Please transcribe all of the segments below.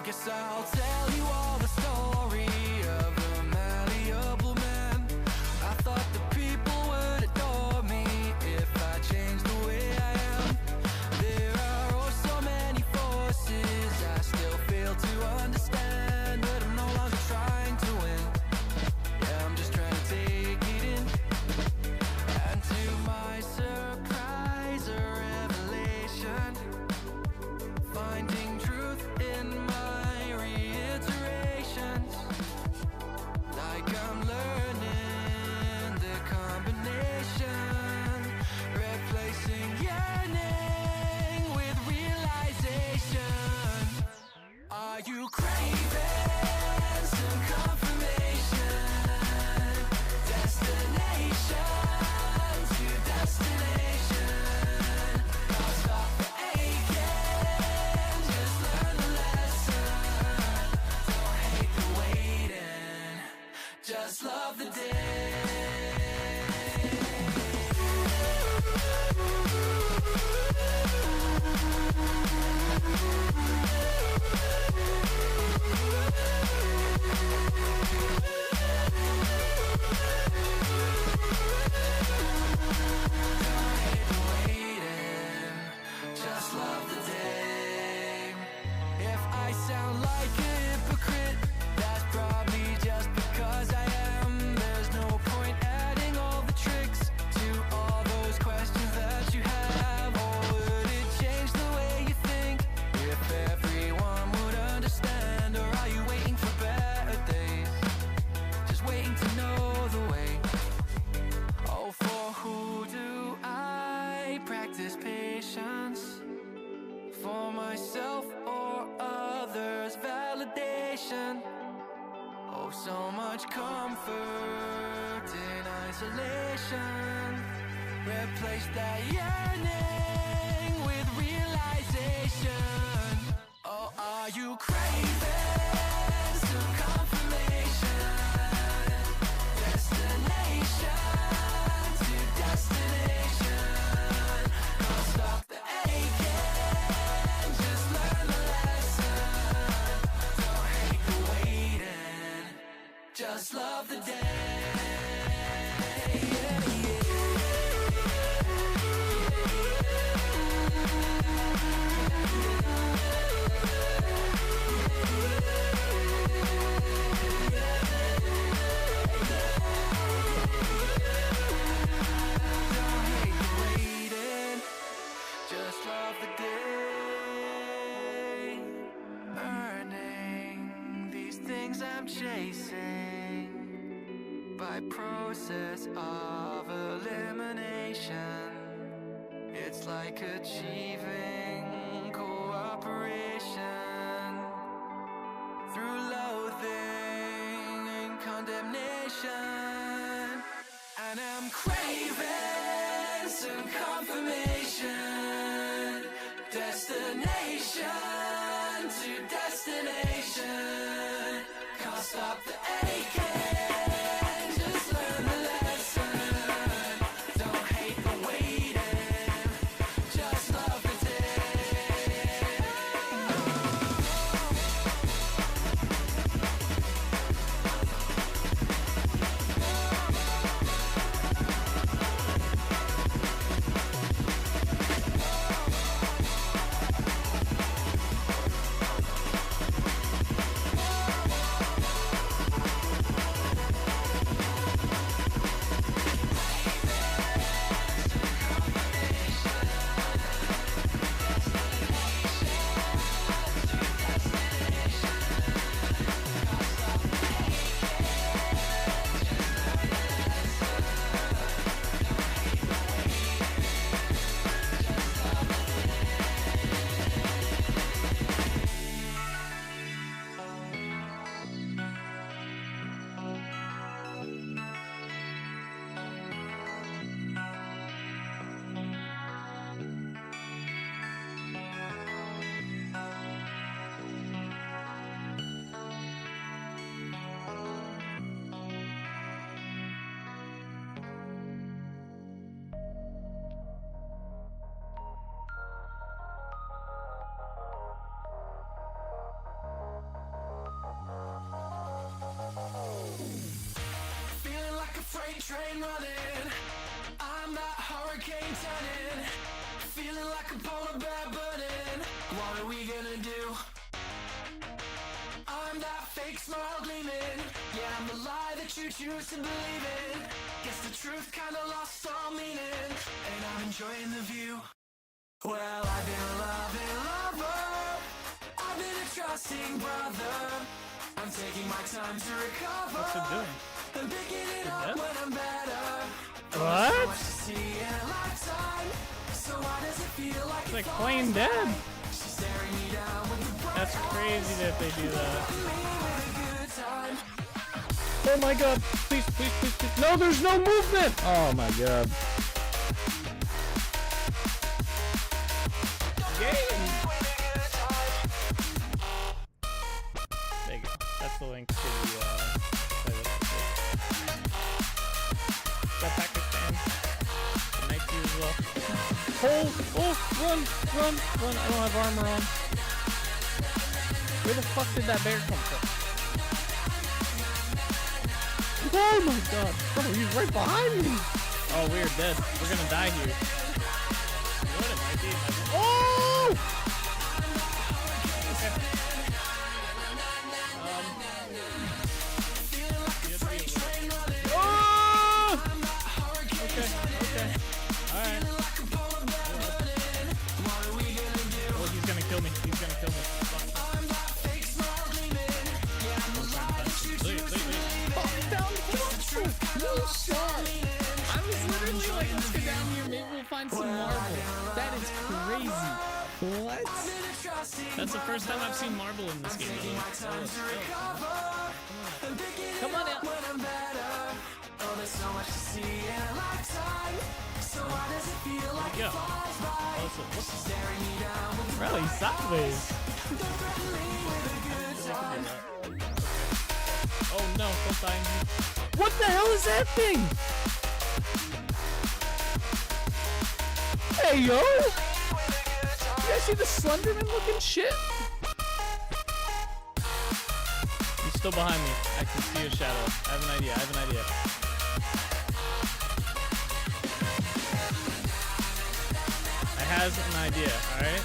I guess I'll tell you all the story of a malleable man. I thought the people would adore me if I changed the way I am. There are oh so many forces I still fail to understand, but I'm no longer trying to win. Yeah, I'm just trying to take it in. And to my surprise or revelation, finding truth in my reiterations, like I'm learning the combination, replacing yearning with realization. Are you craving some confirmation? Destination to destination. I'll stop the aching, just learn the lesson. Don't hate the waiting, just love the day. Just love the day. If I sound like a hypocrite, that's probably just because I am. There's no point adding all the tricks to all those questions that you have. Or would it change the way you think if everyone would understand? Or are you waiting for better days, just waiting to know the way? Oh, for who do I practice patience? For myself or others' validation? Oh, so much comfort in isolation. Replace that yearning with realization. Oh, are you craving some confirmation? Destination to destination. Don't stop the aching, just learn the lesson. Don't hate the waiting, just love the day. Don't hate the waiting, just love the day. Earning these things I'm chasing by process of elimination. It's like achieving cooperation through loathing and condemnation. And I'm craving some confirmation. Destination to destination. Can't stop the aching, just learn the lesson. Don't hate the waiting, just love the day. gonna do? I'm that fake smile gleaming. Yeah, I'm the lie that you choose to believe in. Guess the truth kinda lost all meaning, and I'm enjoying the view. Well, I've been a loving lover, I've been a trusting brother. I'm taking my time to recover. What's it doing? I'm picking it up when I'm better. What? So much to see in a lifetime. So why does it feel like It's like playing dead. She's staring me down with the bright That's crazy that they do that. me with a good time. Oh my god. Please, please, please, please. No, there's no movement. Oh my god. Game. There you go. That's the link to the got Pakistan. Nice to you as well. Oh, run. I don't have armor on. Where the fuck did that bear come from? Oh my god. Bro, he's right behind me. Oh, we're dead. We're gonna die here. You know what it might be? Oh! Okay. Oh! Okay. Alright. Oh, he's gonna kill me. I was literally like, let's go down here, maybe we'll find some marble. That is crazy. What? That's the first time I've seen marble in this game. Come on out. Go. Really sideways. Oh no, don't die. What the hell is that thing? Hey yo! You guys see the Slenderman looking shit? He's still behind me. I can see your shadow. I have an idea. Has an idea, alright?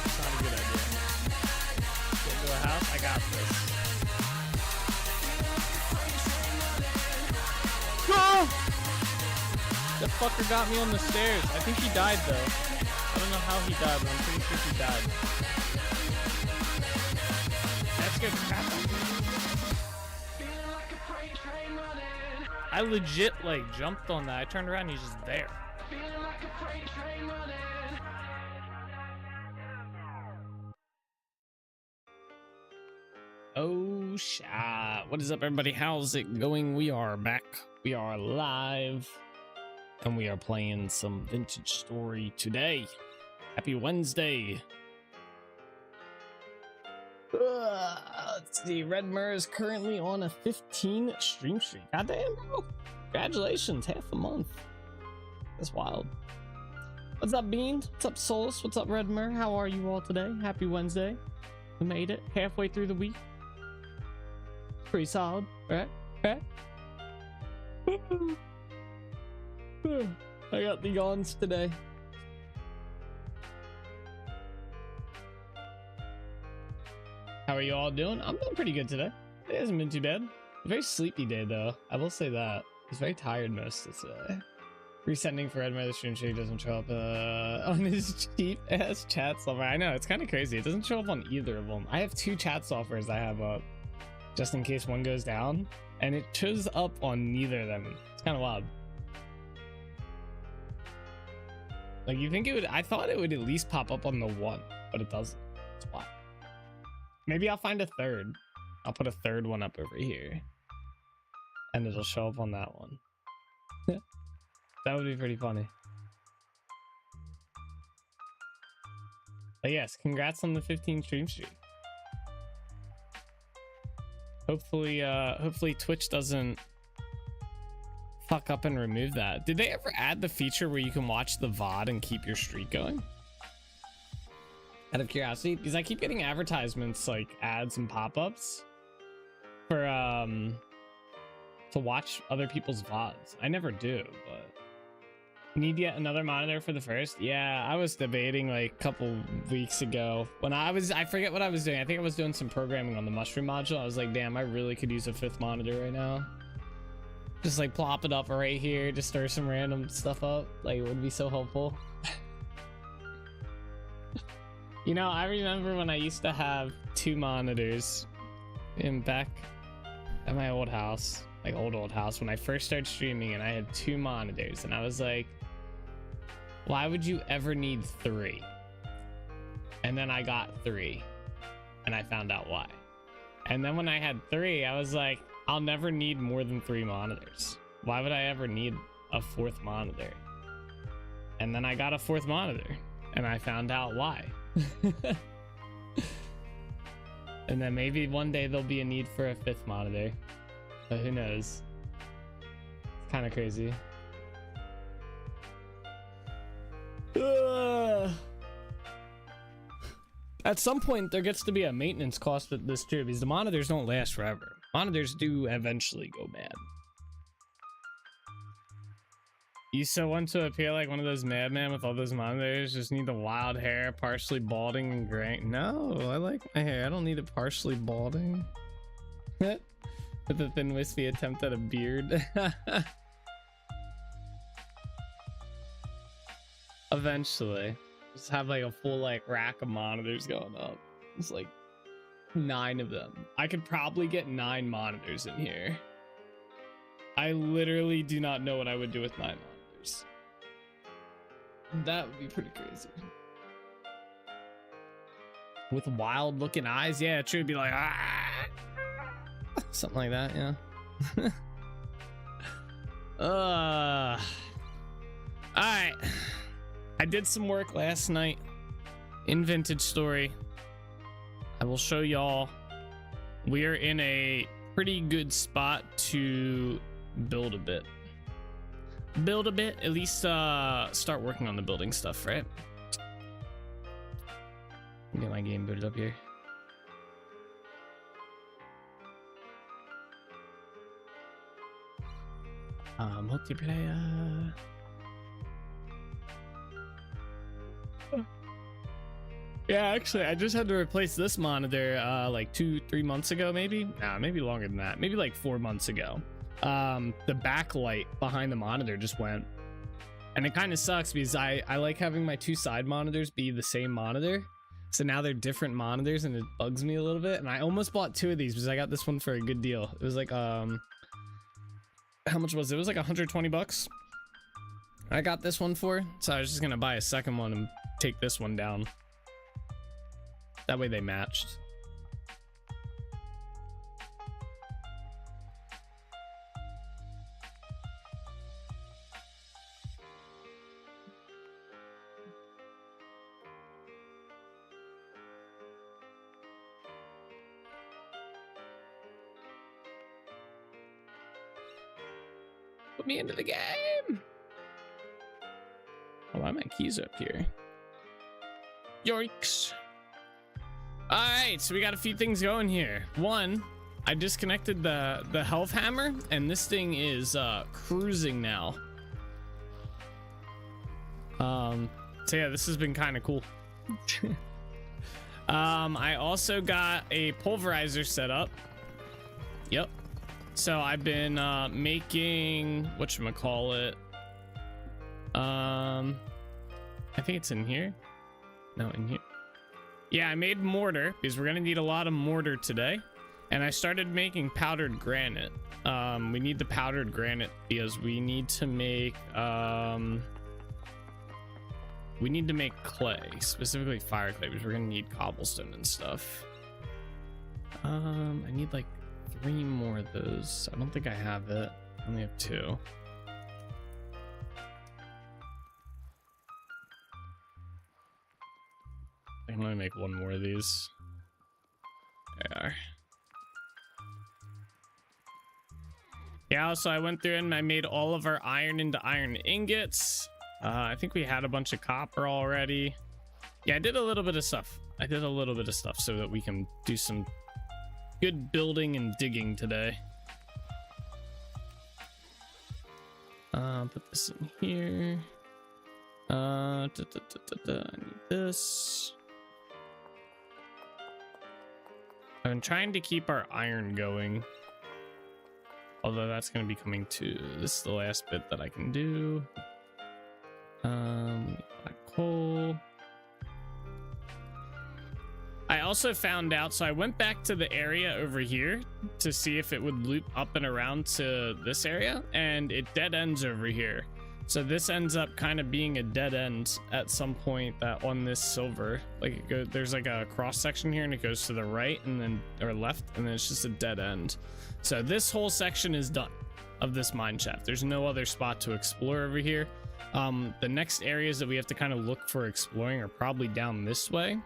It's not a good idea. Get into a house, I got this. Oh! That fucker got me on the stairs. I think he died though. I don't know how he died, but I'm pretty sure he died. That scared the crap out of me. I legit like jumped on that. I turned around and he's just there. Oh shit. What is up everybody? How's it going? We are back. We are live. And we are playing some Vintage Story today. Happy Wednesday. Let's see, Redmer is currently on a 15 stream streak. Goddamn, bro. Congratulations, half a month. That's wild. What's up, Bean? What's up, Solus? What's up, Redmer? How are you all today? Happy Wednesday. We made it halfway through the week. Pretty solid, right? Okay. I got the yawns today. How are you all doing? I'm doing pretty good today. It hasn't been too bad. A very sleepy day though. I will say that. I was very tired most of today. Resending for Redmer, the stream share doesn't show up on his cheap ass chat software. I know, it's kind of crazy. It doesn't show up on either of them. I have two chat softwares I have up just in case one goes down, and it shows up on neither of them. It's kind of wild. Like, you think it would, I thought it would at least pop up on the one, but it doesn't. It's wild. Maybe I'll find a third. I'll put a third one up over here, and it'll show up on that one. That would be pretty funny. But yes, congrats on the 15 stream streak. Hopefully Twitch doesn't fuck up and remove that. Did they ever add the feature where you can watch the VOD and keep your streak going? Out of curiosity, because I keep getting advertisements like ads and pop-ups for to watch other people's VODs. I never do, but Need yet another monitor for the first? Yeah, I was debating like a couple weeks ago when I forget what I was doing. I think I was doing some programming on the mushroom module. I was like, damn, I really could use a 5th monitor right now. Just like plop it up right here, just stir some random stuff up. Like, it would be so helpful. You know, I remember when I used to have 2 monitors in back at my old house, like old house, when I first started streaming, and I had 2 monitors, and I was like, why would you ever need 3? And then I got 3 and I found out why. And then when I had 3, I was like, I'll never need more than 3 monitors. Why would I ever need a 4th monitor? And then I got a 4th monitor and I found out why. And then maybe one day there'll be a need for a 5th monitor, but who knows? It's kind of crazy. At some point there gets to be a maintenance cost with this too, because the monitors don't last forever. Monitors do eventually go bad. You so want to appear like one of those madmen with all those monitors, just need the wild hair, partially balding and gray. No, I like my hair. I don't need it partially balding. With the thin wispy attempt at a beard. Eventually. Just have like a full like rack of monitors going up. It's like 9 of them. I could probably get 9 monitors in here. I literally do not know what I would do with 9 monitors. That would be pretty crazy. With wild looking eyes, yeah, true. Be like, ah! Something like that, yeah. All right. I did some work last night in Vintage Story. I will show y'all. We are in a pretty good spot to build a bit. At least start working on the building stuff, right? Get my game booted up here. Multiplayer. Yeah, actually, I just had to replace this monitor like 2-3 months ago, maybe. Nah, maybe longer than that. Maybe like 4 months ago. The backlight behind the monitor just went, and it kind of sucks because I like having my 2 side monitors be the same monitor. So now they're different monitors, and it bugs me a little bit. And I almost bought 2 of these because I got this one for a good deal. It was like how much was it? It was like 120 bucks. I got this one for, so I was just gonna buy a second one and take this one down. That way they matched. Put me into the game. Oh, why are my keys up here? Yoinks. All right, so we got a few things going here. One, I disconnected the health hammer, and this thing is cruising now. So yeah, this has been kind of cool. I also got a pulverizer set up. Yep. So I've been making, whatchamacallit, I think it's in here. No, in here. Yeah, I made mortar because we're gonna need a lot of mortar today, and I started making powdered granite. We need the powdered granite because we need to make clay, specifically fire clay, because we're gonna need cobblestone and stuff. I need like 3 more of those. I don't think I have it. I only have 2. I'm gonna make 1 more of these. There they are. Yeah, so I went through and I made all of our iron into iron ingots. I think we had a bunch of copper already. Yeah, I did a little bit of stuff. So that we can do some good building and digging today. Put this in here. I need this. I've been trying to keep our iron going, although that's going to be coming too. This is the last bit that I can do. Black coal. I also found out, so I went back to the area over here to see if it would loop up and around to this area, and it dead ends over here. So this ends up kind of being a dead end at some point that on this silver, like it goes, there's like a cross section here and it goes to the right and then, or left, and then it's just a dead end. So this whole section is done of this mine shaft. There's no other spot to explore over here. The next areas that we have to kind of look for exploring are probably down this way.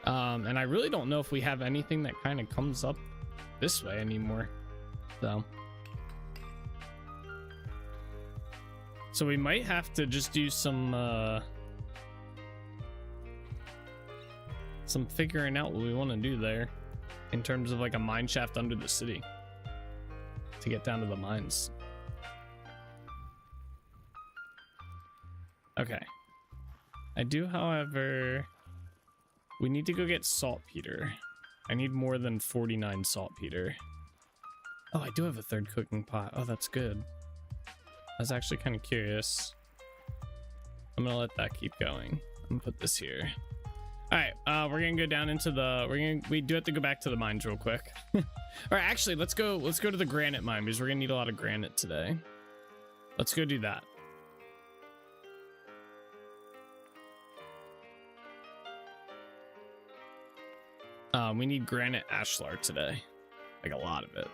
And I really don't know if we have anything that kind of comes up this way anymore. So we might have to just do some figuring out what we want to do there in terms of like a mine shaft under the city to get down to the mines. Okay. I do, however, we need to go get saltpeter. I need more than 49 saltpeter. Oh, I do have a third cooking pot. Oh, that's good. I was actually kind of curious. I'm gonna let that keep going. I'm gonna put this here. All right, we're gonna go down into the. We do have to go back to the mines real quick. All right, actually, let's go to the granite mine because we're gonna need a lot of granite today. Let's go do that. We need granite ashlar today, like a lot of it.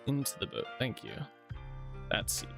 Into the boat, thank you. That's it.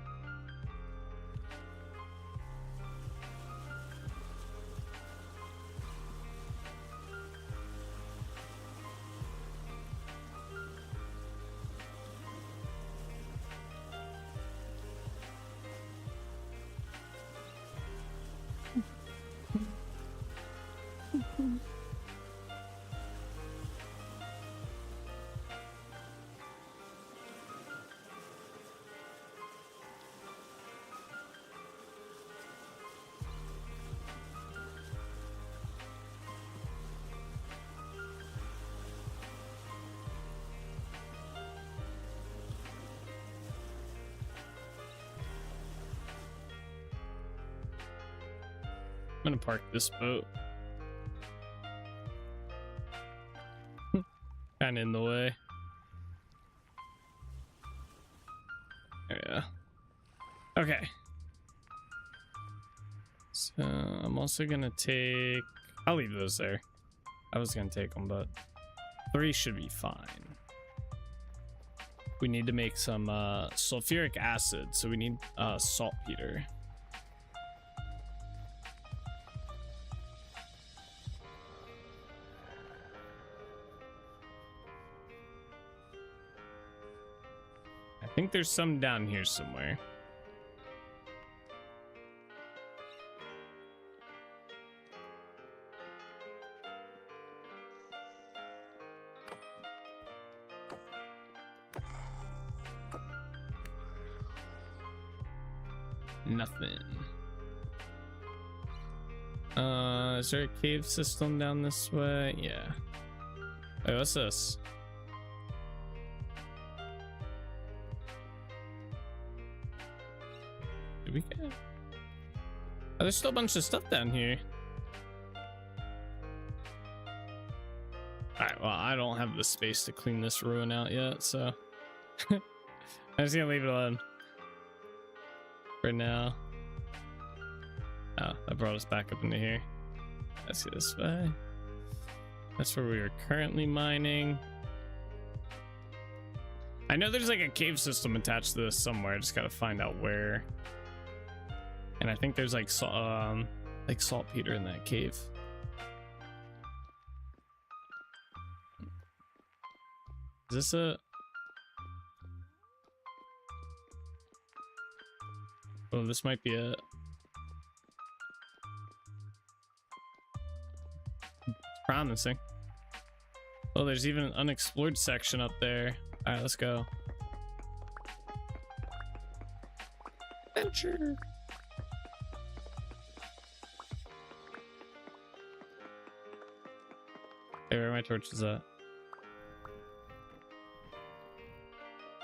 I'm gonna park this boat. Kind of in the way. Yeah. Okay. So I'm also gonna take. I'll leave those there. I was gonna take them, but 3 should be fine. We need to make some sulfuric acid, so we need saltpeter. I think there's some down here somewhere. Nothing. Is there a cave system down this way? Yeah. Wait, what's this? Did we get? Oh, there's still a bunch of stuff down here. Alright, well, I don't have the space to clean this ruin out yet, so I'm just gonna leave it alone for now. Oh, that brought us back up into here. Let's go this way. That's where we are currently mining. I know there's like a cave system attached to this somewhere. I just gotta find out where. And I think there's like saltpeter in that cave. Is this a? Oh, this might be it. Promising. Oh, there's even an unexplored section up there. All right, let's go. torture. Hey, where are my torches at?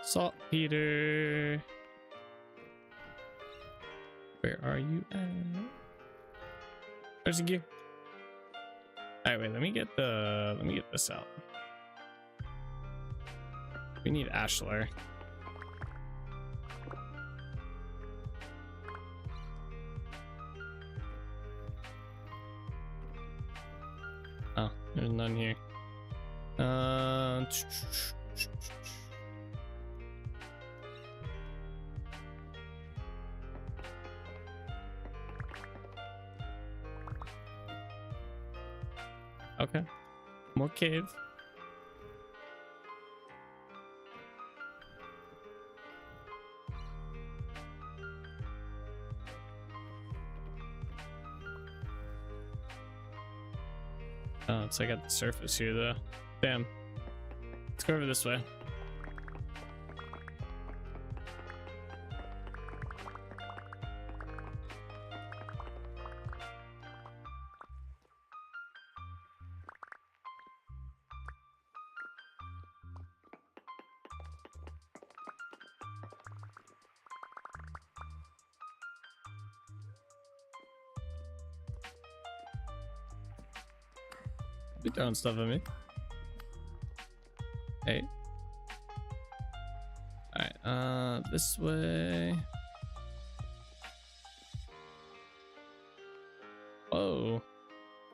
Saltpeter. Where are you at? Where's the gear? Alright, wait, let me get this out. We need ashlar. Oh, there's none here. Okay, more cave. Oh, it's like at the surface here though. Bam. Let's go over this way. Be throwing stuff at me. Hey. Alright, this way. Whoa.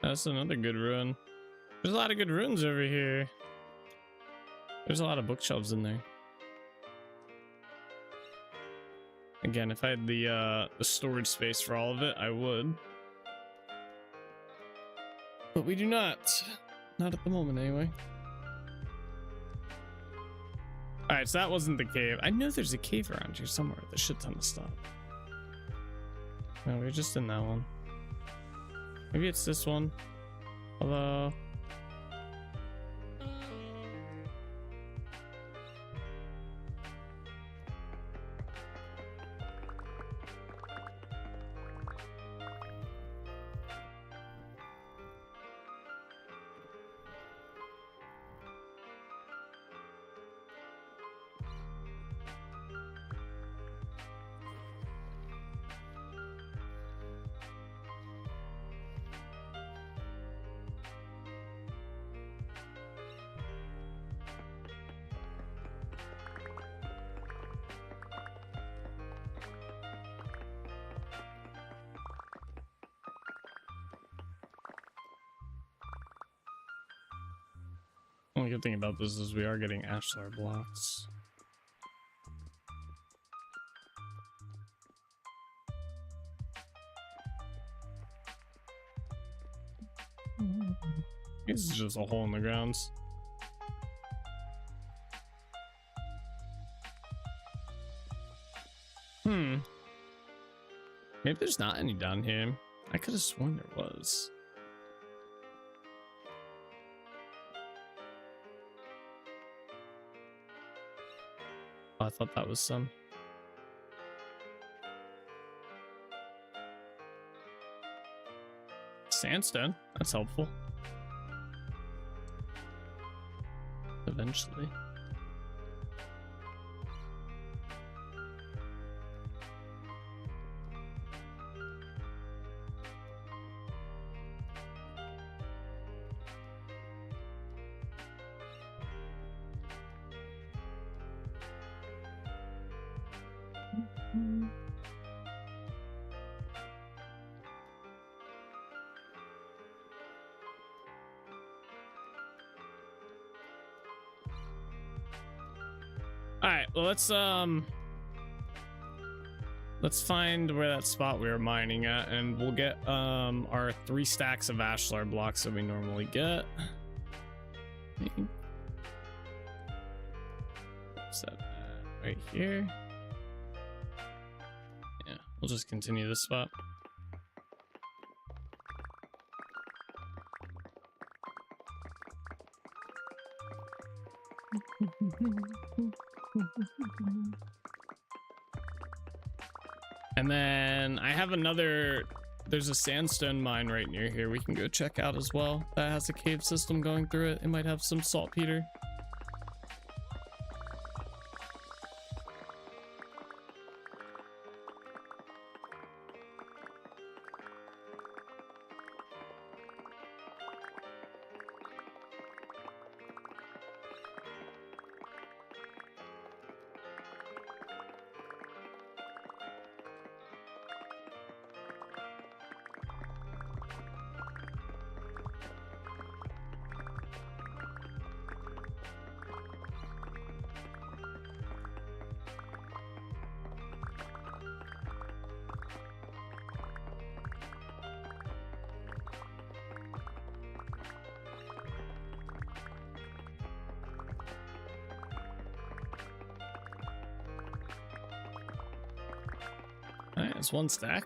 That's another good ruin. There's a lot of good ruins over here. There's a lot of bookshelves in there. Again, if I had the storage space for all of it, I would. But we do not. Not at the moment, anyway. Alright, so that wasn't the cave. I know there's a cave around here somewhere with a shit ton of stuff. No, we're just in that one. Maybe it's this one. Hello? Only good thing about this is we are getting ashlar blocks. This is just a hole in the grounds. Maybe there's not any down here. I could have sworn there was. Oh, I thought that was some. Sandstone. That's helpful. Eventually. All right, well, let's find where that spot we were mining at, and we'll get our 3 stacks of ashlar blocks that we normally get. Set that right here. Yeah, we'll just continue this spot. And then I have another, there's a sandstone mine right near here we can go check out as well. That has a cave system going through it. It might have some saltpeter. All right, it's one stack.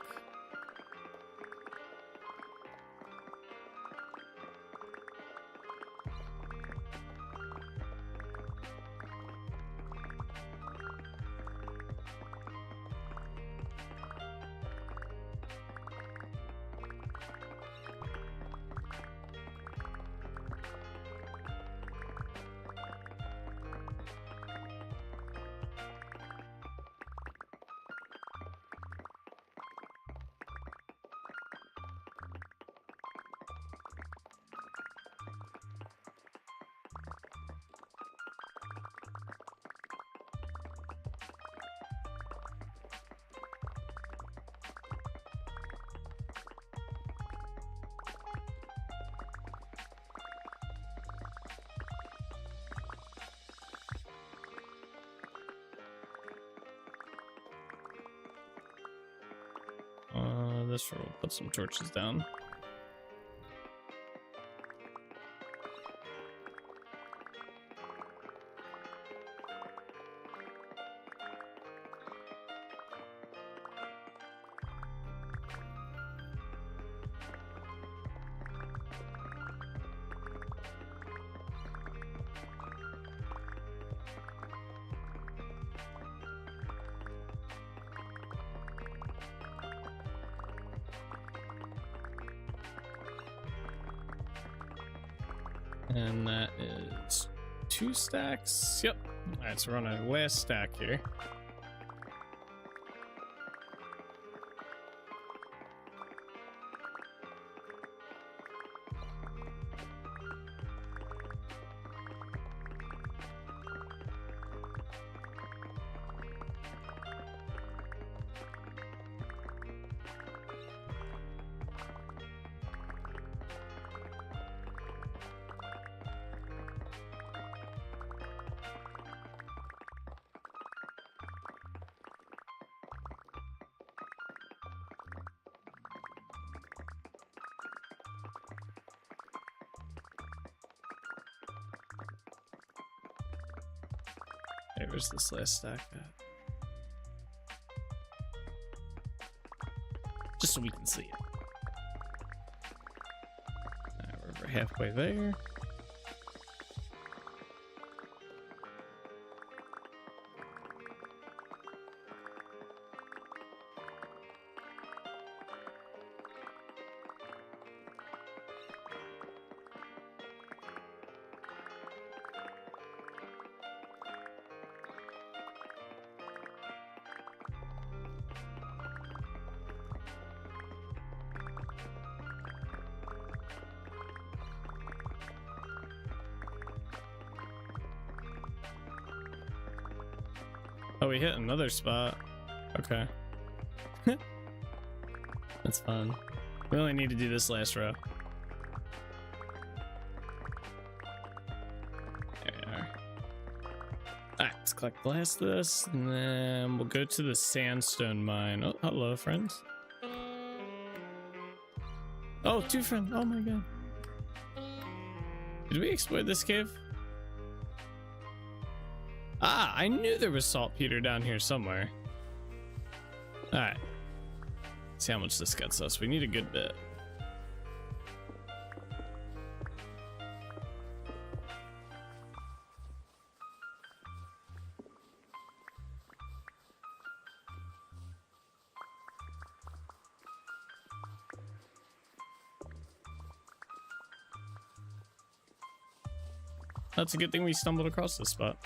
This row, put some torches down. And that is 2 stacks. Yep. All right, so we're on our last stack here. Hey, where's this last stack at? Just so we can see it. Alright, we're over halfway there. Oh, we hit another spot. Okay. That's fun. We only need to do this last row. There we are. Alright, let's collect blast this, and then we'll go to the sandstone mine. Oh, hello, friends. Oh, 2 friends. Oh my god. Did we explore this cave? Ah, I knew there was saltpeter down here somewhere. Alright. See how much this gets us. We need a good bit. That's a good thing we stumbled across this spot.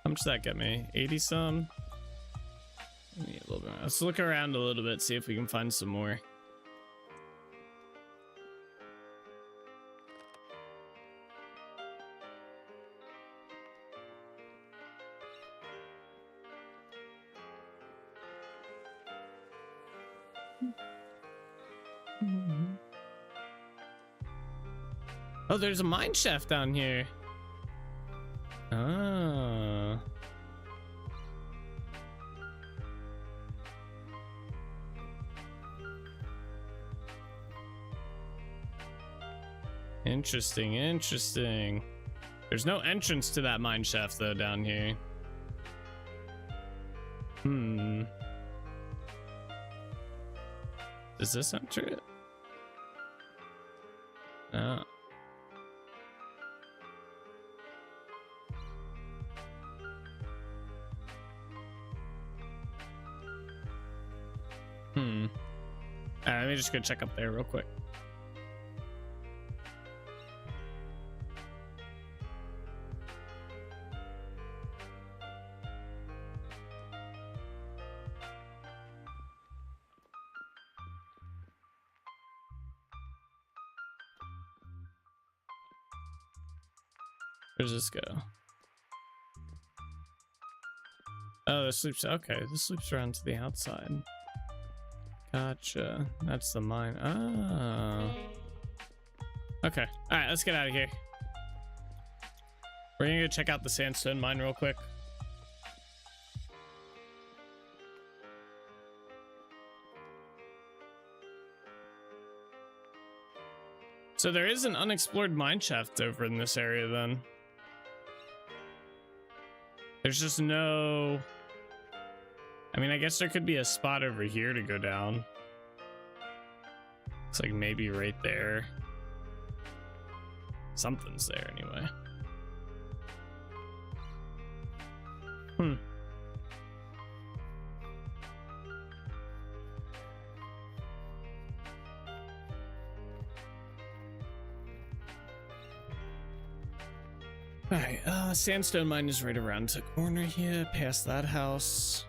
How much did that get me? 80 some? Maybe a little bit more. Let's look around a little bit, see if we can find some more. Oh, there's a mine shaft down here. Ah. Interesting, interesting. There's no entrance to that mine shaft though down here. Does this enter it? No. Alright, let me just go check up there real quick. Where does this go? Oh, this loops. Okay, this loops around to the outside. Gotcha. That's the mine. Ah. Okay. All right, let's get out of here. We're gonna go check out the sandstone mine real quick. So there is an unexplored mine shaft over in this area then. There's just no... I mean, I guess there could be a spot over here to go down. It's like maybe right there. Something's there anyway. Alright, sandstone mine is right around the corner here, past that house.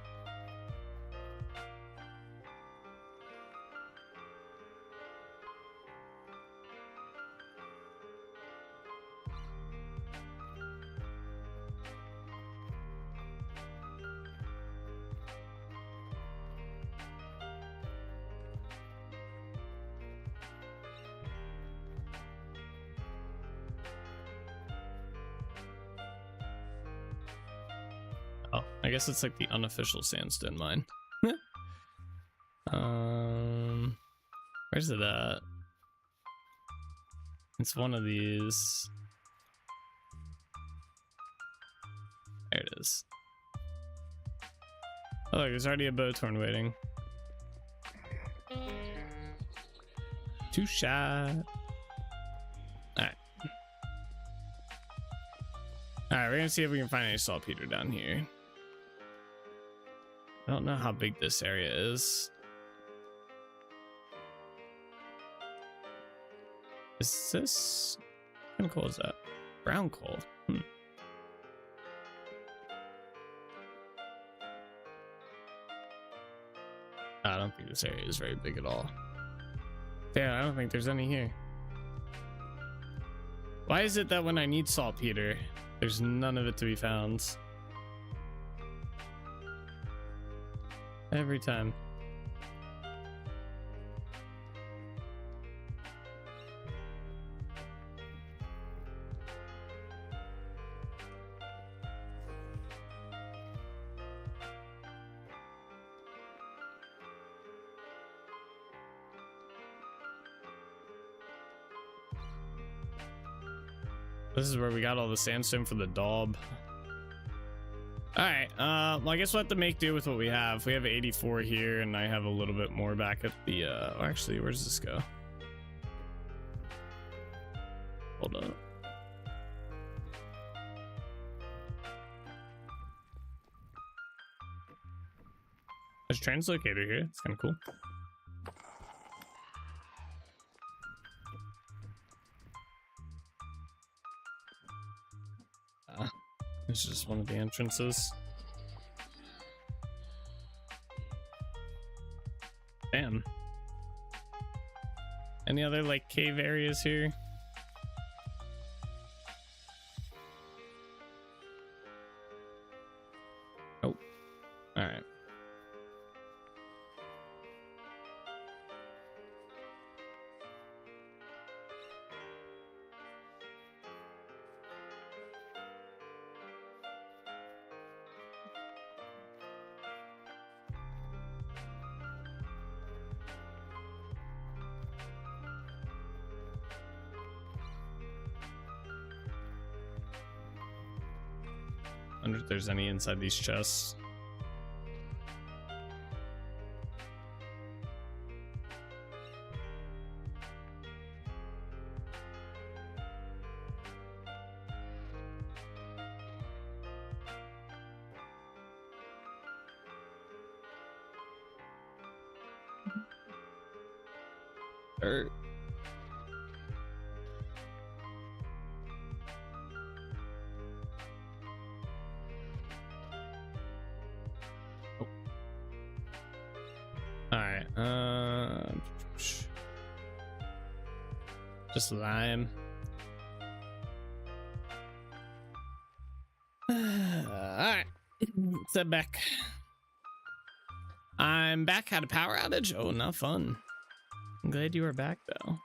Oh, I guess it's like the unofficial sandstone mine. Where's it at? It's one of these. There it is. Oh, look, there's already a bow torn waiting. Two shot. Alright. Alright, we're gonna see if we can find any saltpeter down here. I don't know how big this area is. Is this... what kind of coal is that? Brown coal. I don't think this area is very big at all. Yeah, I don't think there's any here. Why is it that when I need saltpeter, there's none of it to be found? Every time. This is where we got all the sandstone for the daub. Alright, well, I guess we'll have to make do with what we have. We have 84 here, and I have a little bit more back at the, oh, actually, where does this go? Hold on. There's a translocator here. It's kind of cool. This is just one of the entrances. Damn. Any other like cave areas here? Oh, all right. I wonder if there's any inside these chests. Dirt. Alright, just lime. Alright, let's head back. I'm back. Had a power outage. Oh, not fun. I'm glad you are back though.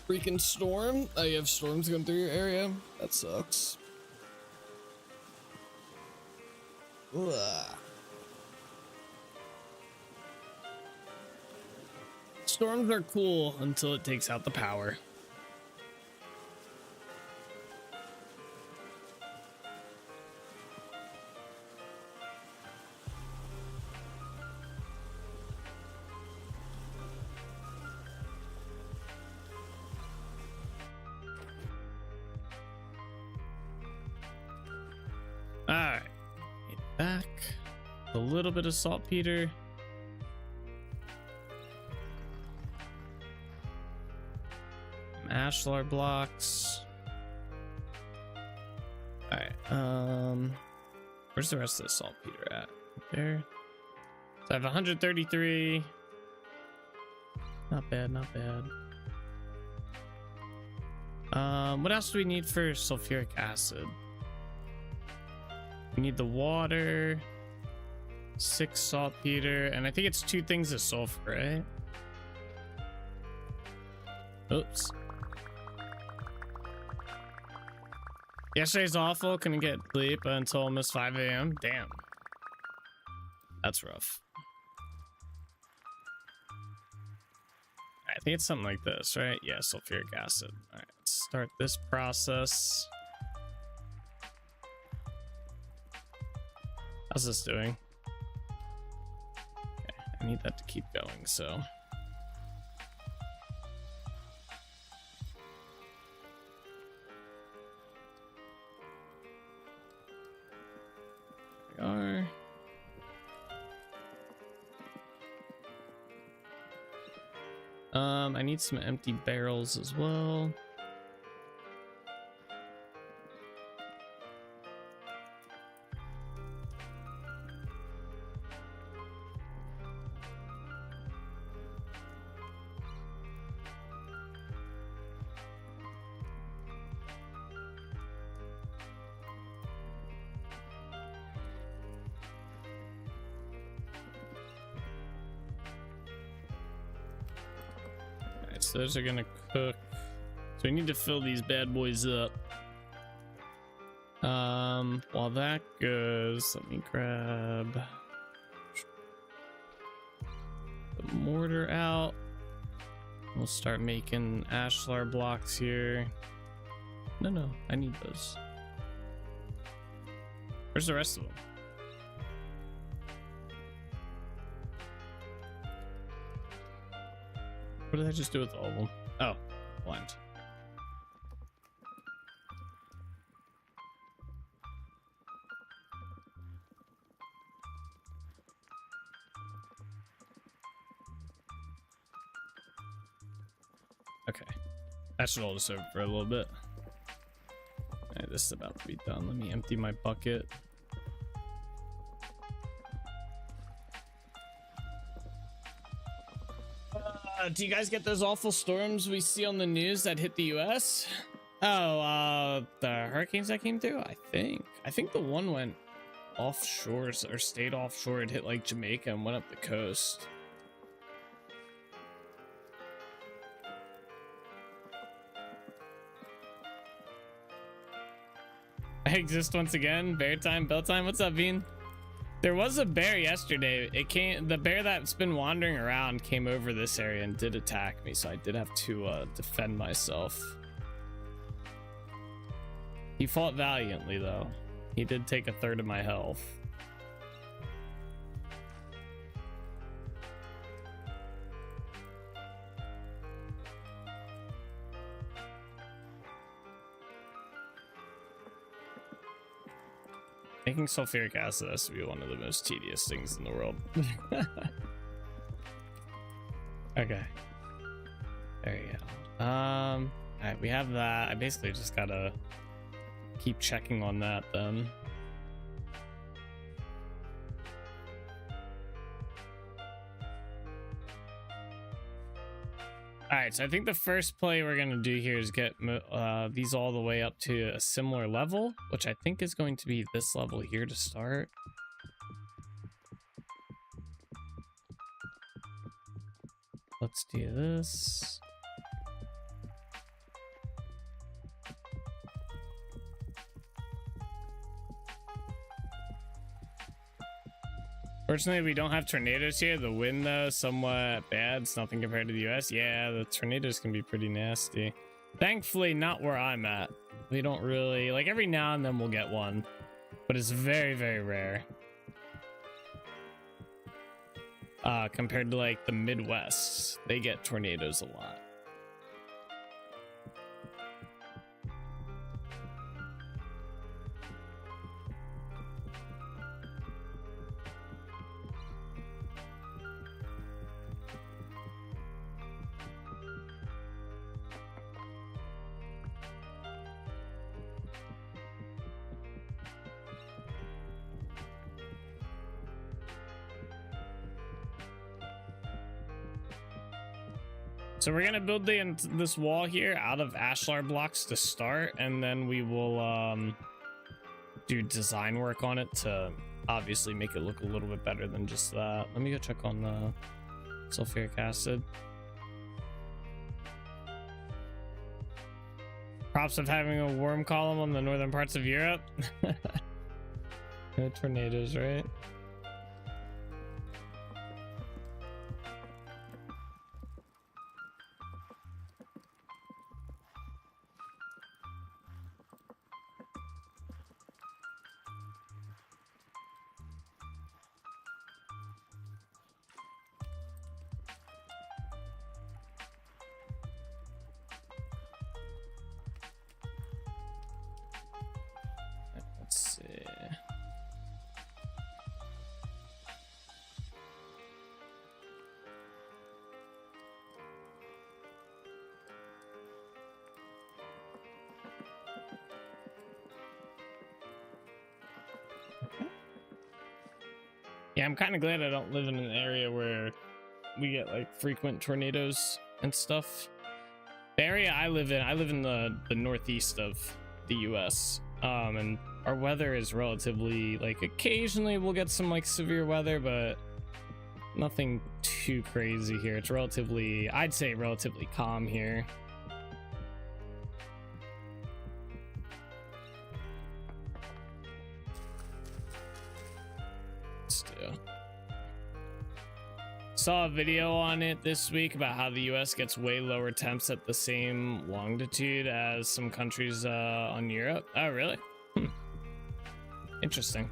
Freaking storm. Oh, you have storms going through your area? That sucks. Ugh. Storms are cool until it takes out the power. Alright, get back. A little bit of saltpeter. Ashlar blocks. Alright, where's the rest of the saltpeter at? There. So I have 133. Not bad, not bad. What else do we need for sulfuric acid? We need the water, 6 saltpeter, and I think it's 2 things of sulfur, right? Oops. Yesterday's awful. Couldn't get sleep until almost 5 a.m. Damn. That's rough. I think it's something like this, right? Yeah, sulfuric acid. All right, let's start this process. How's this doing? Okay, I need that to keep going, so. There we are. I need some empty barrels as well. So those are gonna cook. So we need to fill these bad boys up. While that goes, let me grab the mortar out. We'll start making ashlar blocks here. No, I need those. Where's the rest of them? What did I just do with all of them? Oh, blind. Okay. That should hold us over for a little bit. Alright, this is about to be done. Let me empty my bucket. Do you guys get those awful storms we see on the news that hit the US? Oh, the hurricanes that came through? I think the one went offshore or stayed offshore. It hit like Jamaica and went up the coast. I exist once again. Bear time, bell time. What's up, Bean? There was a bear yesterday. The bear that's been wandering around came over this area and did attack me, so I did have to defend myself. He fought valiantly, though. He did take a third of my health. Making sulfuric acid has to be one of the most tedious things in the world. Okay. There you go. Alright, we have that. I basically just gotta keep checking on that then. All right, so I think the first play we're gonna do here is get these all the way up to a similar level, which I think is going to be this level here to start. Let's do this. Fortunately, we don't have tornadoes here. The wind, though, somewhat bad. It's nothing compared to the US. Yeah, the tornadoes can be pretty nasty. Thankfully, not where I'm at. We don't really... Like, every now and then we'll get one. But it's very, very rare. Compared to, like, the Midwest. They get tornadoes a lot. So we're gonna build this wall here out of ashlar blocks to start, and then we will do design work on it to obviously make it look a little bit better than just that. Let me go check on the sulfuric acid. Props of having a worm column on the northern parts of Europe. No tornadoes, right? Let's see. Yeah, I'm kind of glad I don't live in an area where we get like frequent tornadoes and stuff. The area I live in the northeast of the US, and our weather is relatively, like, occasionally we'll get some like severe weather, but nothing too crazy here. It's relatively, I'd say relatively calm here. Let's do. Saw a video on it this week about how the US gets way lower temps at the same longitude as some countries on Europe. Oh, really? Interesting.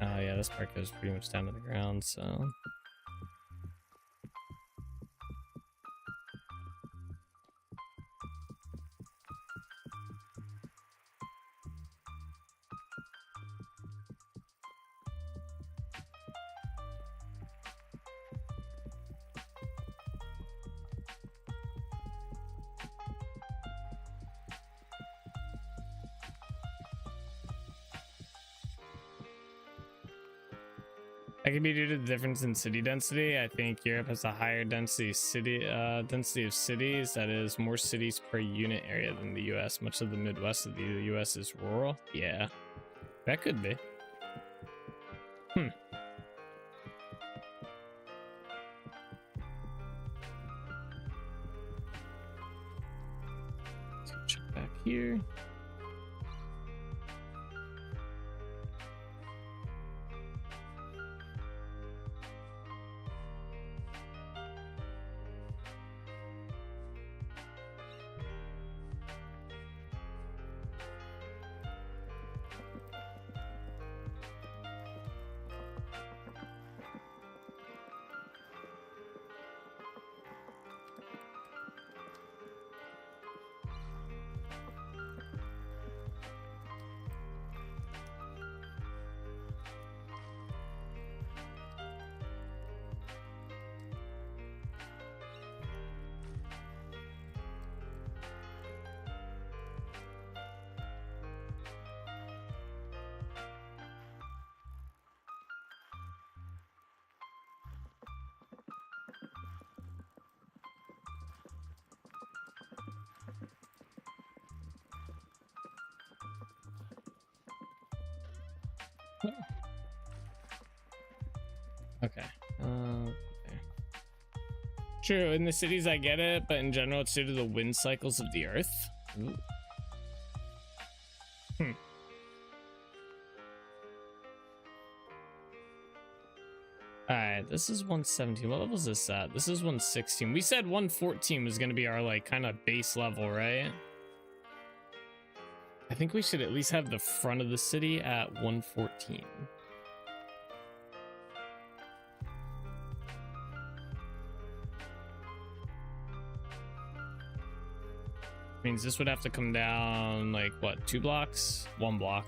Oh yeah, this part goes pretty much down to the ground, so That could be due to the difference in city density. I think Europe has a higher density of cities. That is more cities per unit area than the US. Much of the Midwest of the US is rural. Yeah, that could be. Let's go check back here. Okay. Okay. True, in the cities I get it, but in general it's due to the wind cycles of the earth. Ooh. Alright, this is 117. What level is this at? This is 116. We said 114 was gonna be our like kind of base level, right? I think we should at least have the front of the city at 114. Means this would have to come down like what, 2 blocks? 1 block.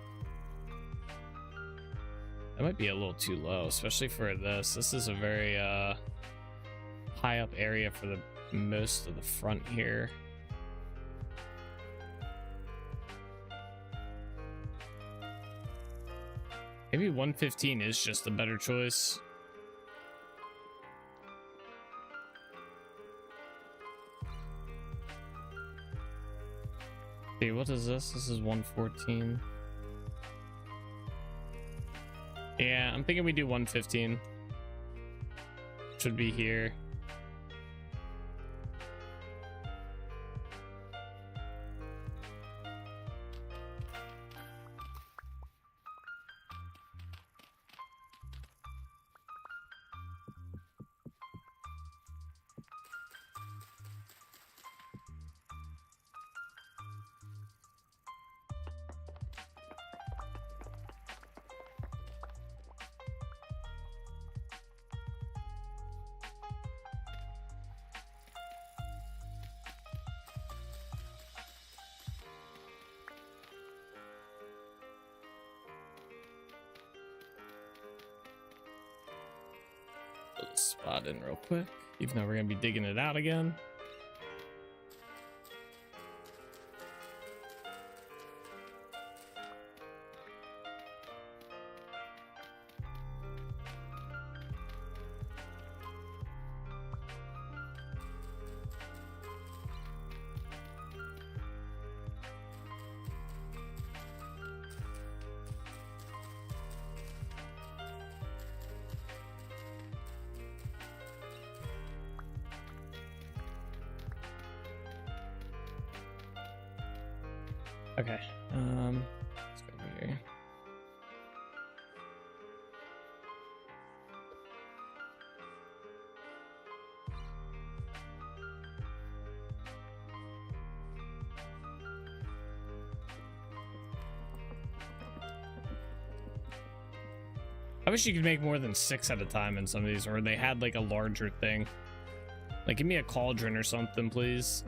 That might be a little too low, especially for this. This is a very high up area for the most of the front here. Maybe 115 is just a better choice. See, what is this? This is 114. Yeah, I'm thinking we do 115. Should be here. Put a spot in real quick, even though we're gonna be digging it out again. Okay, let's go over here. I wish you could make more than 6 at a time in some of these, or they had like a larger thing. Like, give me a cauldron or something, please.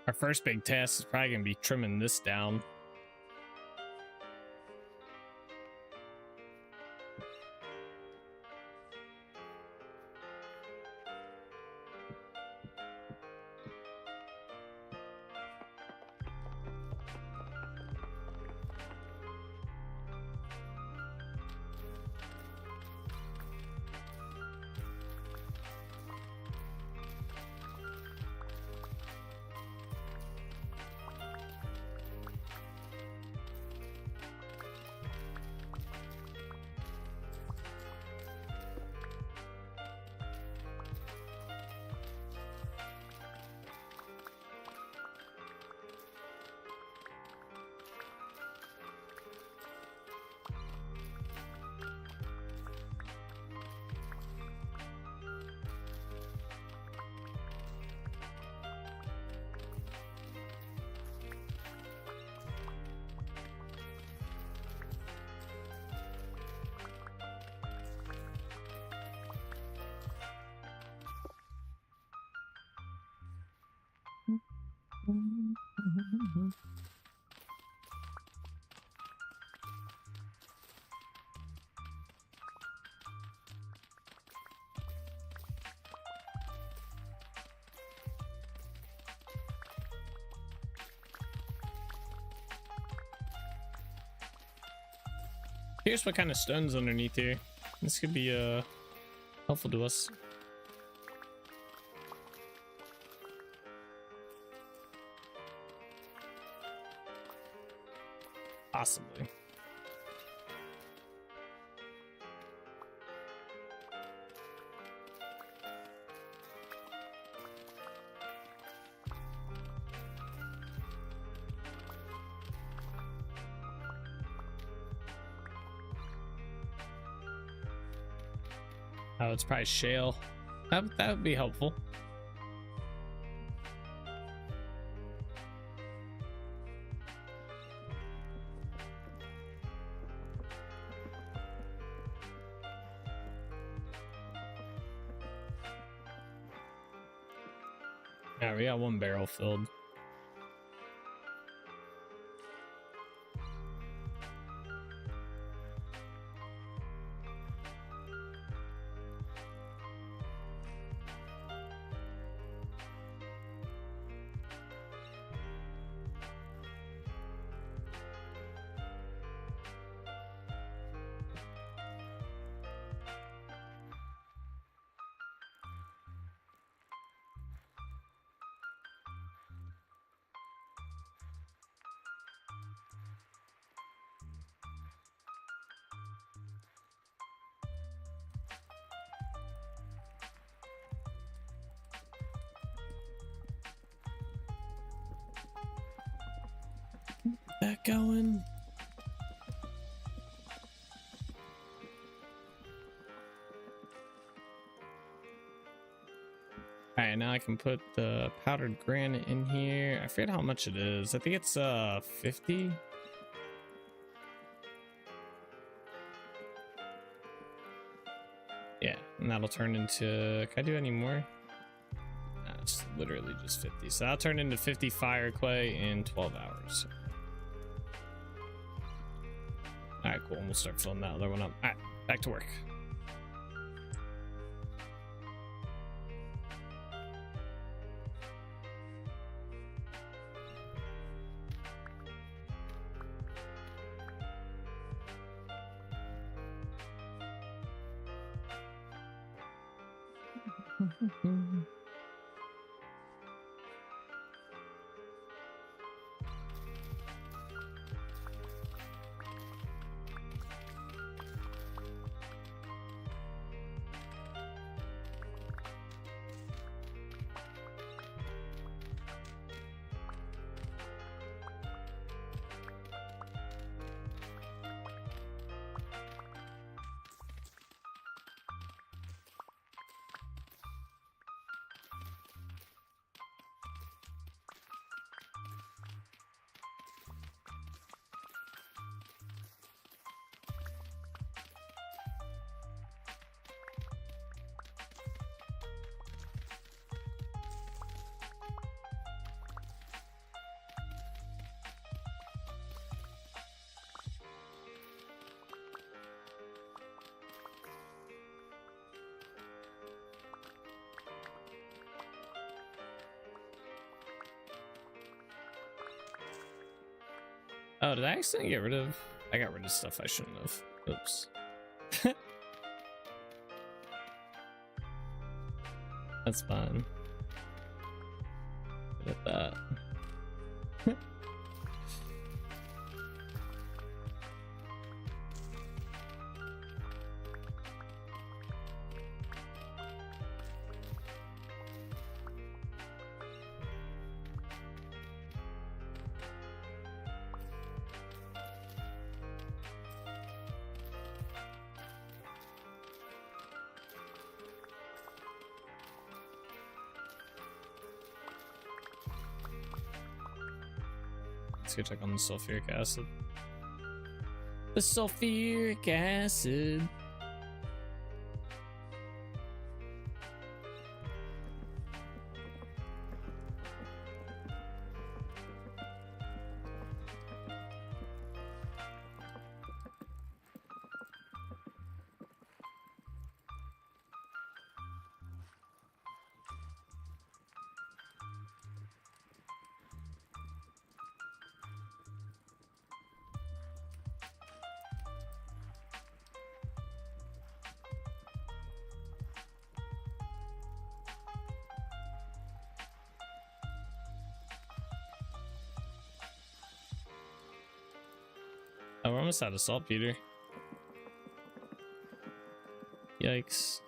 Our first big task is probably gonna be trimming this down. Here's what kind of stone's underneath here. This could be helpful to us. Possibly. Oh, it's probably shale. That would be helpful. Yeah, we got one barrel filled. That going. All right, now I can put the powdered granite in here. I forget how much it is. I think it's 50. Yeah, and that'll turn into, can I do any more? No, it's literally just 50. So that'll turn into 50 fire clay in 12 hours. All right, cool. And we'll start filling that other one up. All right, back to work. Oh, did I accidentally get rid of? I got rid of stuff I shouldn't have. Oops. That's fine. Look at that. Let's go check on the sulfuric acid. The sulfuric acid. Oh, we're almost out of saltpeter. Yikes.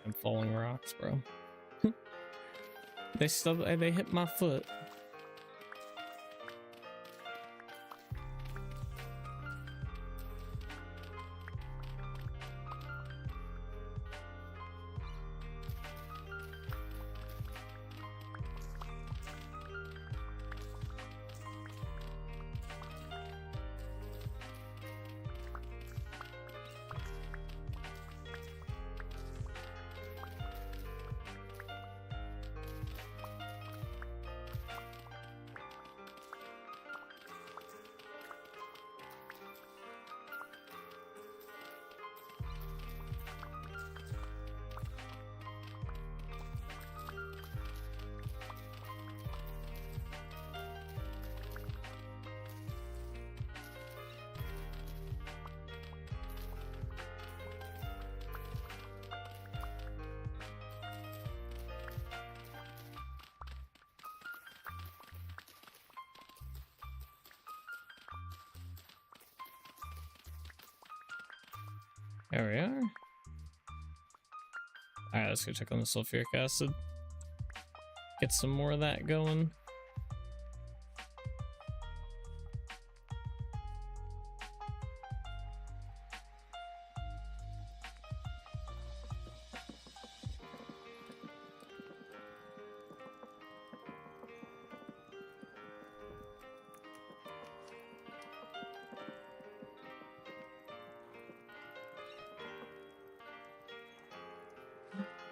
I'm falling rocks, bro. They hit my foot. There we are. Alright, let's go check on the sulfuric acid. Get some more of that going.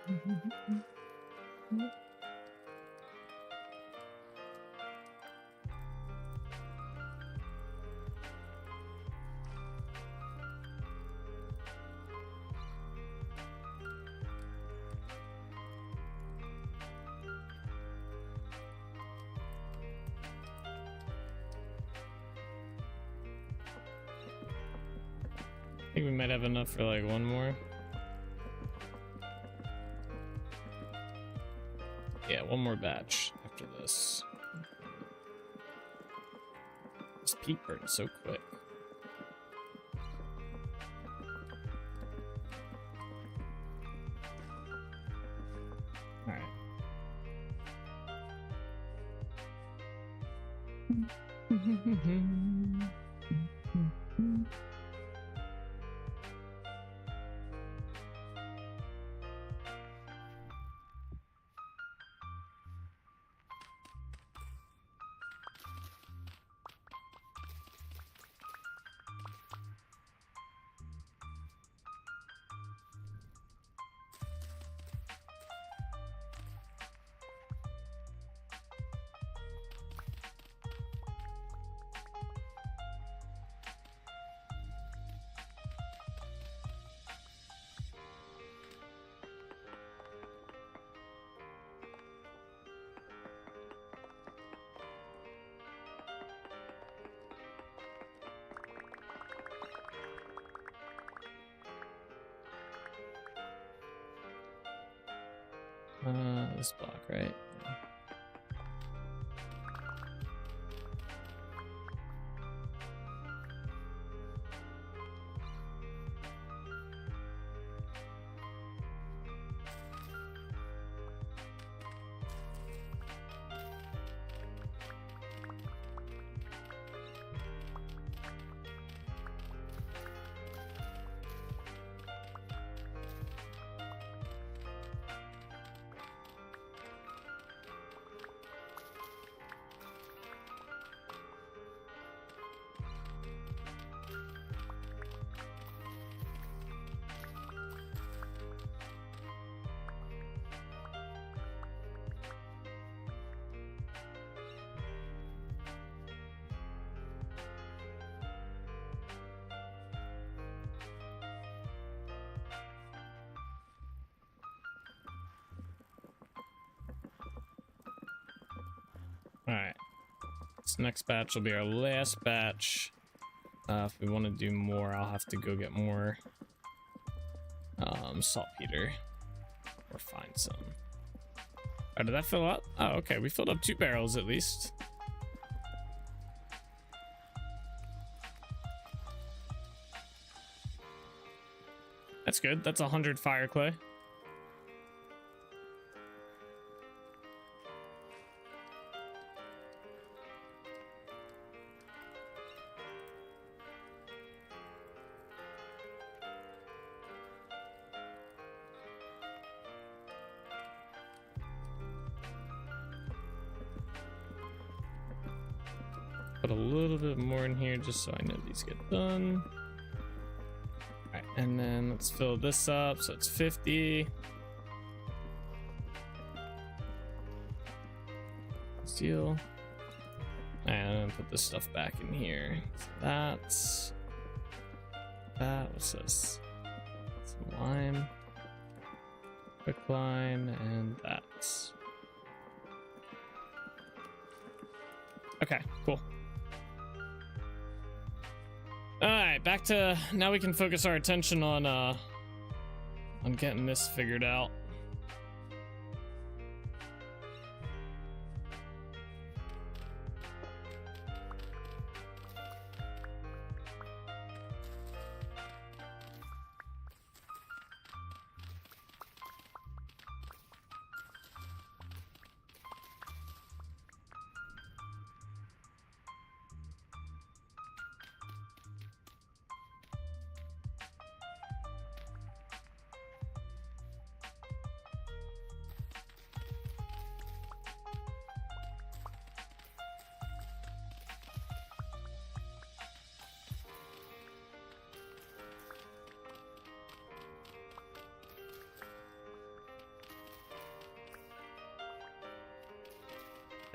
I think we might have enough for like one more. Yeah, one more batch after this. This peat burns so quick. Alright. This block, right? Alright. This next batch will be our last batch. If we want to do more, I'll have to go get more saltpeter or find some. Oh, did that fill up? Oh, okay. We filled up 2 barrels at least. That's good. That's 100 fire clay. Put a little bit more in here just so I know these get done. Alright, and then let's fill this up so it's 50. Steel. And put this stuff back in here. So that's that. What's this? Some lime. Quick lime, and that's okay, cool. Alright, back to now we can focus our attention on getting this figured out.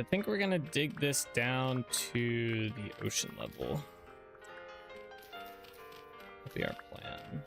I think we're gonna dig this down to the ocean level. That'll be our plan.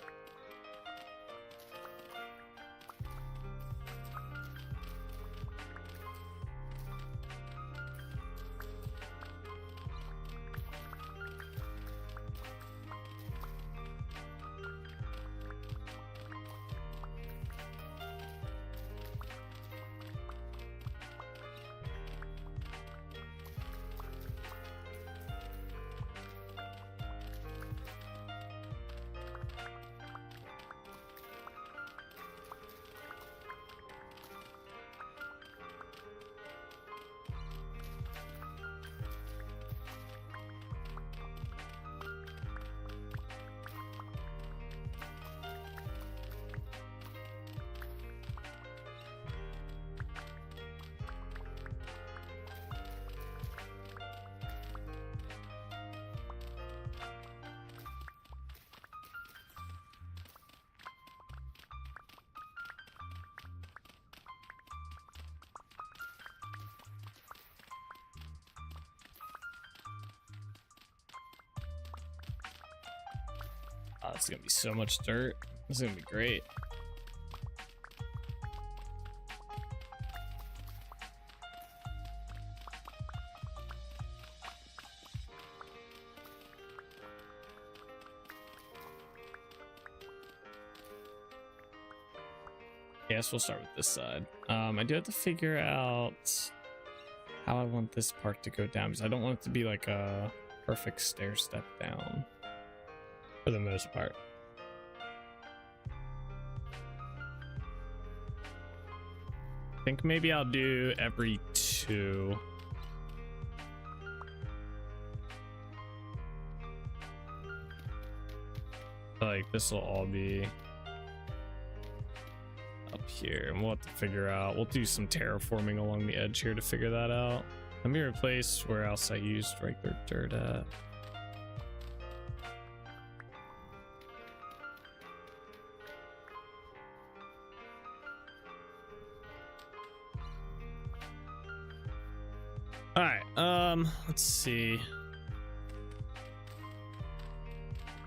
Oh, it's gonna be so much dirt. This is gonna be great. Yes, we'll start with this side. I do have to figure out how I want this part to go down, because I don't want it to be like a perfect stair step down for the most part. I think maybe I'll do every 2. Like this will all be up here, and we'll have to figure out, we'll do some terraforming along the edge here to figure that out. Let me replace where else I used regular dirt at. All right, let's see.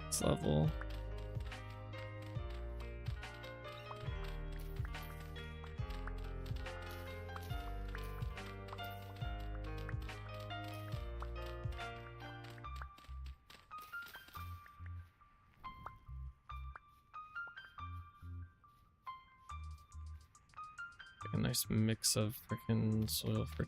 This level. A nice mix of freaking soil for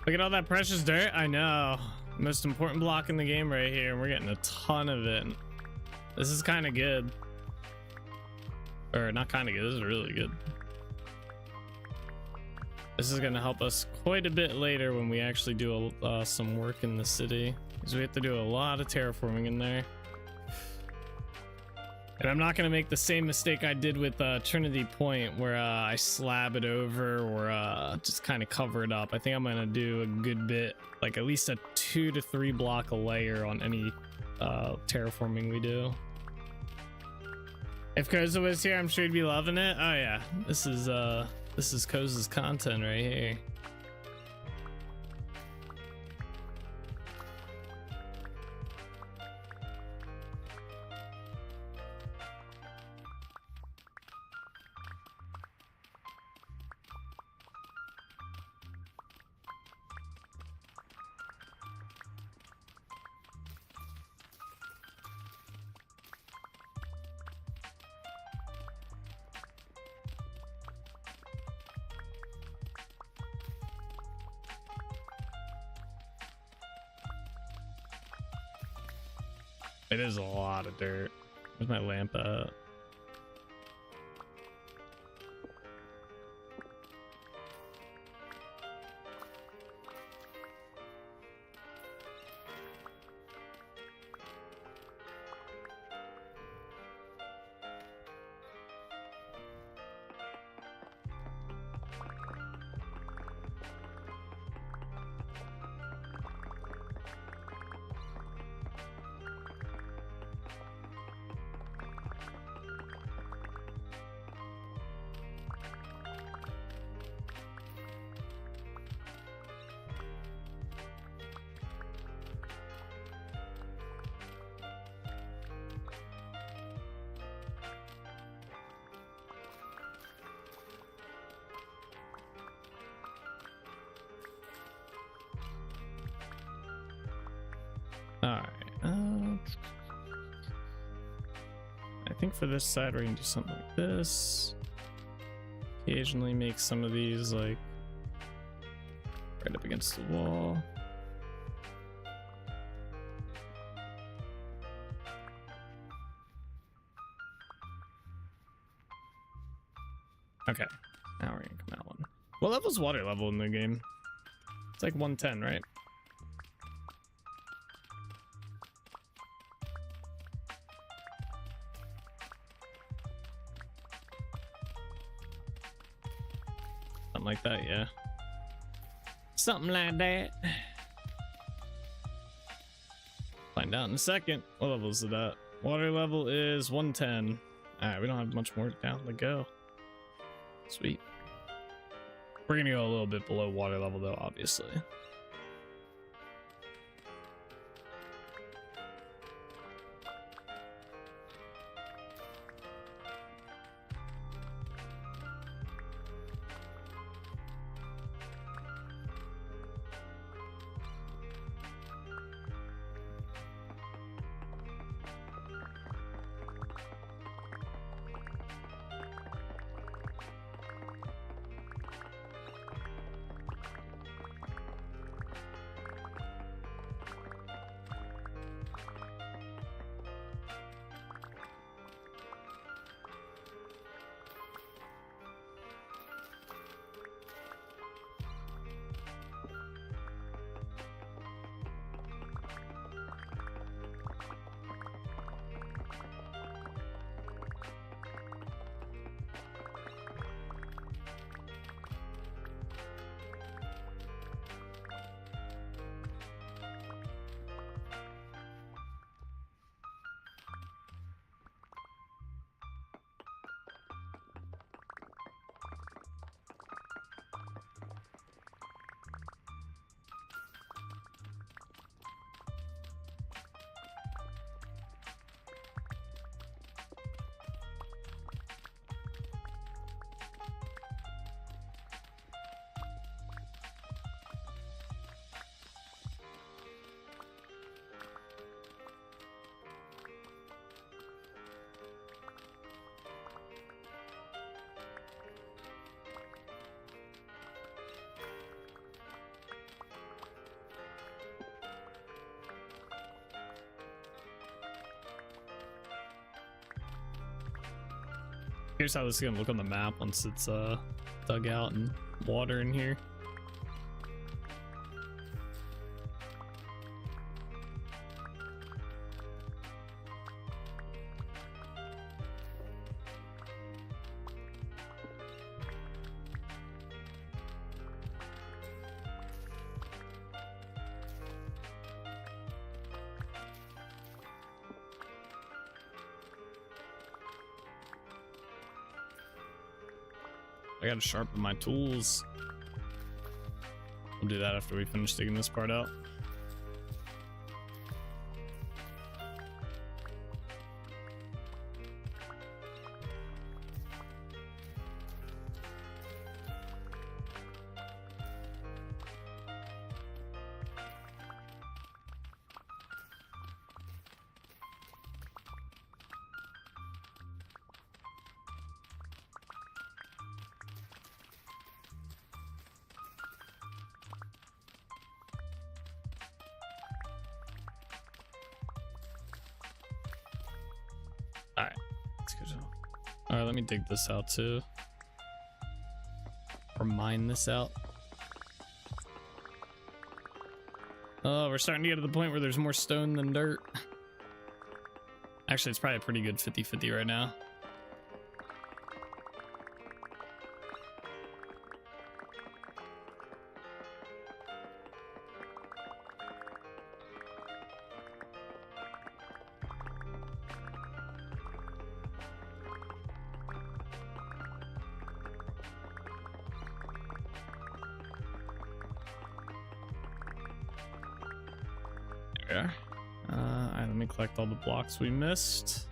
Look at all that precious dirt. I know. Most important block in the game right here. And we're getting a ton of it. This is kind of good. Or not kind of good. This is really good. This is going to help us quite a bit later when we actually do some work in the city. Because we have to do a lot of terraforming in there. And I'm not going to make the same mistake I did with Trinity Point, where I slab it over or just kind of cover it up. I think I'm going to do a good bit, like at least a 2 to 3 block a layer on any terraforming we do. If Koza was here, I'm sure he'd be loving it. Oh yeah, this is Koza's content right here. It is a lot of dirt. Where's my lamp at? Alright, I think for this side we're gonna do something like this. Occasionally make some of these like right up against the wall. Okay, now we're gonna come out one. What level's water level in the game? It's like 110, right? Something like that, yeah. Something like that. Find out in a second. What level is it at? Water level is 110. Alright, we don't have much more down to go. Sweet. We're gonna go a little bit below water level though, obviously. Here's how this is gonna look on the map once it's dug out and water in here. I gotta sharpen my tools. We'll do that after we finish digging this part out. Alright, let me dig this out too. Or mine this out. Oh, we're starting to get to the point where there's more stone than dirt. Actually, it's probably a pretty good 50-50 right now. There. Alright, let me collect all the blocks we missed.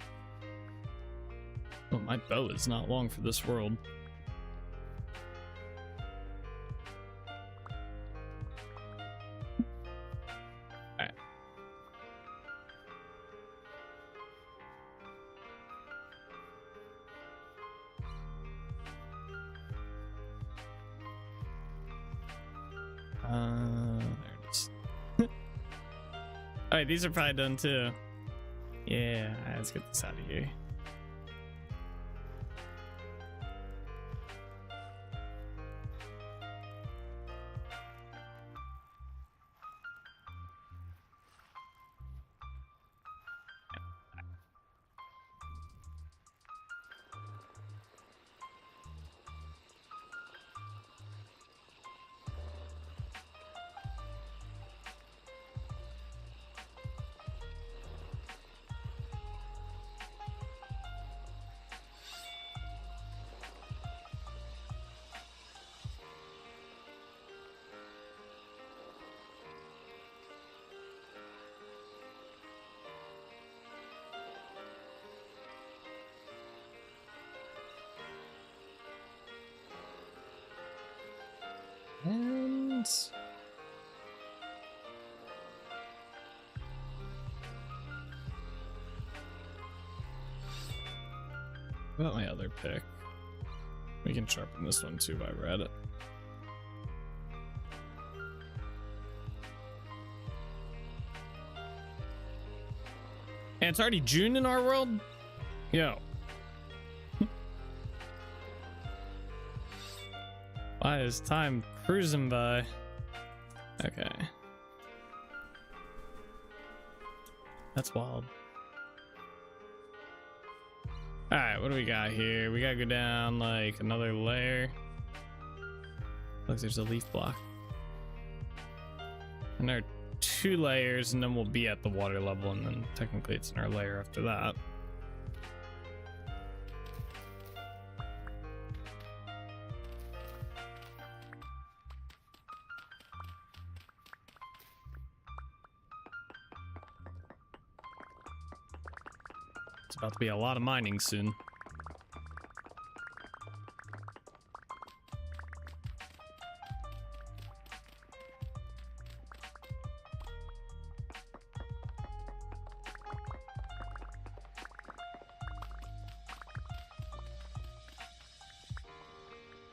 Oh, my bow is not long for this world. Alright. There it is. Alright, these are probably done too. Yeah, alright, let's get this out of here. And what about my other pick? We can sharpen this one too while we're at it. And it's already June in our world? Yo. Why is time cruising by? Okay. That's wild. Alright, what do we got here? We gotta go down like another layer. Looks there's a leaf block. And there are 2 layers, and then we'll be at the water level, and then technically it's in our layer after that. It's about to be a lot of mining soon.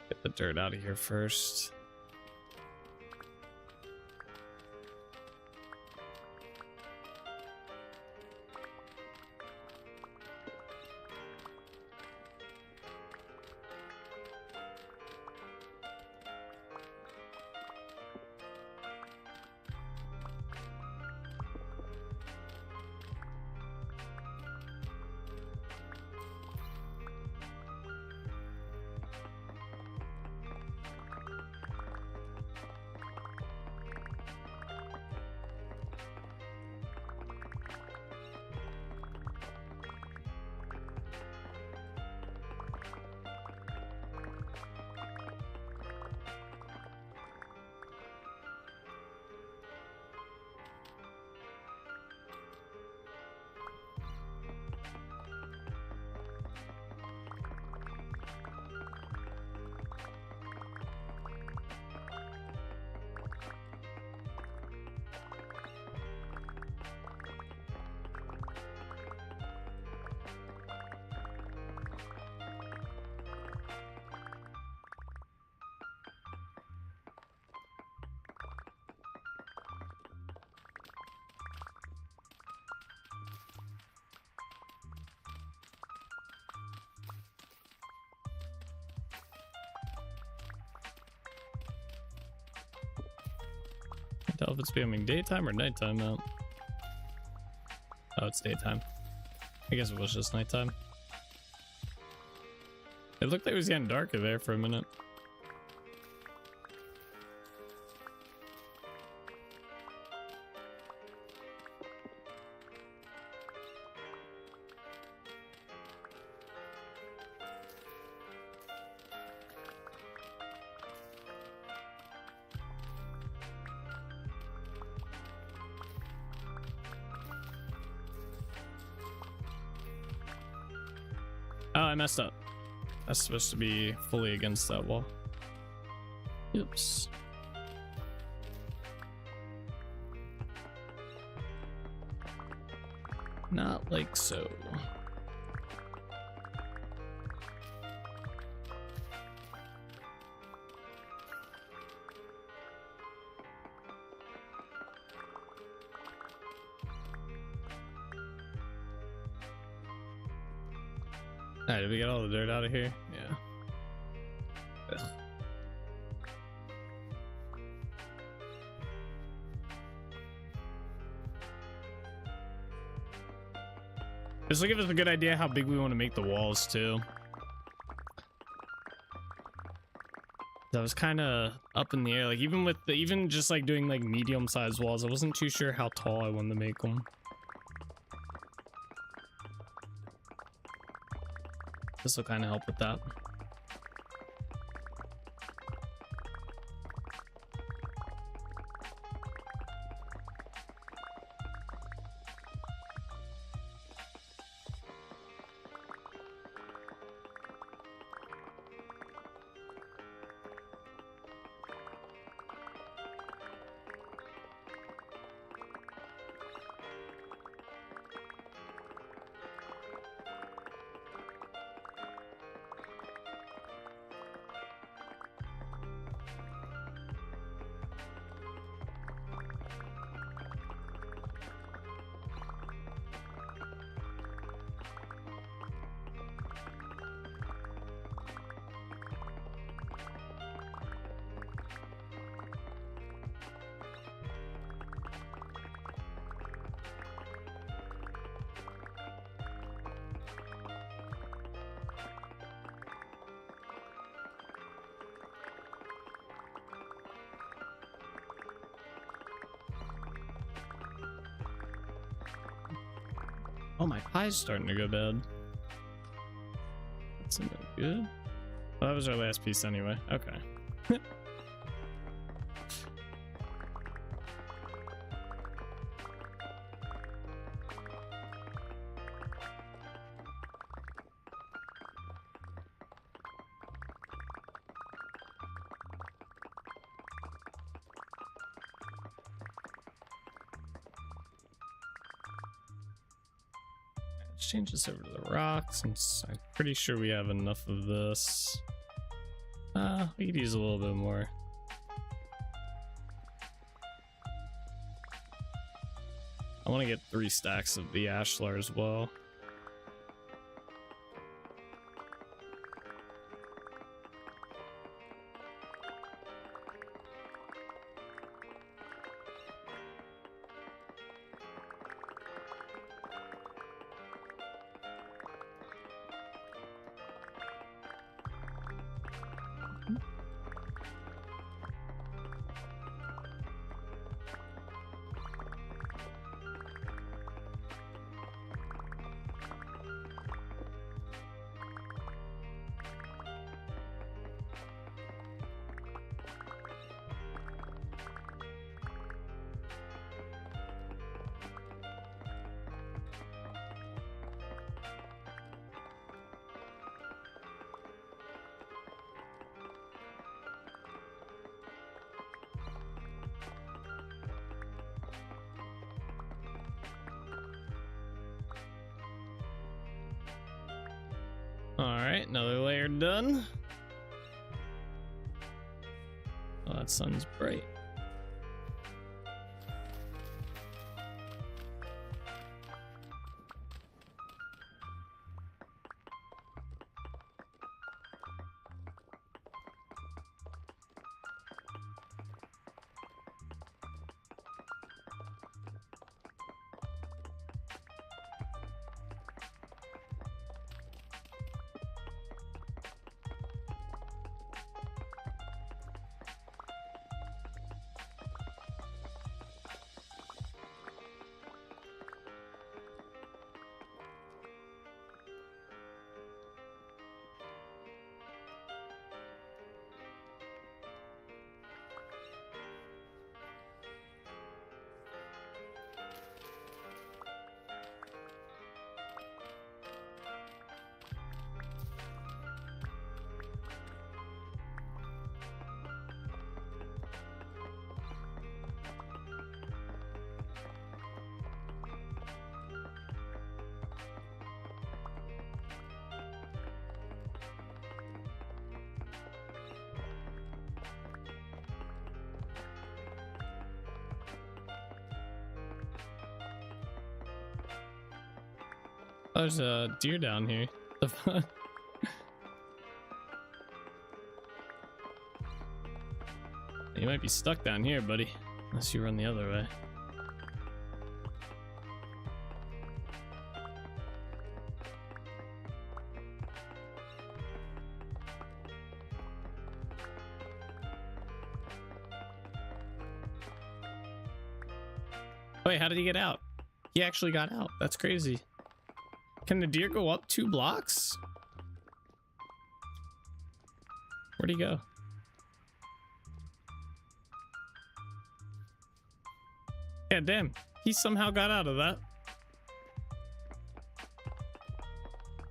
Get the dirt out of here first. Tell if it's becoming daytime or nighttime out. Oh, it's daytime. I guess it was just nighttime. It looked like it was getting darker there for a minute. Oh, I messed up. That's supposed to be fully against that wall. Oops. Not like so. Alright, did we get all the dirt out of here? Yeah. Ugh. This will give us a good idea how big we want to make the walls too. That was kind of up in the air. Like even with the, even just like doing like medium-sized walls, I wasn't too sure how tall I wanted to make them. This will kind of help with that. Oh, my pie's starting to go bad. That's not good. Well, that was our last piece anyway. Okay. Let's change this over to the rock since I'm pretty sure we have enough of this. We could use a little bit more. I want to get 3 stacks of the ashlar as well. Alright, another layer done. Oh, that sun's bright. Oh, there's a deer down here. The fuck? You might be stuck down here, buddy. Unless you run the other way. Wait, how did he get out? He actually got out. That's crazy. Can the deer go up 2 blocks? Where'd he go? Yeah, damn. He somehow got out of that.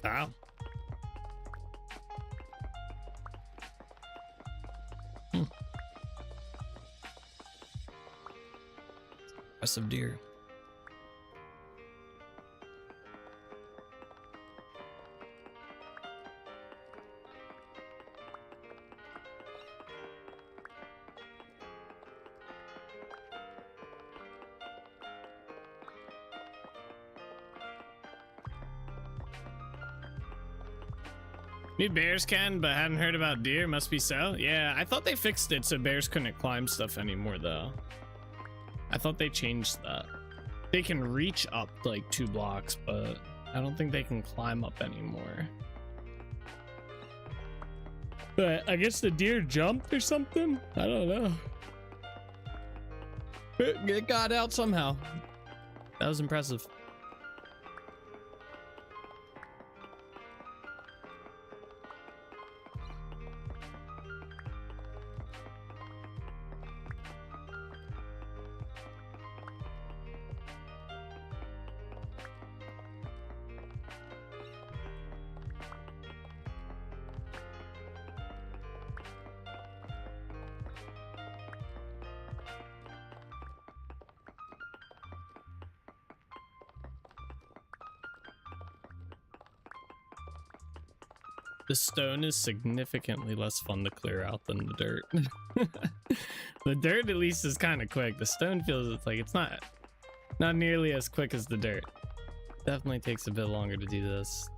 Wow. Aggressive deer. New bears can, but hadn't heard about deer. Must be so. Yeah, I thought they fixed it so bears couldn't climb stuff anymore, though. I thought they changed that. They can reach up like 2 blocks, but I don't think they can climb up anymore. But I guess the deer jumped or something. I don't know. It got out somehow. That was impressive. The stone is significantly less fun to clear out than the dirt. The dirt at least is kind of quick. The stone feels like it's not nearly as quick as the dirt. Definitely takes a bit longer to do this.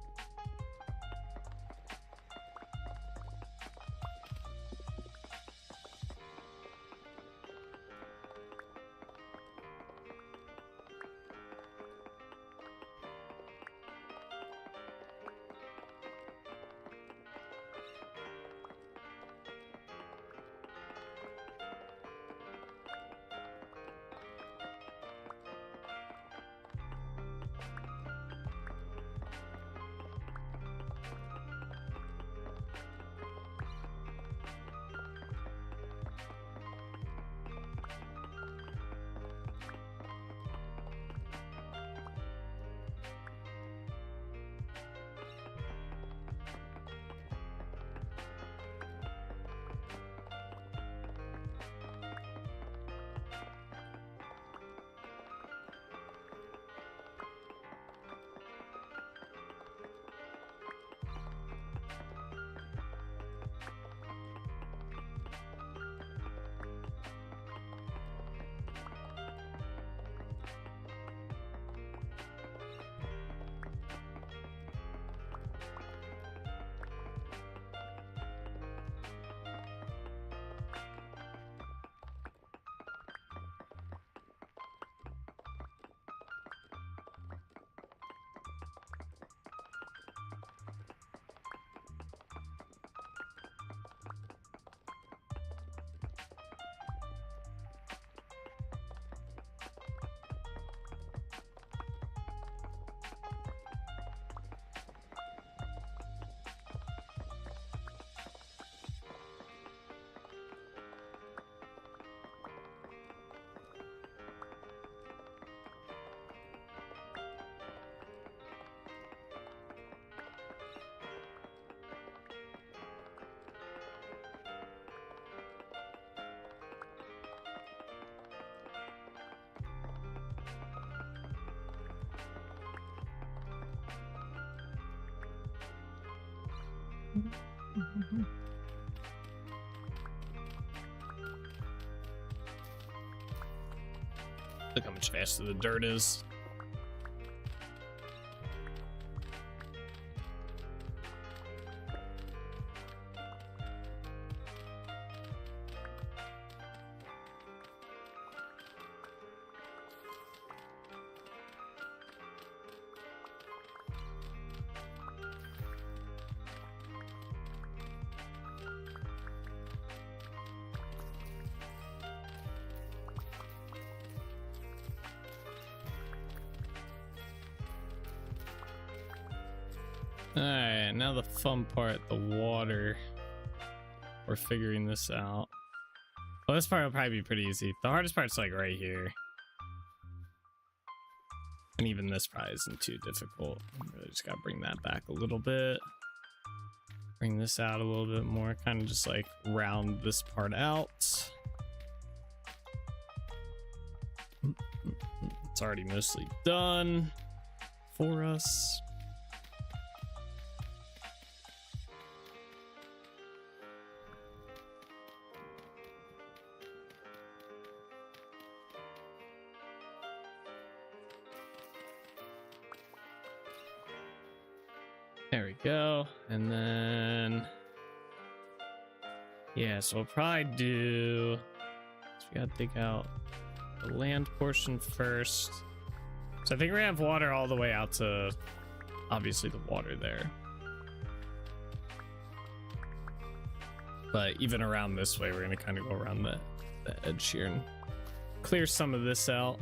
Look how much faster the dirt is. Alright, now the fun part, the water. We're figuring this out. Well, this part will probably be pretty easy. The hardest part's like right here. And even this probably isn't too difficult. Really just gotta bring that back a little bit. Bring this out a little bit more. Kind of just like round this part out. It's already mostly done for us. There we go. And then, yeah, so we'll probably do, so we gotta dig out the land portion first. So I think we're gonna have water all the way out to, obviously, the water there. But even around this way, we're gonna kind of go around the edge here and clear some of this out.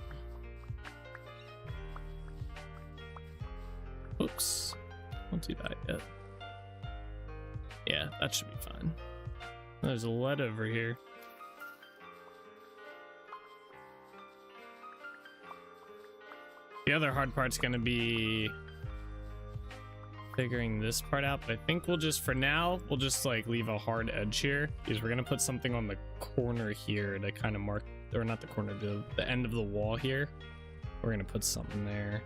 Oops. Don't do that yet. Yeah, that should be fine. There's a lead over here. The other hard part's gonna be figuring this part out, but I think we'll just, for now, we'll just like leave a hard edge here, because we're gonna put something on the corner here to kind of mark, or not the corner, the end of the wall here. We're gonna put something there.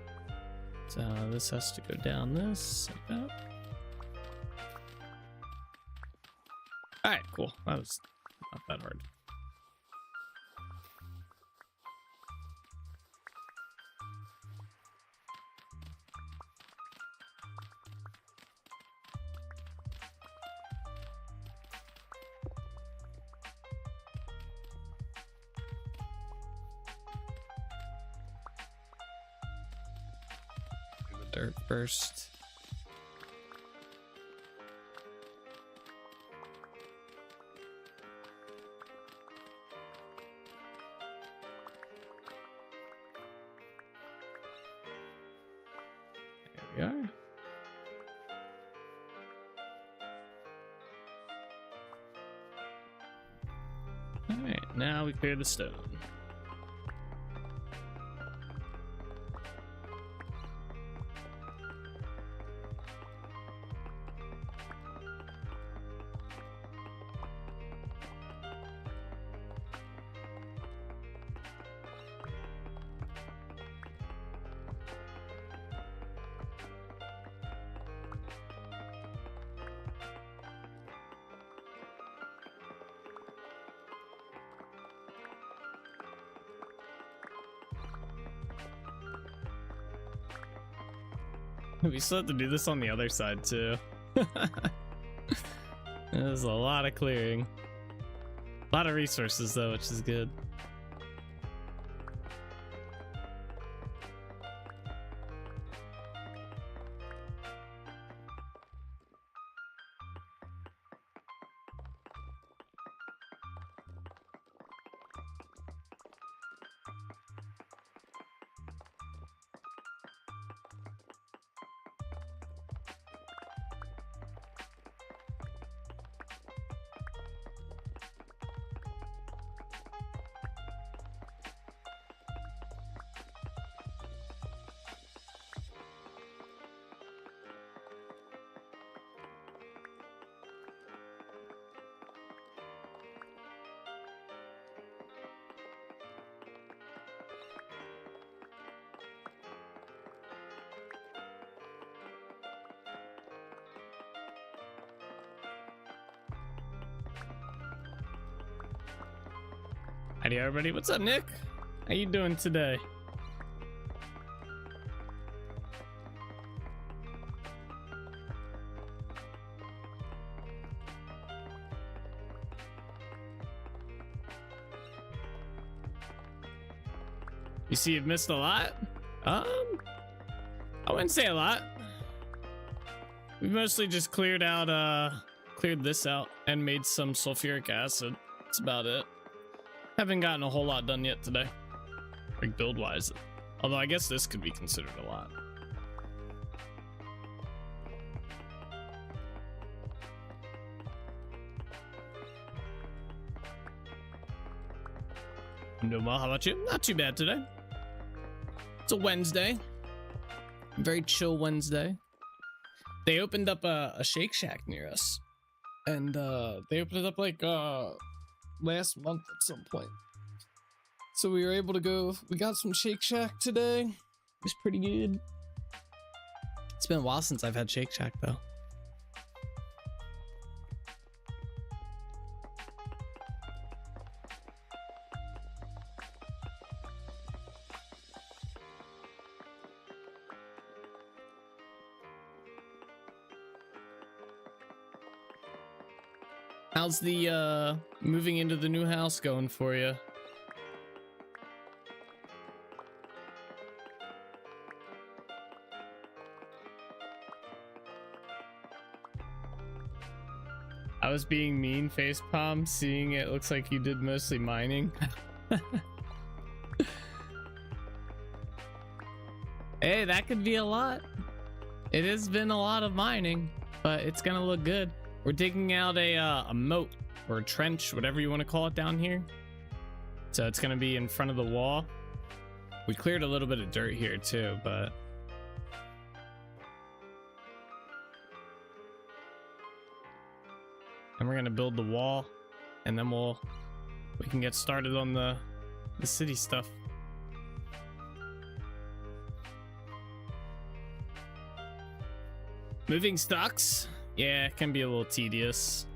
So this has to go down this, like that. All right, cool. That was not that hard. Dirt first. There we are. All right, now we clear the stone. We still have to do this on the other side too. There's a lot of clearing. A lot of resources though, which is good. Howdy everybody, what's up Nick? How you doing today? You see you've missed a lot? I wouldn't say a lot. We mostly just cleared out, cleared this out and made some sulfuric acid. That's about it. Haven't gotten a whole lot done yet today, like build wise. Although I guess this could be considered a lot. I'm doing well. How about you? Not too bad today. It's a Wednesday. Very chill Wednesday. They opened up a Shake Shack near us. And they opened it up like last month at some point. So we were able to go. We got some Shake Shack today. It was pretty good. It's been a while since I've had Shake Shack though. How's the moving into the new house going for you? I was being mean, facepalm, seeing it looks like you did mostly mining. Hey, that could be a lot. It has been a lot of mining, but it's gonna look good. We're digging out a moat or a trench, whatever you want to call it down here. So it's going to be in front of the wall. We cleared a little bit of dirt here too, but and we're going to build the wall, and then we can get started on the city stuff. Moving stocks. Yeah, it can be a little tedious.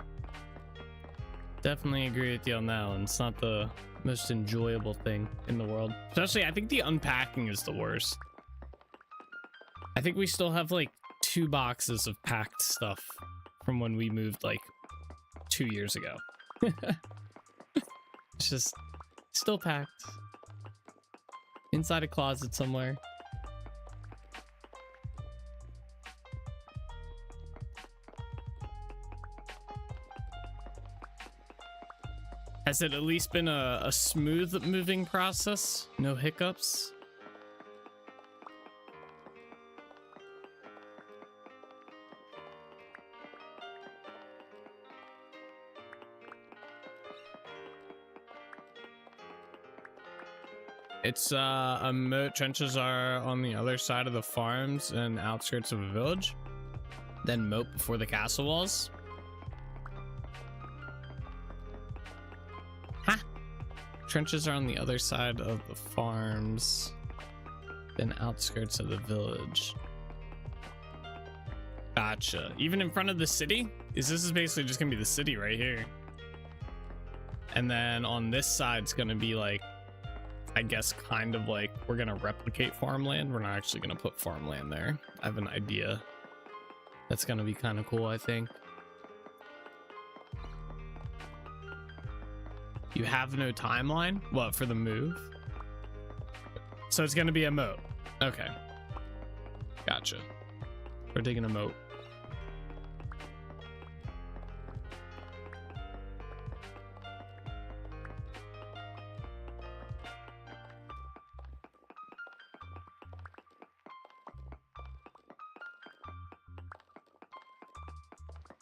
Definitely agree with you on that one. It's not the most enjoyable thing in the world. Especially, I think the unpacking is the worst. I think we still have like 2 boxes of packed stuff from when we moved like 2 years ago. It's just still packed. Inside a closet somewhere. Has it at least been a smooth moving process? No hiccups? It's a moat. Trenches are on the other side of the farms and outskirts of a village. Then moat before the castle walls. Trenches are on the other side of the farms, then outskirts of the village. Gotcha. Even in front of the city? This is basically just gonna be the city right here. And then on this side, it's gonna be like, I guess kind of like we're gonna replicate farmland. We're not actually gonna put farmland there. I have an idea. That's gonna be kind of cool, I think. You have no timeline? What, for the move? So it's gonna be a moat. Okay. Gotcha. We're digging a moat.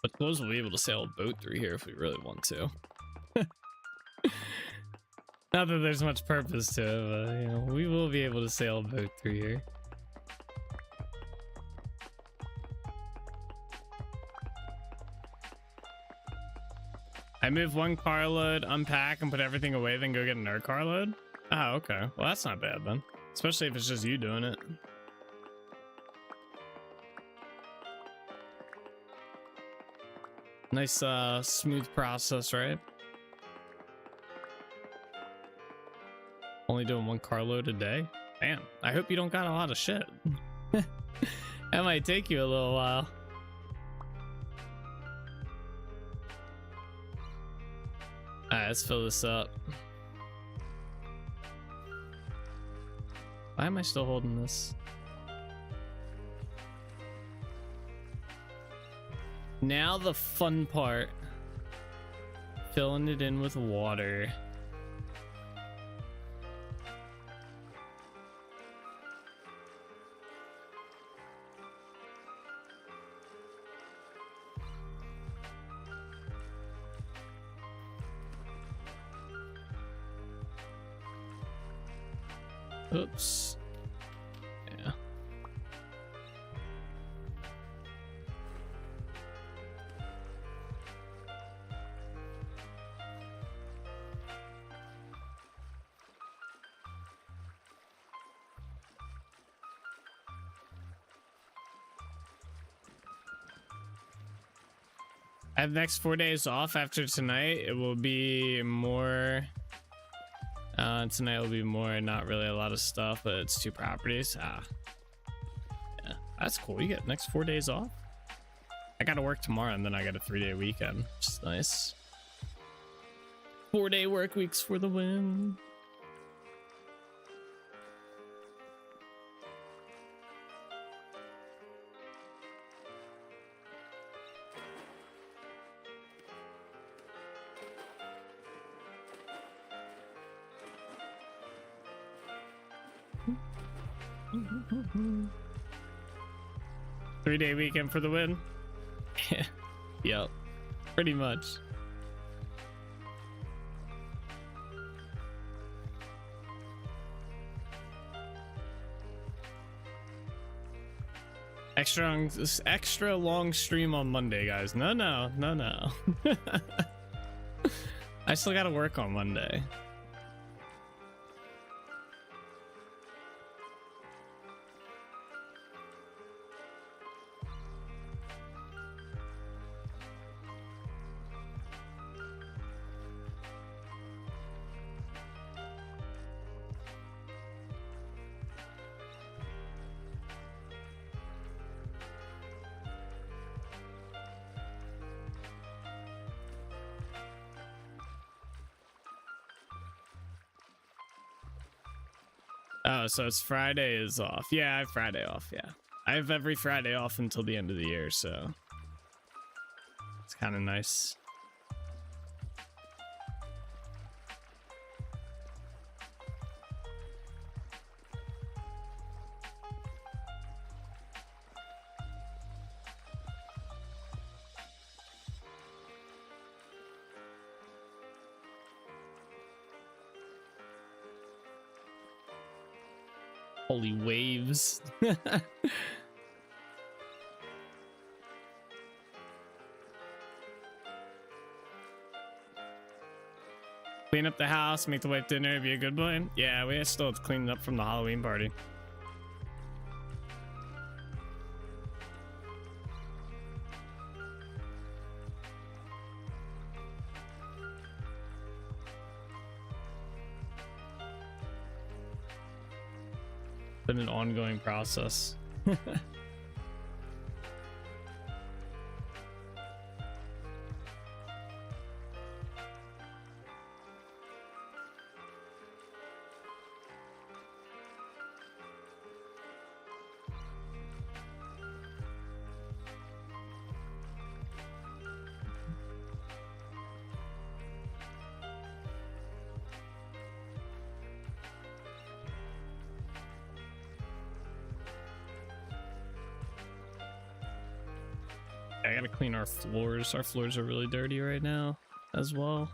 But suppose we'll be able to sail a boat through here if we really want to. Not that there's much purpose to it, but you know, we will be able to sail a boat through here. I move 1 carload, unpack, and put everything away, then go get another carload? Oh, okay. Well, that's not bad then. Especially if it's just you doing it. Nice, smooth process, right? Only doing 1 carload a day? Man, I hope you don't got a lot of shit. That might take you a little while. Alright, let's fill this up. Why am I still holding this? Now the fun part. Filling it in with water. Oops. Yeah. I have next 4 days off after tonight. It will be more. Tonight will be more, not really a lot of stuff, but it's 2 properties. Yeah, that's cool. You get next 4 days off. I gotta work tomorrow, and then I got a 3-day weekend, which is nice. 4-day work weeks for the win. Three-day weekend for the win. Yep, pretty much. Extra long stream on Monday, guys. No. I still gotta work on Monday. Oh, so it's Friday is off. Yeah, I have Friday off. Yeah, I have every Friday off until the end of the year, so it's kind of nice. Holy waves. Clean up the house, make the wife dinner, be a good boy. Yeah, we still have to clean up from the Halloween party. Been an ongoing process. I gotta clean our floors. Our floors are really dirty right now as well.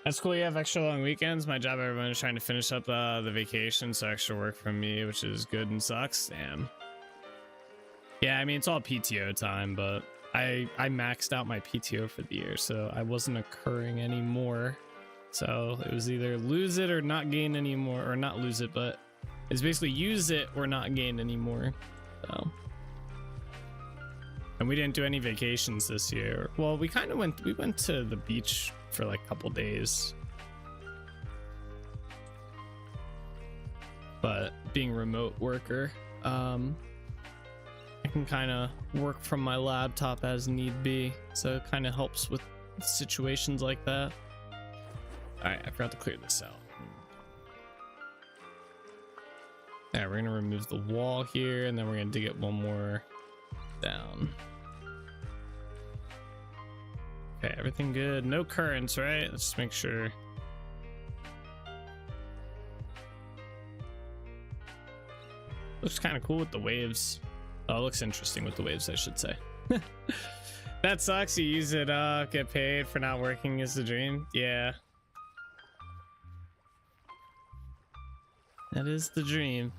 That's cool. You have extra long weekends. My job, everyone is trying to finish up the vacation, so extra work from me, which is good and sucks. Damn. Yeah, I mean, it's all PTO time, but I maxed out my PTO for the year, so I wasn't accruing anymore. So it was either lose it or not gain anymore, or not lose it, but it's basically use it or not gain anymore. So. And we didn't do any vacations this year. Well, we went to the beach for like a couple days. But being remote worker, I can kind of work from my laptop as need be. So it kind of helps with situations like that. All right, I forgot to clear this out. All right, we're gonna remove the wall here, and then we're gonna dig it one more down. Okay, everything good. No currents, right? Let's just make sure. Looks kind of cool with the waves. Oh, it looks interesting with the waves, I should say. That sucks. You use it up, get paid for not working is the dream. Yeah. That is the dream.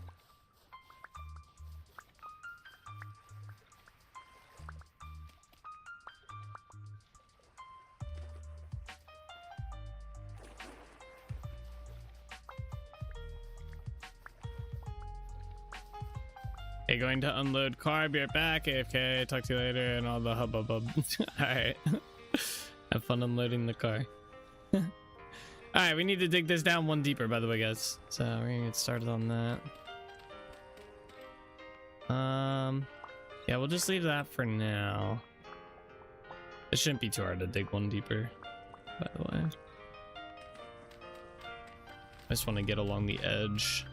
Hey, going to unload car, be right back. AFK, talk to you later, and all the hubbub. All right. Have fun unloading the car. All right, we need to dig this down one deeper, by the way, guys. So we're gonna get started on that. Yeah, we'll just leave that for now. It shouldn't be too hard to dig one deeper, by the way. I just want to get along the edge.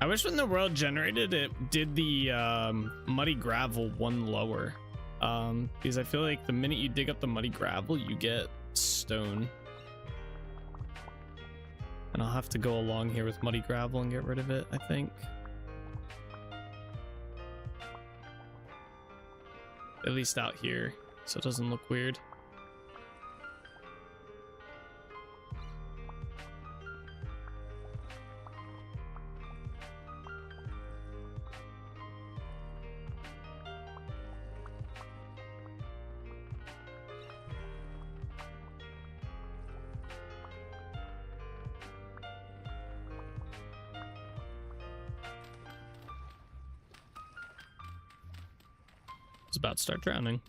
I wish when the world generated it did the muddy gravel one lower, because I feel like the minute you dig up the muddy gravel you get stone, and I'll have to go along here with muddy gravel and get rid of it, I think. At least out here, so it doesn't look weird. It's about to start drowning.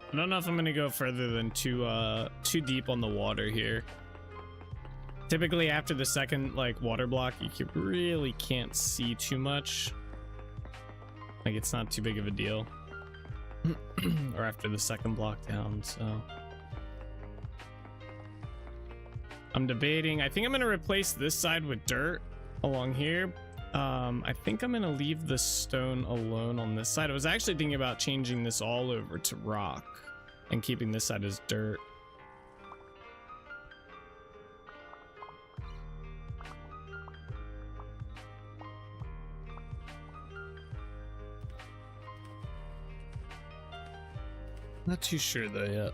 I don't know if I'm gonna go further than too deep on the water here. Typically after the second like water block you really can't see too much. Like it's not too big of a deal. Or after the second block down, so I'm debating. I think I'm gonna replace this side with dirt along here, I think I'm gonna leave the stone alone on this side. I was actually thinking about changing this all over to rock and keeping this side as dirt. Not too sure though yet.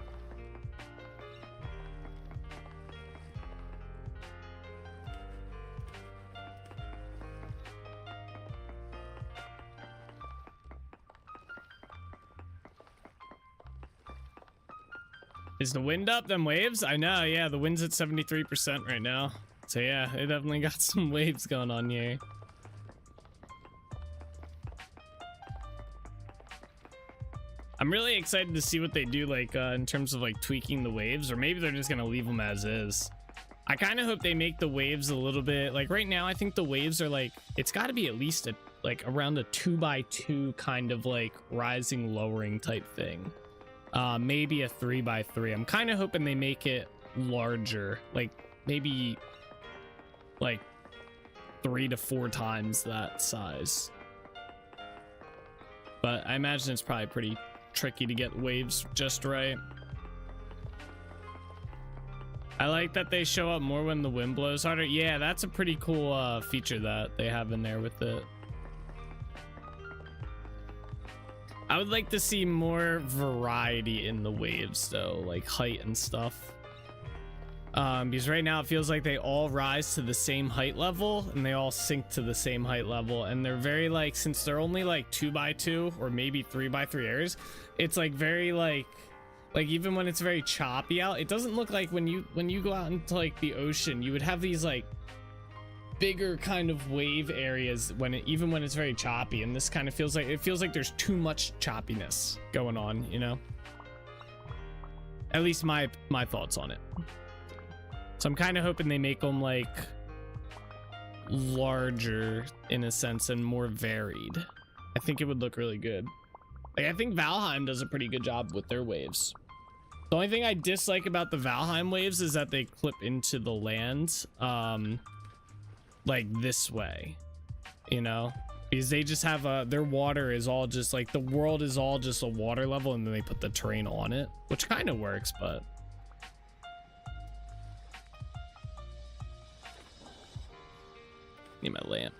Is the wind up? Them waves? I know, yeah, the wind's at 73% right now. So yeah, it definitely got some waves going on here. I'm really excited to see what they do, like in terms of like tweaking the waves, or maybe they're just gonna leave them as is. I kind of hope they make the waves a little bit like right now. I think the waves are like, it's got to be at least a like around a 2x2 kind of like rising lowering type thing. Maybe a 3x3. I'm kind of hoping they make it larger, like maybe like 3 to 4 times that size. But I imagine it's probably pretty tricky to get waves just right. I like that they show up more when the wind blows harder. Yeah, that's a pretty cool feature that they have in there with it. I would like to see more variety in the waves though, like height and stuff. Because right now it feels like they all rise to the same height level and they all sink to the same height level, and they're very like, since they're only like 2x2 or maybe 3x3 areas, it's like very like even when it's very choppy out, it doesn't look like when you go out into like the ocean, you would have these like bigger kind of wave areas even when it's very choppy, and this kind of feels like there's too much choppiness going on, you know? At least my thoughts on it. So I'm kind of hoping they make them like larger in a sense and more varied. I think it would look really good. Like I think Valheim does a pretty good job with their waves. The only thing I dislike about the Valheim waves is that they clip into the land like this way, you know, because they just have their water is all just like, the world is all just a water level, and then they put the terrain on it, which kind of works, but need my lamp.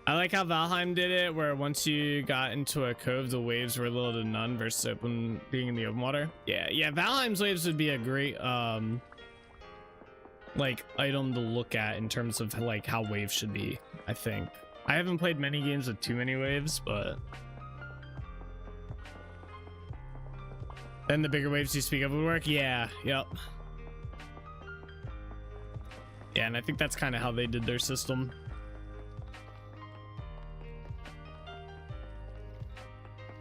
I like how Valheim did it, where once you got into a cove, the waves were little to none versus being in the open water. Yeah, Valheim's waves would be a great like item to look at in terms of like how waves should be. I think I haven't played many games with too many waves, but then the bigger waves you speak of would work. Yeah, yep. Yeah, and I think that's kind of how they did their system.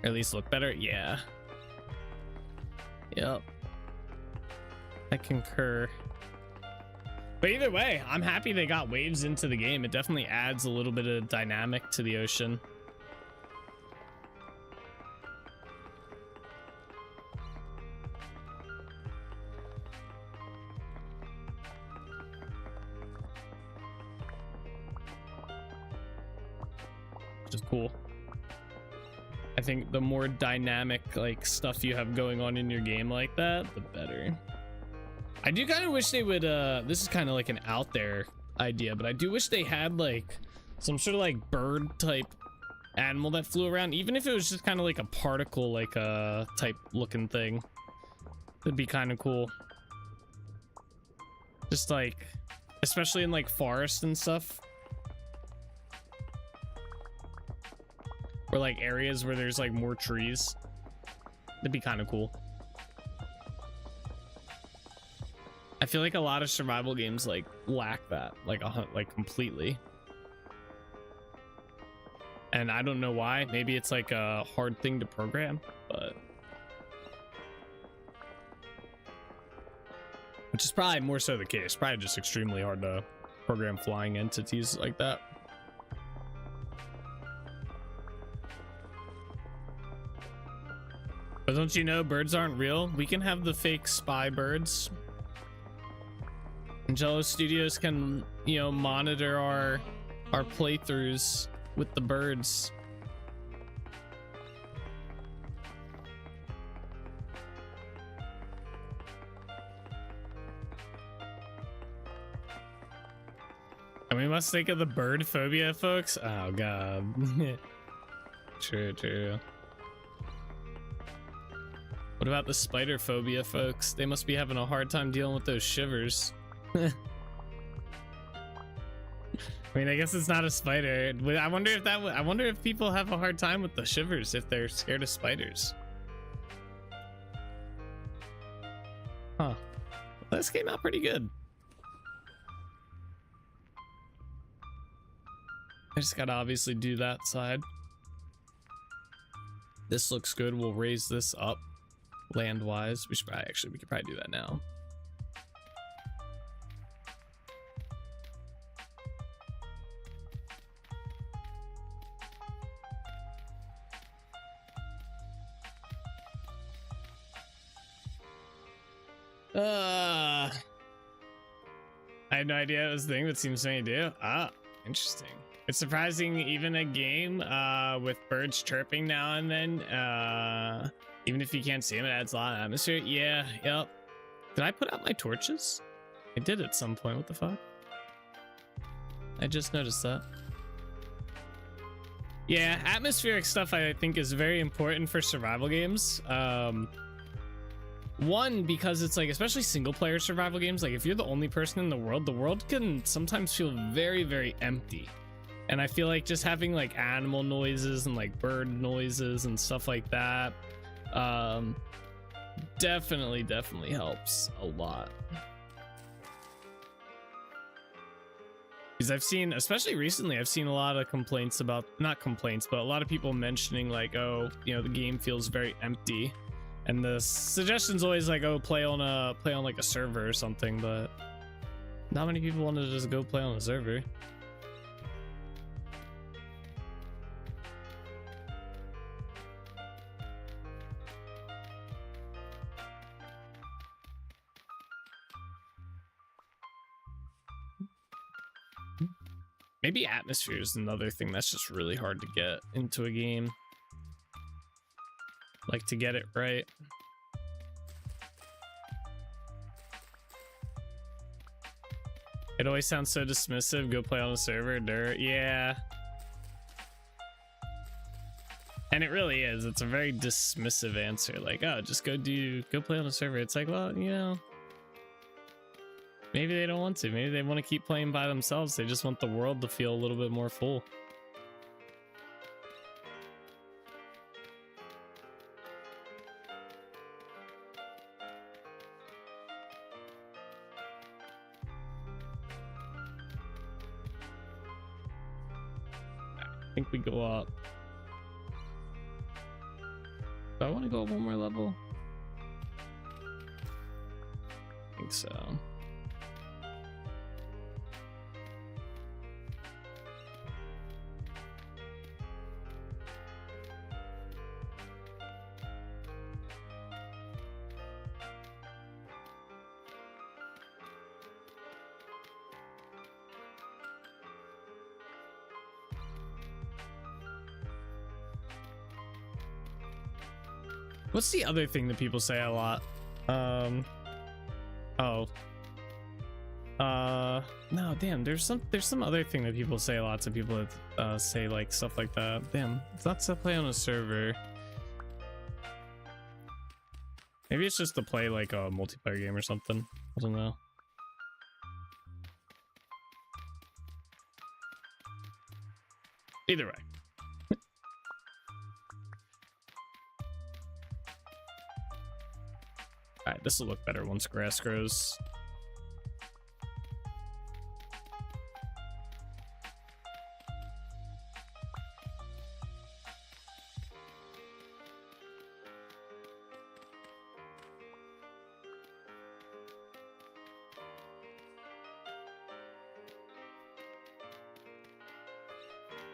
Or at least look better. Yeah. Yep. I concur. But either way, I'm happy they got waves into the game. It definitely adds a little bit of dynamic to the ocean. Which is cool. I think the more dynamic like stuff you have going on in your game like that, the better. I do kind of wish they would this is kind of like an out there idea, but I do wish they had like some sort of like bird type animal that flew around, even if it was just kind of like a particle like a type looking thing. It'd be kind of cool. Just like, especially in like forest and stuff, or like areas where there's like more trees. That'd be kind of cool. I feel like a lot of survival games like lack that, like completely. And I don't know why. Maybe it's like a hard thing to program, but which is probably more so the case. Probably just extremely hard to program flying entities like that. But don't you know birds aren't real? We can have the fake spy birds. Jello Studios can, you know, monitor our playthroughs with the birds. And we must think of the bird phobia, folks. Oh god. True. What about the spider phobia, folks? They must be having a hard time dealing with those shivers. I mean, I guess it's not a spider. I wonder if I wonder if people have a hard time with the shivers if they're scared of spiders. Huh. This came out pretty good. I just gotta obviously do that side. This looks good. We'll raise this up land-wise. We could probably do that now. I had no idea it was a thing, but seems to do. Ah, interesting. It's surprising even a game with birds chirping now and then, even if you can't see them, it adds a lot of atmosphere. Yeah, yep. Did I put out my torches? I did at some point. What the fuck? I just noticed that. Yeah, atmospheric stuff I think is very important for survival games. One, because it's like, especially single player survival games, like if you're the only person in the world can sometimes feel very, very empty. And I feel like just having like animal noises and like bird noises and stuff like that definitely helps a lot. Because I've seen, especially recently, I've seen a lot of complaints about, not complaints, but a lot of people mentioning like, oh, you know, the game feels very empty. And the suggestion's always like, oh, play on like a server or something, but not many people want to just go play on a server. Maybe atmosphere is another thing that's just really hard to get into a game. Like, to get it right. It always sounds so dismissive. Go play on a server. Dirt. Yeah. And it really is. It's a very dismissive answer. Like, oh, just go play on a server. It's like, well, you know, maybe they don't want to. Maybe they want to keep playing by themselves. They just want the world to feel a little bit more full. I think we go up. Do I want to go up one more level? I think so. What's the other thing that people say a lot? No, damn, there's some other thing that people say a lot to people that say like stuff like that. Damn, it's not to play on a server. Maybe it's just to play like a multiplayer game or something. I don't know. Either way. All right, this will look better once grass grows.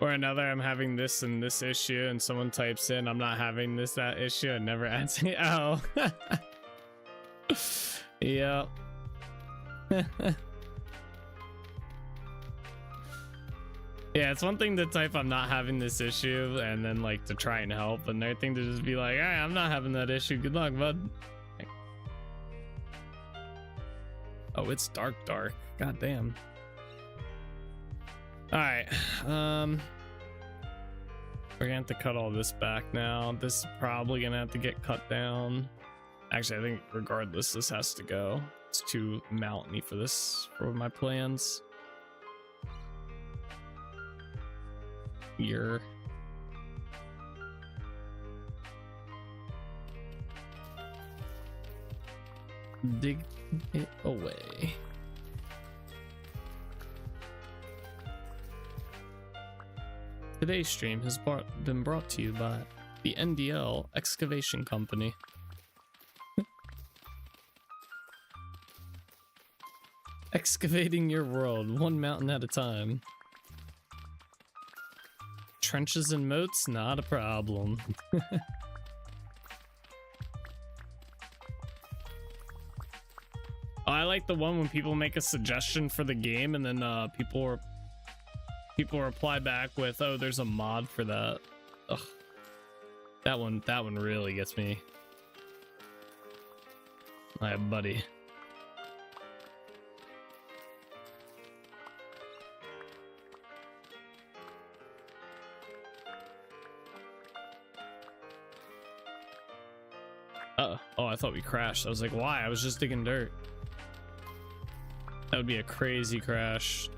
Or another, I'm having this and this issue, and someone types in, I'm not having this, that issue, and never adds me. Oh. Yeah. Yeah, it's one thing to type I'm not having this issue and then like to try and help, and another thing to just be like, hey, I'm not having that issue. Good luck, bud. Oh, it's dark. God damn. All right. We're gonna have to cut all this back now. This is probably gonna have to get cut down. Actually, I think regardless, this has to go. It's too mountainy for this, for my plans. Here. Dig it away. Today's stream has been brought to you by the NDL Excavation Company. Excavating your world, one mountain at a time. Trenches and moats, not a problem. I like the one when people make a suggestion for the game and then people reply back with, "Oh, there's a mod for that." Ugh. That one really gets me. My buddy. Oh, I thought we crashed. I was like, why? I was just digging dirt. That would be a crazy crash.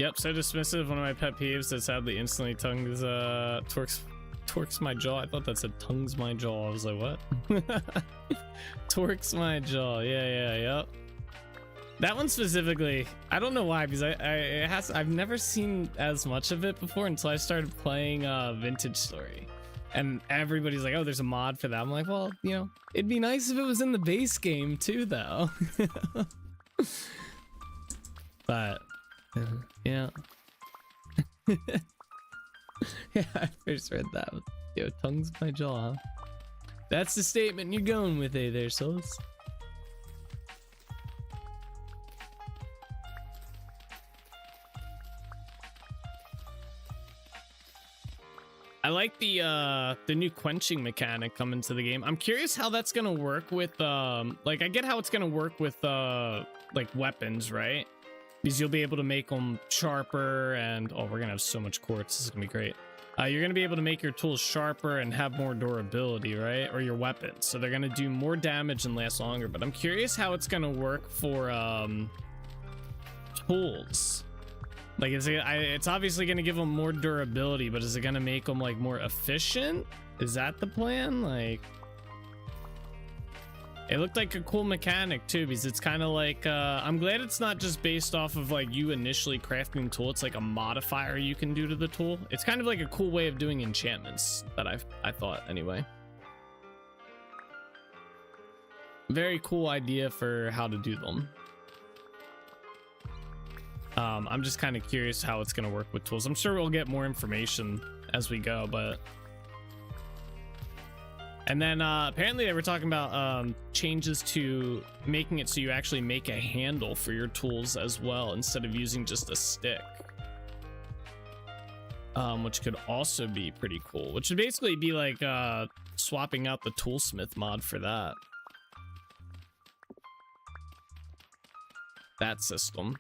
Yep, so dismissive, one of my pet peeves that sadly instantly tongues, torques my jaw. I thought that said tongues my jaw. I was like, what? Torques my jaw. Yep. That one specifically, I don't know why, because I've never seen as much of it before until I started playing Vintage Story. And everybody's like, oh, there's a mod for that. I'm like, well, you know, it'd be nice if it was in the base game too, though. But yeah. Yeah, I first read that. Yo, tongues my jaw, huh? That's the statement you're going with, there, souls. I like the new quenching mechanic coming to the game. I'm curious how that's gonna work with like, I get how it's gonna work with like weapons, right? Because you'll be able to make them sharper and oh, we're gonna have so much quartz. This is gonna be great. You're gonna be able to make your tools sharper and have more durability, right? Or your weapons, so they're gonna do more damage and last longer. But I'm curious how it's gonna work for tools. Like, it's obviously gonna give them more durability, but is it gonna make them like more efficient? Is that the plan? Like, it looked like a cool mechanic too, because it's kind of like I'm glad it's not just based off of like you initially crafting the tool. It's like a modifier you can do to the tool. It's kind of like a cool way of doing enchantments that I thought anyway. Very cool idea for how to do them. I'm just kind of curious how it's going to work with tools. I'm sure we'll get more information as we go, but and then apparently they were talking about changes to making it so you actually make a handle for your tools as well instead of using just a stick, which could also be pretty cool, which would basically be like swapping out the toolsmith mod for that system.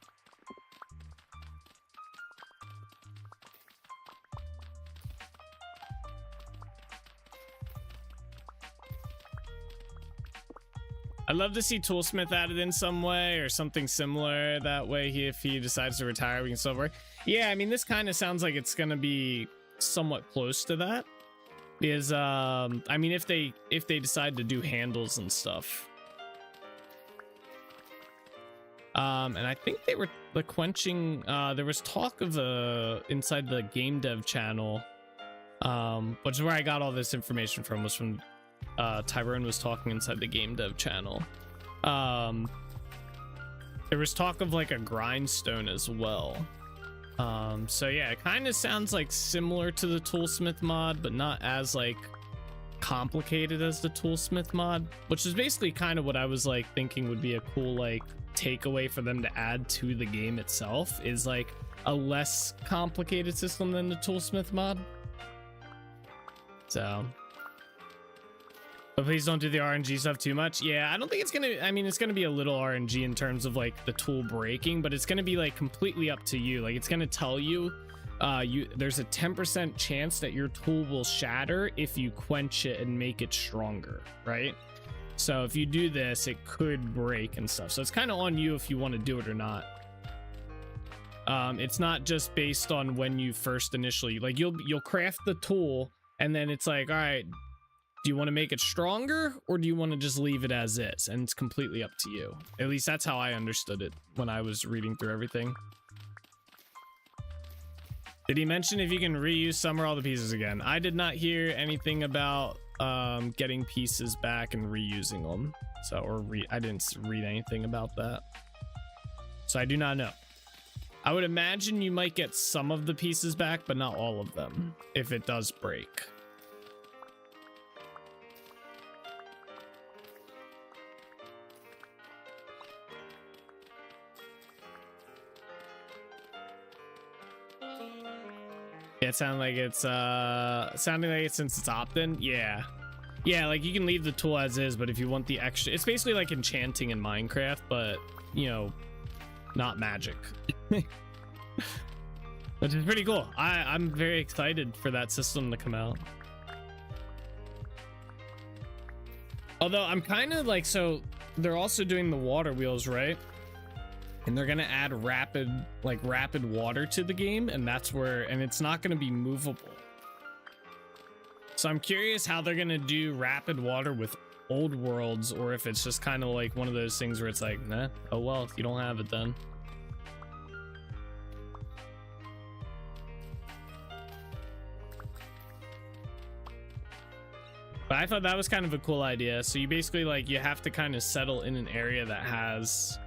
I'd love to see Toolsmith added in some way or something similar. That way, if he decides to retire, we can still work. Yeah, I mean, this kind of sounds like it's gonna be somewhat close to that. Because, I mean, if they decide to do handles and stuff. And I think they were quenching. There was talk of inside the game dev channel Which is where I got all this information from, was from Tyrone was talking inside the game dev channel. There was talk of like a grindstone as well. So yeah, it kind of sounds like similar to the toolsmith mod, but not as like complicated as the toolsmith mod, which is basically kind of what I was like thinking would be a cool like takeaway for them to add to the game itself, is like a less complicated system than the toolsmith mod. So, but please don't do the RNG stuff too much. Yeah, I don't think it's gonna, I mean, it's gonna be a little RNG in terms of like the tool breaking, but it's gonna be like completely up to you. Like it's gonna tell you, there's a 10% chance that your tool will shatter if you quench it and make it stronger, right? So if you do this, it could break and stuff. So it's kind of on you if you want to do it or not. It's not just based on when you first initially, like you'll craft the tool and then it's like, all right, do you want to make it stronger or do you want to just leave it as is? And it's completely up to you. At least that's how I understood it when I was reading through everything. Did he mention if you can reuse some or all the pieces again? I did not hear anything about getting pieces back and reusing them. So, I didn't read anything about that. So I do not know. I would imagine you might get some of the pieces back, but not all of them if it does break. Yeah, it sounded like it's sounding like it since it's opt-in. Yeah, like you can leave the tool as is, but if you want the extra, it's basically like enchanting in Minecraft, but you know, not magic. Which is pretty cool. I'm very excited for that system to come out. Although I'm kind of like, so they're also doing the water wheels, right? And they're gonna add rapid water to the game, and that's where, and it's not gonna be movable. So I'm curious how they're gonna do rapid water with old worlds, or if it's just kind of like one of those things where it's like, nah, oh well, if you don't have it then. But I thought that was kind of a cool idea. So you basically like, you have to kind of settle in an area that has,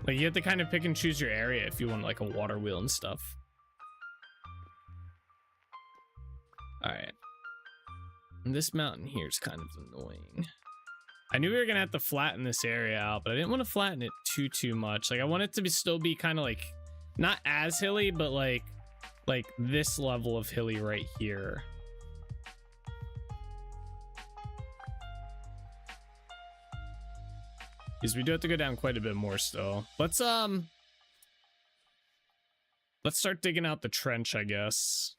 like, you have to kind of pick and choose your area if you want like a water wheel and stuff. All right. And this mountain here is kind of annoying. I knew we were gonna have to flatten this area out, but I didn't want to flatten it too much. Like I want it to still be kind of like, not as hilly, but like this level of hilly right here. Because we do have to go down quite a bit more still. Let's start digging out the trench, I guess.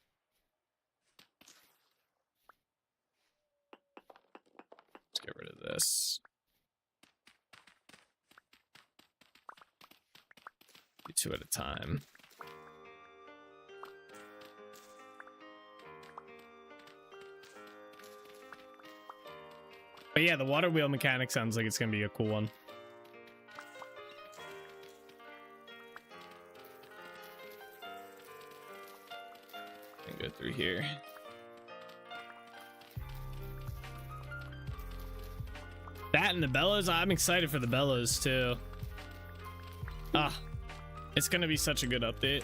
Let's get rid of this. Do 2 at a time. But yeah, the water wheel mechanic sounds like it's gonna be a cool one. Go through here. That and the bellows, I'm excited for the bellows too. It's gonna be such a good update.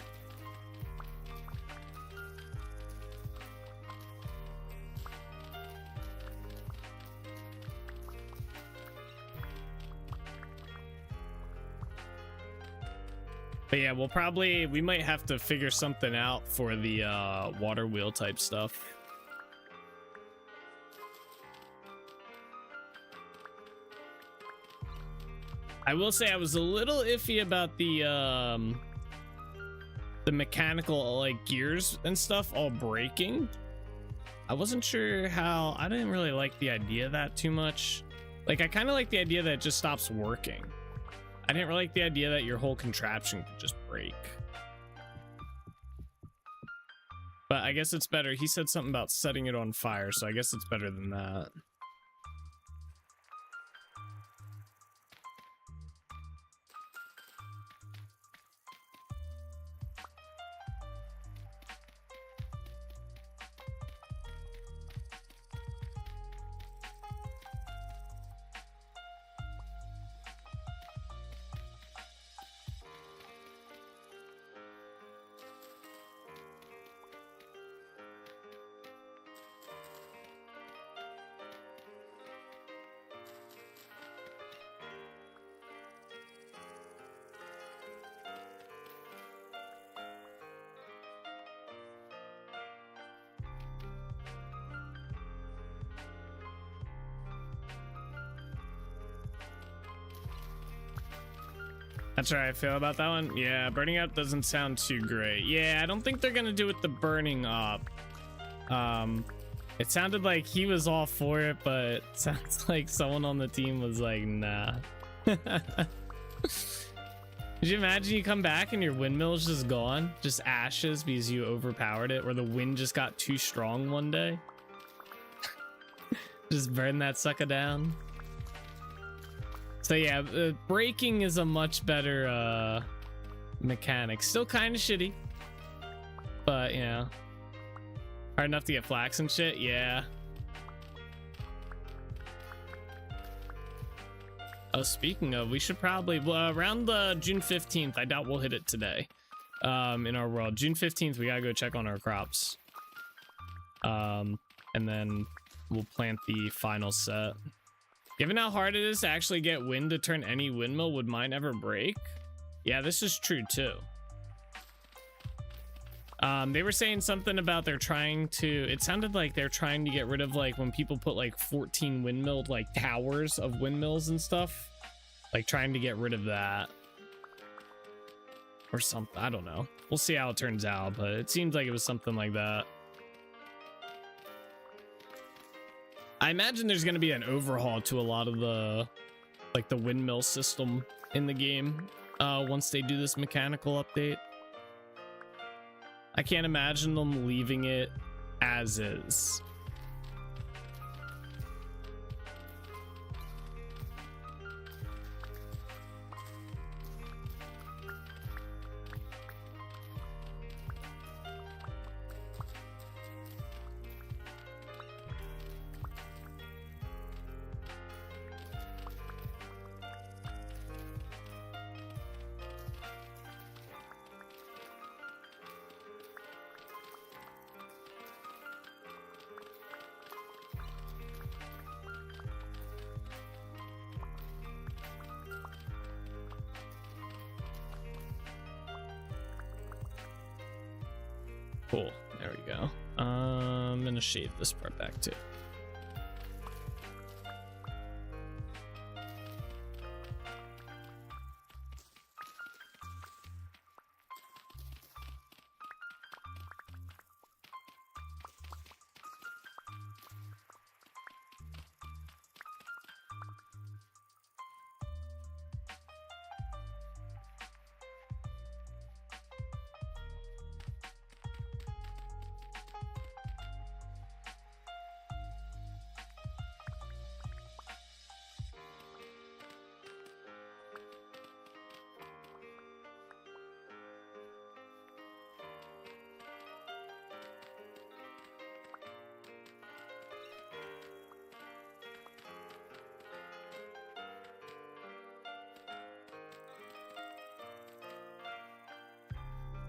But yeah, we might have to figure something out for the water wheel type stuff. I will say I was a little iffy about the mechanical like gears and stuff all breaking. I wasn't sure how, I didn't really like the idea of that too much. Like I kind of like the idea that it just stops working. I didn't really like the idea that your whole contraption could just break. But I guess it's better. He said something about setting it on fire, so I guess it's better than that. That's how I feel about that one. Yeah, burning up doesn't sound too great. Yeah, I don't think they're gonna do it the burning up. It sounded like he was all for it, but it sounds like someone on the team was like, nah. Could you imagine you come back and your windmill's just gone? Just ashes because you overpowered it, or the wind just got too strong one day? Just burn that sucker down. So yeah, braking is a much better mechanic. Still kind of shitty, but you know, hard enough to get flax and shit. Yeah. Oh, speaking of, we should probably around the June 15th. I doubt we'll hit it today. In our world, June 15th, we gotta go check on our crops. And then we'll plant the final set. Given how hard it is to actually get wind to turn any windmill, would mine ever break? Yeah, this is true too. They were saying something about they're trying to, it sounded like they're trying to get rid of like when people put like 14 windmilled like towers of windmills and stuff, like trying to get rid of that or something. I don't know. We'll see how it turns out, but it seems like it was something like that. I imagine there's going to be an overhaul to a lot of the like the windmill system in the game once they do this mechanical update. I can't imagine them leaving it as is. Cool. There we go. I'm gonna shave this part back too.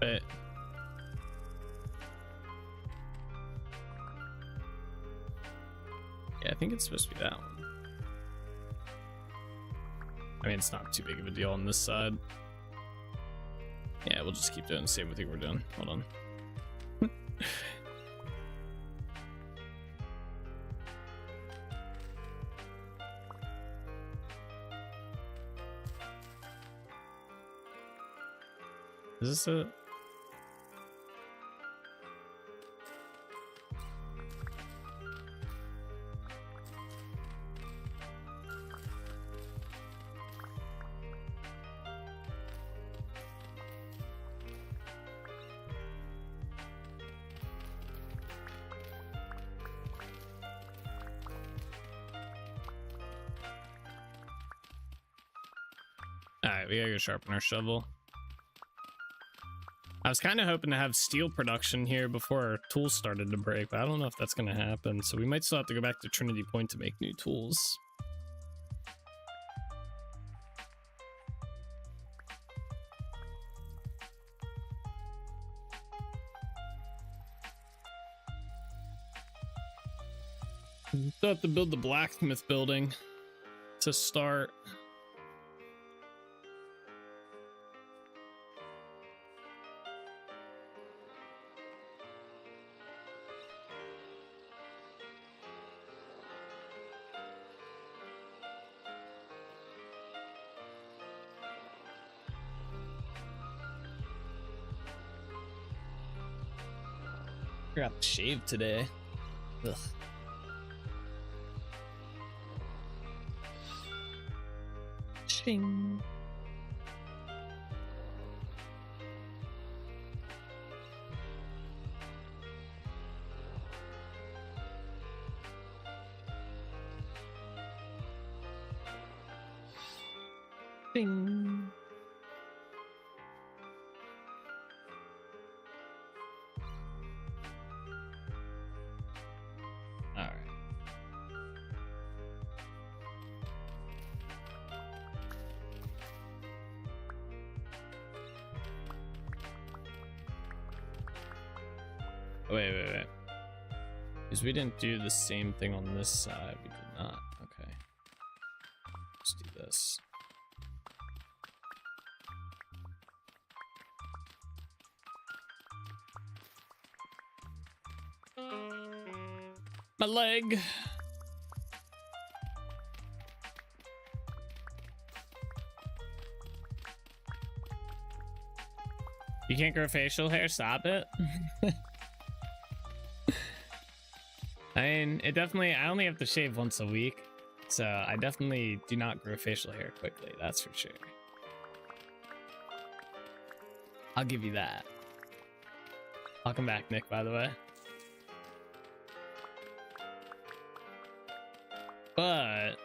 But yeah, I think it's supposed to be that one. I mean, it's not too big of a deal on this side. Yeah, we'll just keep doing the same thing we're doing. Hold on. Is this a... Alright, we gotta go sharpen our shovel. I was kind of hoping to have steel production here before our tools started to break, but I don't know if that's going to happen. So we might still have to go back to Trinity Point to make new tools. Still have to build the blacksmith building to start. Forgot to shave today. Ugh. Shing. Ding. All right. Wait. Because we didn't do the same thing on this side. We did not. Okay. Let's do this. My leg. You can't grow facial hair? Stop it. I mean, it definitely, I only have to shave once a week, so I definitely do not grow facial hair quickly, that's for sure. I'll give you that. Welcome back, Nick, by the way. But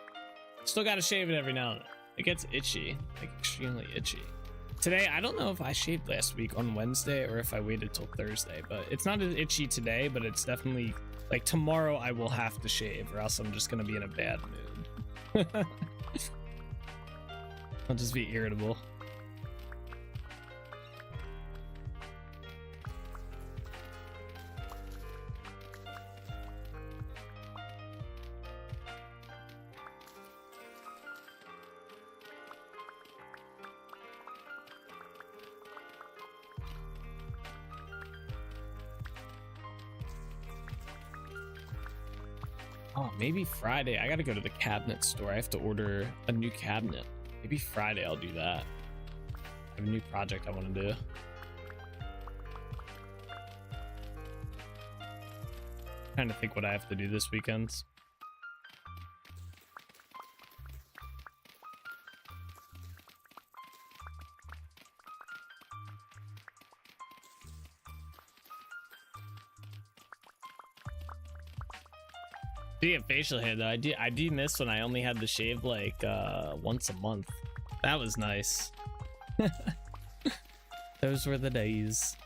still gotta shave it every now and then. It gets itchy, like extremely itchy. Today, I don't know if I shaved last week on Wednesday or if I waited till Thursday, but it's not as itchy today, but it's definitely like tomorrow I will have to shave or else I'm just gonna be in a bad mood. I'll just be irritable. Oh, maybe Friday. I gotta go to the cabinet store. I have to order a new cabinet. Maybe Friday I'll do that. I have a new project I want to do. Trying to think what I have to do this weekend. Speaking of facial hair though, I do miss when I only had to shave like once a month. That was nice. Those were the days.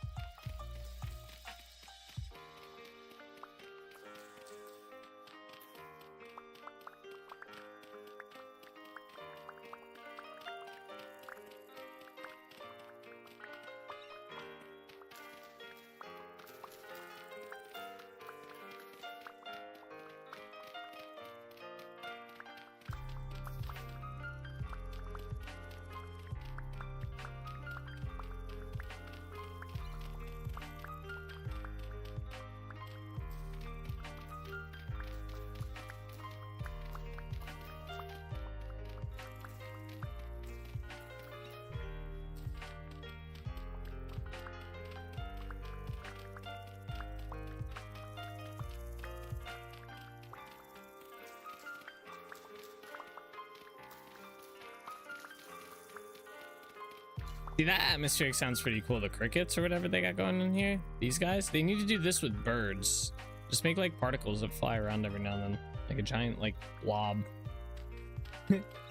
See, that atmospheric sounds pretty cool. The crickets or whatever they got going in here. These guys, they need to do this with birds. Just make like particles that fly around every now and then. Like a giant like blob.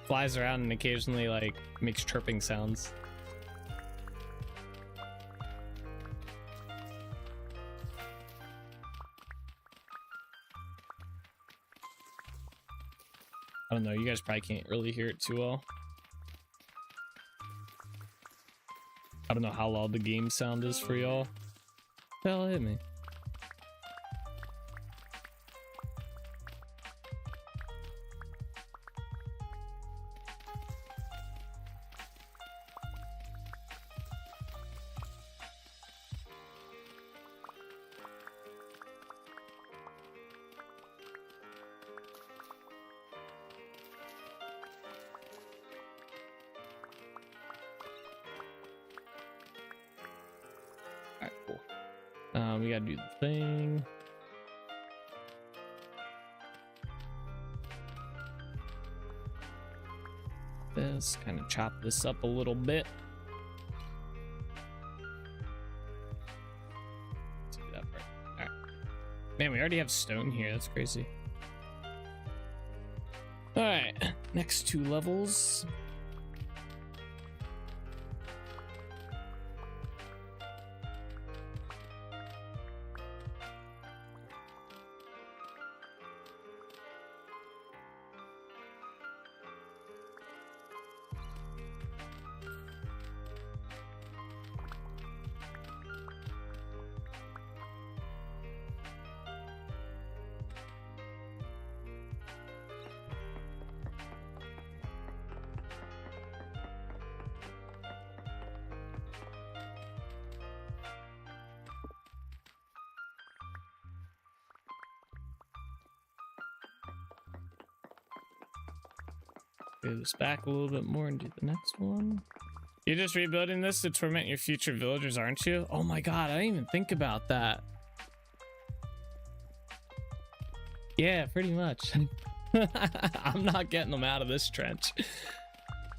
Flies around and occasionally like makes chirping sounds. I don't know, you guys probably can't really hear it too well. I don't know how loud the game sound is for y'all. Hell, hit me. We gotta do the thing. This kind of chop this up a little bit. Let's do that part. All right. Man, we already have stone here. That's crazy. All right, next 2 levels. Do this back a little bit more and do the next one. You're just rebuilding this to torment your future villagers, aren't you? Oh my god, I didn't even think about that. Yeah, pretty much. I'm not getting them out of this trench.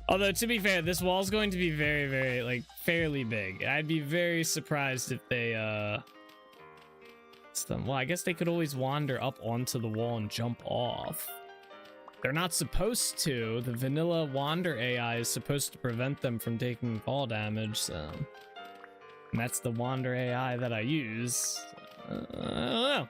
Although, to be fair, this wall's going to be very, very, like, fairly big. I'd be very surprised if they, well, I guess they could always wander up onto the wall and jump off. They're not supposed to. The vanilla wander AI is supposed to prevent them from taking fall damage, so... And that's the wander AI that I use. I don't know.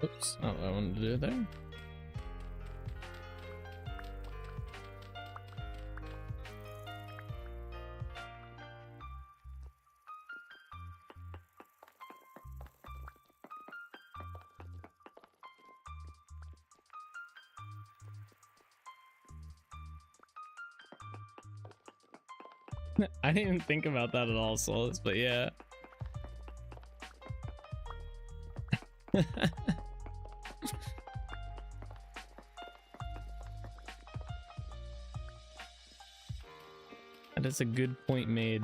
Oops, not what I wanted to do there. I didn't even think about that at all, Souls, but yeah. That is a good point made.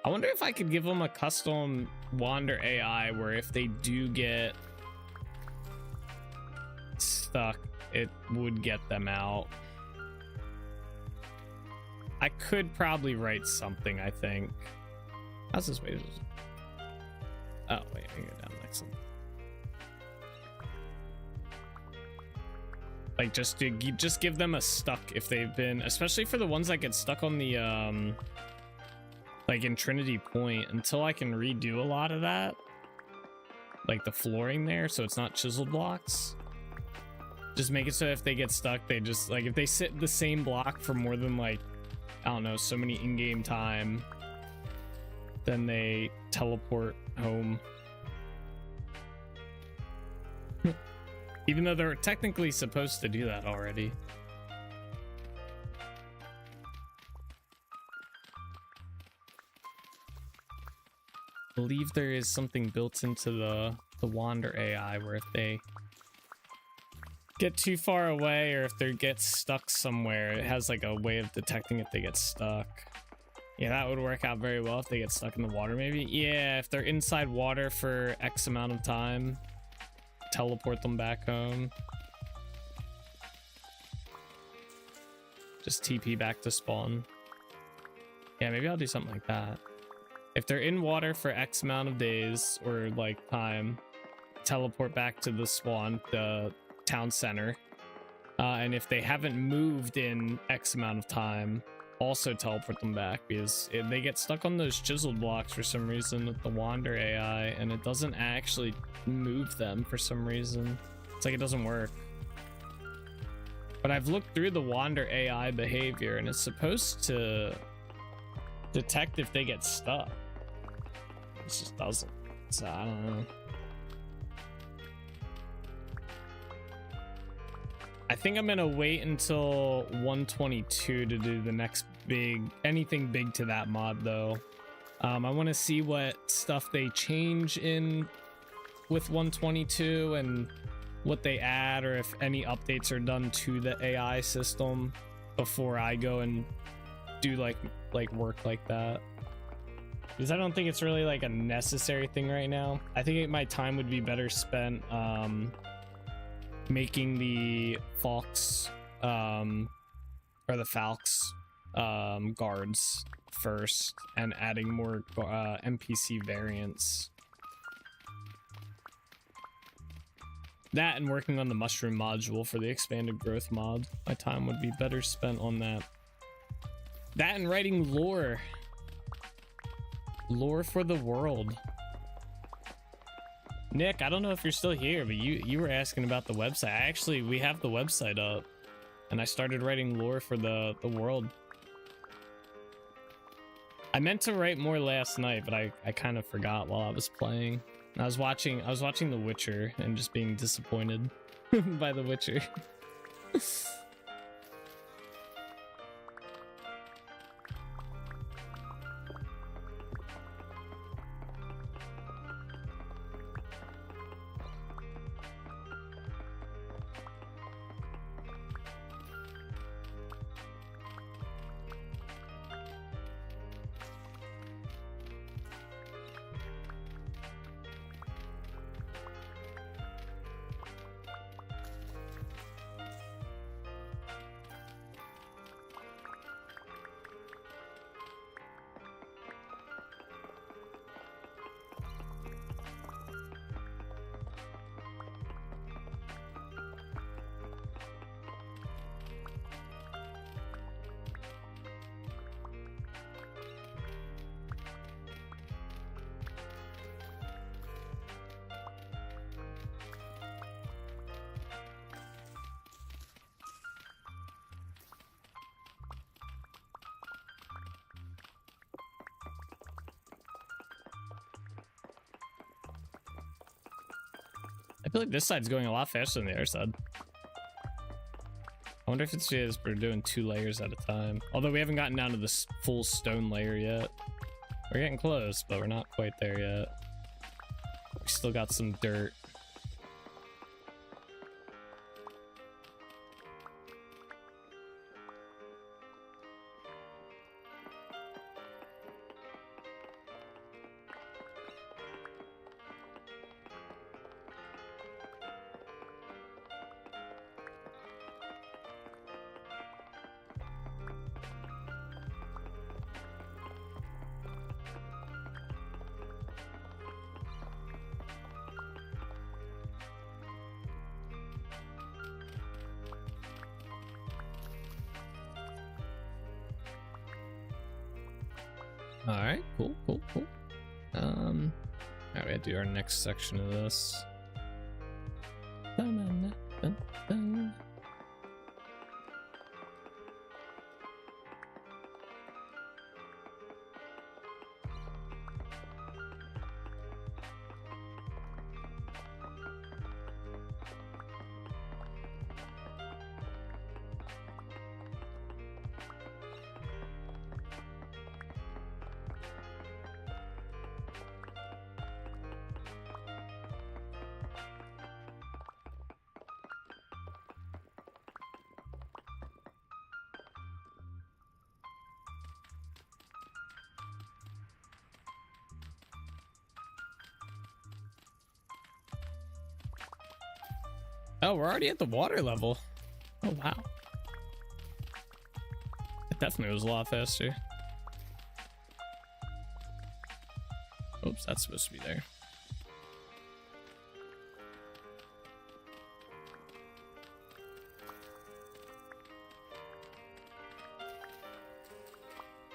I wonder if I could give them a custom wander AI where if they do get stuck, it would get them out. I could probably write something, I think. How's this way? Oh, wait, I can go down next one. Like, just give them a stuck if they've been, especially for the ones that get stuck on the, like in Trinity Point, until I can redo a lot of that. Like the flooring there, so it's not chiseled blocks. Just make it so if they get stuck, they just, like, if they sit the same block for more than, like, I don't know, so many in-game time, then they teleport home. Even though they're technically supposed to do that already. I believe there is something built into the Wander AI where if they get too far away or if they get stuck somewhere, it has like a way of detecting if they get stuck. Yeah, that would work out very well if they get stuck in the water, maybe. Yeah, if they're inside water for X amount of time, teleport them back home. Just TP back to spawn. Yeah, maybe I'll do something like that. If they're in water for X amount of days or like time, teleport back to the spawn, the town center. And if they haven't moved in X amount of time, also teleport them back, because they get stuck on those chiseled blocks for some reason with the Wander AI, and it doesn't actually move them for some reason. It's like it doesn't work. But I've looked through the Wander AI behavior, and it's supposed to detect if they get stuck. It just doesn't. So I don't know. I think I'm gonna wait until 122 to do the next anything big to that mod though. I want to see what stuff they change in with 122 and what they add, or if any updates are done to the AI system before I go and do like work like that, because I don't think it's really like a necessary thing right now. I think my time would be better spent making the Fox or the Falx guards first, and adding more NPC variants. That and working on the mushroom module for the expanded growth mod. My time would be better spent on that. That and writing lore. Lore for the world. Nick, I don't know if you're still here, but you were asking about the website. We have the website up, and I started writing lore for the world. I meant to write more last night, but I kind of forgot while I was playing. I was watching The Witcher and just being disappointed by The Witcher. I feel like this side's going a lot faster than the other side. I wonder if it's because we're doing 2 layers at a time. Although we haven't gotten down to this full stone layer yet. We're getting close, but we're not quite there yet. We still got some dirt. Alright, cool. Alright, we gotta do our next section of this. Oh, we're already at the water level. Oh, wow. It definitely was a lot faster. if that's supposed to be there.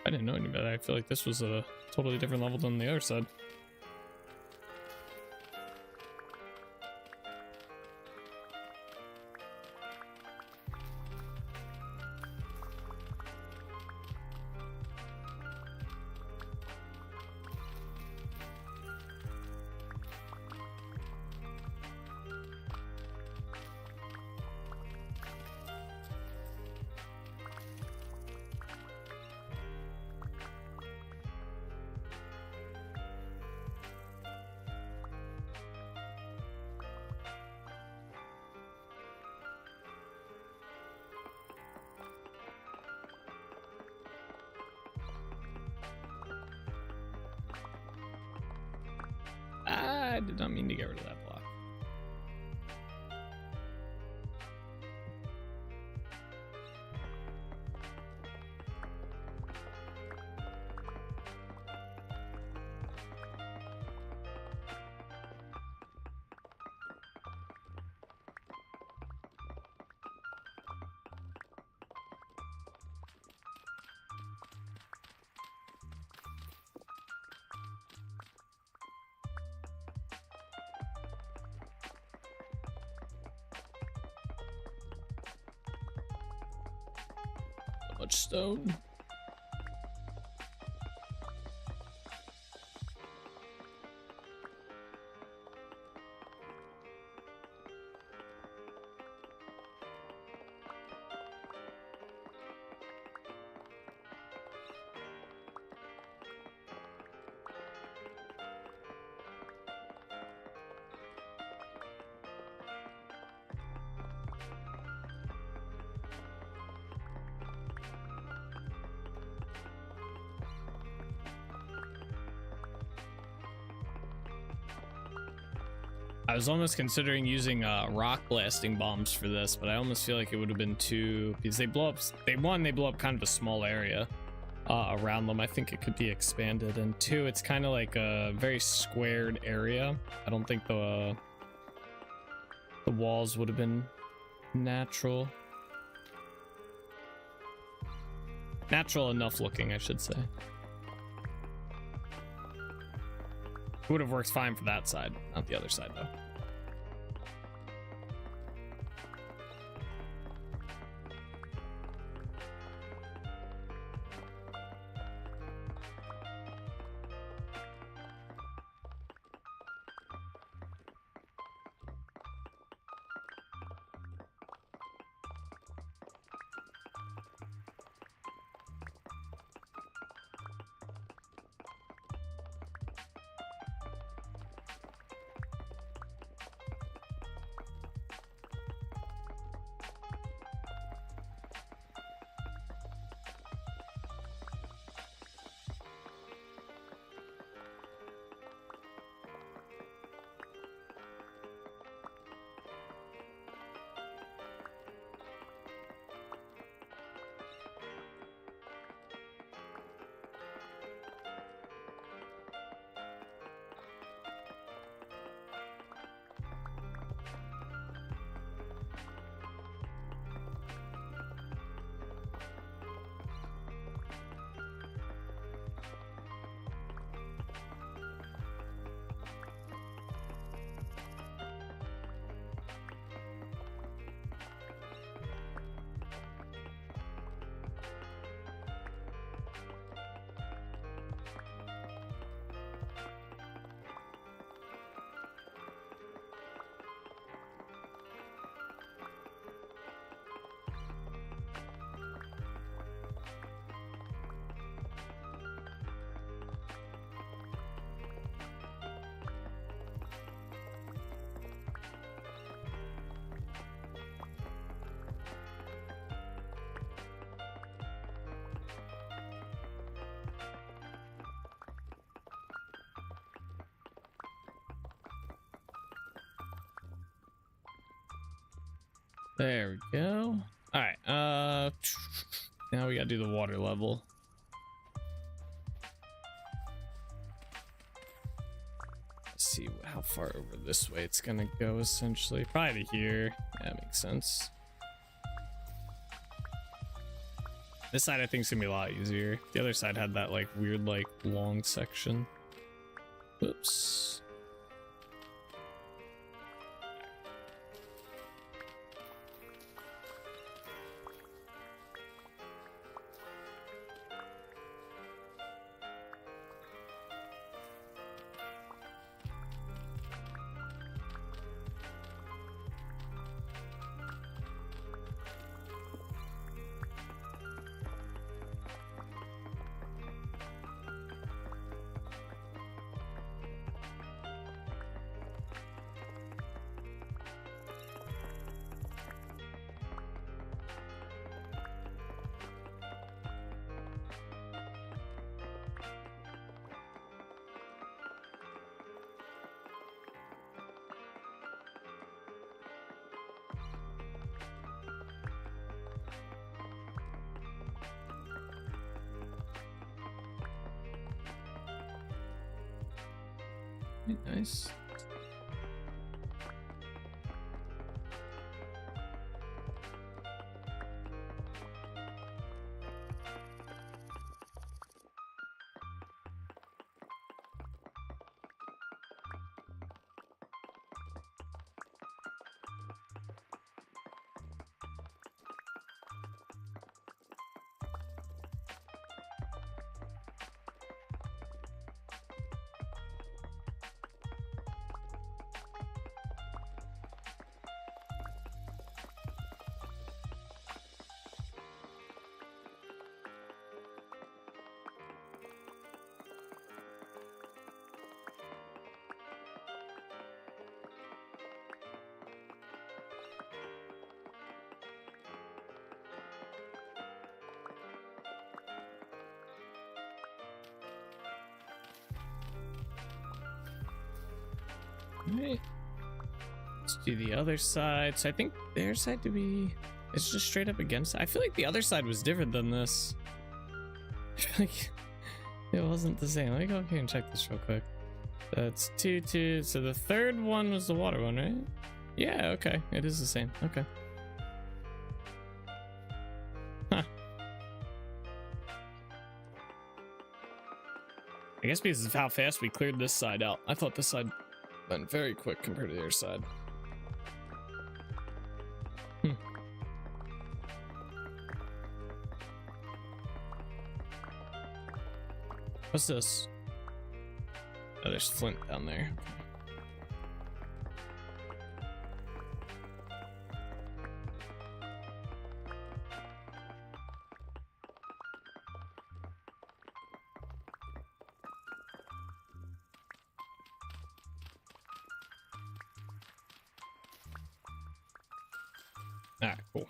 I didn't know any better. I feel like this was a totally different level than the other side. I did not mean to get rid of that block. Much stone. I was almost considering using rock blasting bombs for this, but I almost feel like it would have been too, because they blow up, they blow up kind of a small area around them. I think it could be expanded, and two, it's kind of like a very squared area. I don't think the walls would have been natural enough looking, I should say. It would have worked fine for that side, not the other side though. There we go. All right. Now we gotta do the water level. see how far over this way it's gonna go, essentially. Probably to here. Yeah, that makes sense. This side I think is gonna be a lot easier. The other side had that like weird like long section. Oops. Nice. Alright, let's do the other side. So I think their side to be, it's just straight up against. I feel like the other side was different than this. I feel like it wasn't the same. Let me go here and check this real quick. That's 2, 2. So the third one was the water one, right? Yeah, okay. It is the same. Okay. Huh. I guess because of how fast we cleared this side out. I thought this side went very quick compared to the other side. What's this? Oh, there's flint down there. Alright, cool.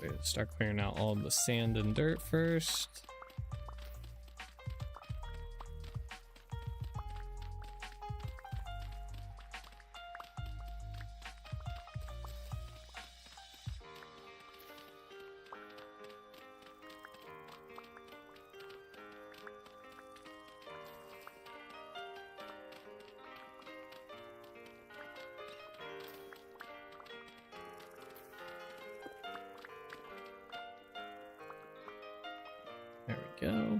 Let's start clearing out all the sand and dirt first. There we go.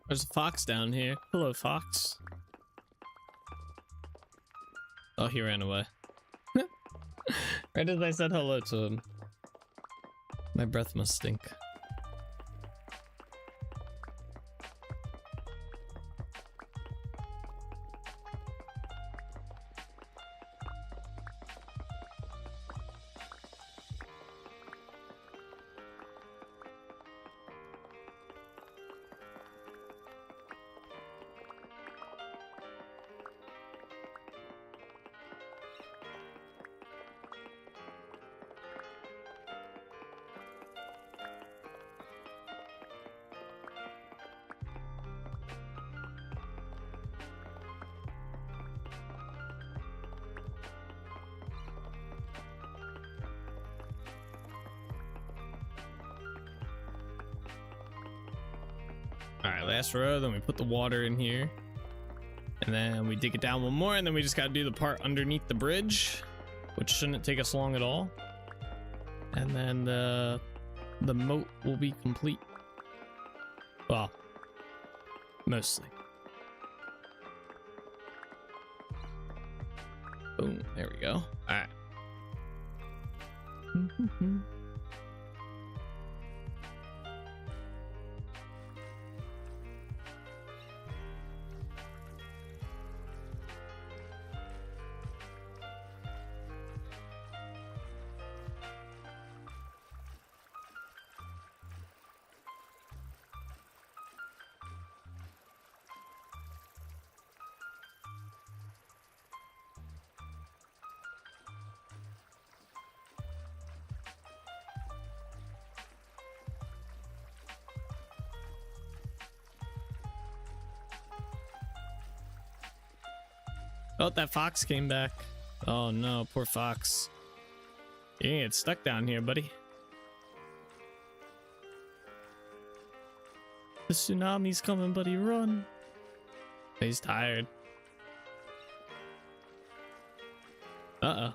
There's a fox down here. Hello, fox. Oh, he ran away. Right as I said hello to him. My breath must stink. All right, last row, then we put the water in here. And then we dig it down one more, and then we just gotta do the part underneath the bridge, which shouldn't take us long at all. And then the moat will be complete. Well, mostly. Boom, there we go. All right. Oh, that fox came back. Oh no, poor fox. You ain't get stuck down here, buddy. The tsunami's coming, buddy. Run. He's tired. Uh-oh.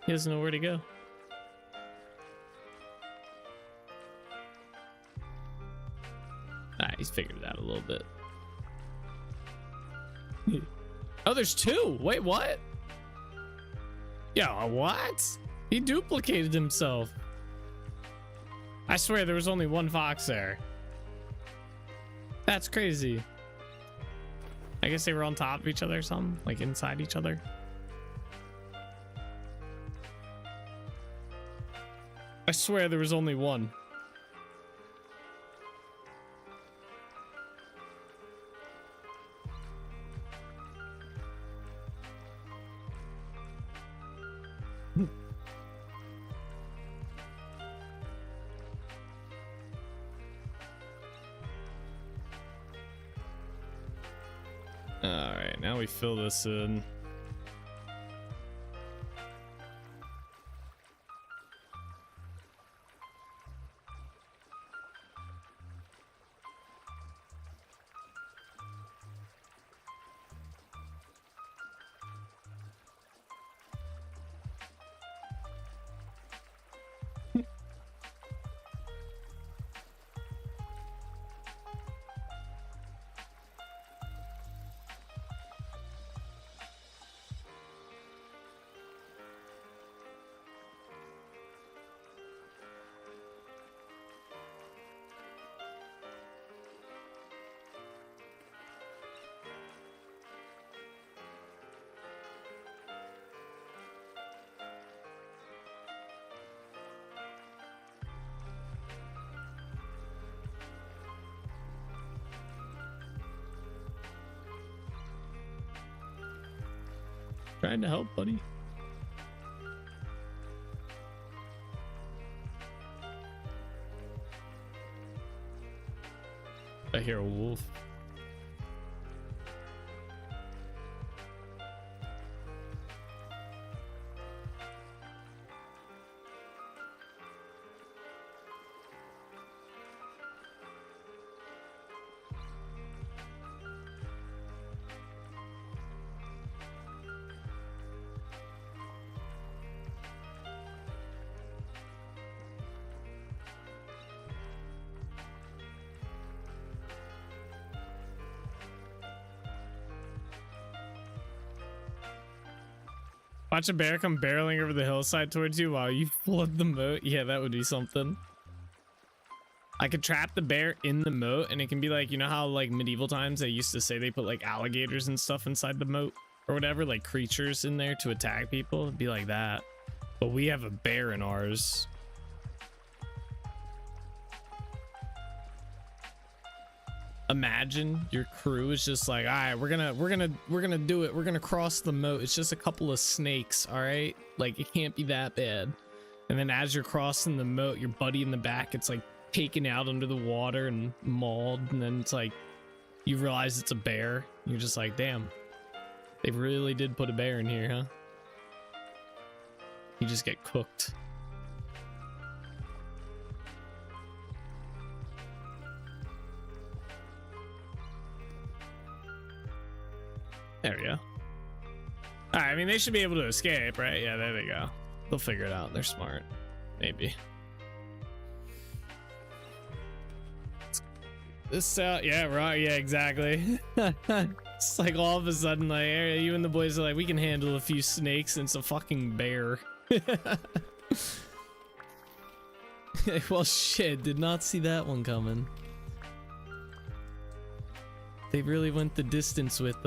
He doesn't know where to go. Alright, he's figured it out a little bit. Oh, there's two. Wait, what? Yo, what? He duplicated himself. I swear there was only one fox there. That's crazy. I guess they were on top of each other or something, like inside each other. I swear there was only one. All right, now we fill this in. Trying to help, buddy. I hear a wolf. Watch a bear come barreling over the hillside towards you while you flood the moat. Yeah, that would be something. I could trap the bear in the moat, and it can be like, you know how like medieval times they used to say they put like alligators and stuff inside the moat or whatever, like creatures in there to attack people. It'd be like that. But we have a bear in ours. Imagine your crew is just like, all right, we're gonna do it. We're gonna cross the moat. It's just a couple of snakes, all right? Like, it can't be that bad. And then as you're crossing the moat, your buddy in the back, it's like taken out under the water and mauled, and then it's like you realize it's a bear. You're just like, damn, they really did put a bear in here, huh? You just get cooked. There we go. All right, I mean, they should be able to escape, right? Yeah, there they go. They'll figure it out. They're smart. Maybe. This yeah, right, yeah, exactly. It's like all of a sudden, like, you and the boys are like, we can handle a few snakes, and it's a fucking bear. Well, shit, did not see that one coming. They really went the distance with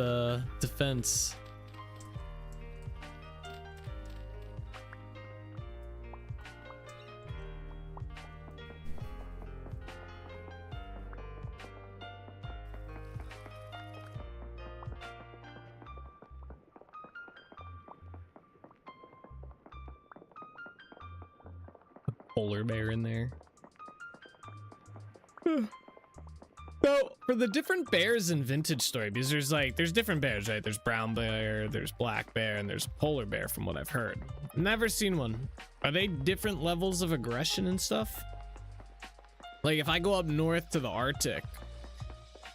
defense. Polar bear in there. So for the different bears in Vintage Story, because there's different bears, right? There's brown bear, there's black bear, and there's polar bear from what I've heard. Never seen one. Are they different levels of aggression and stuff? Like if I go up north to the Arctic,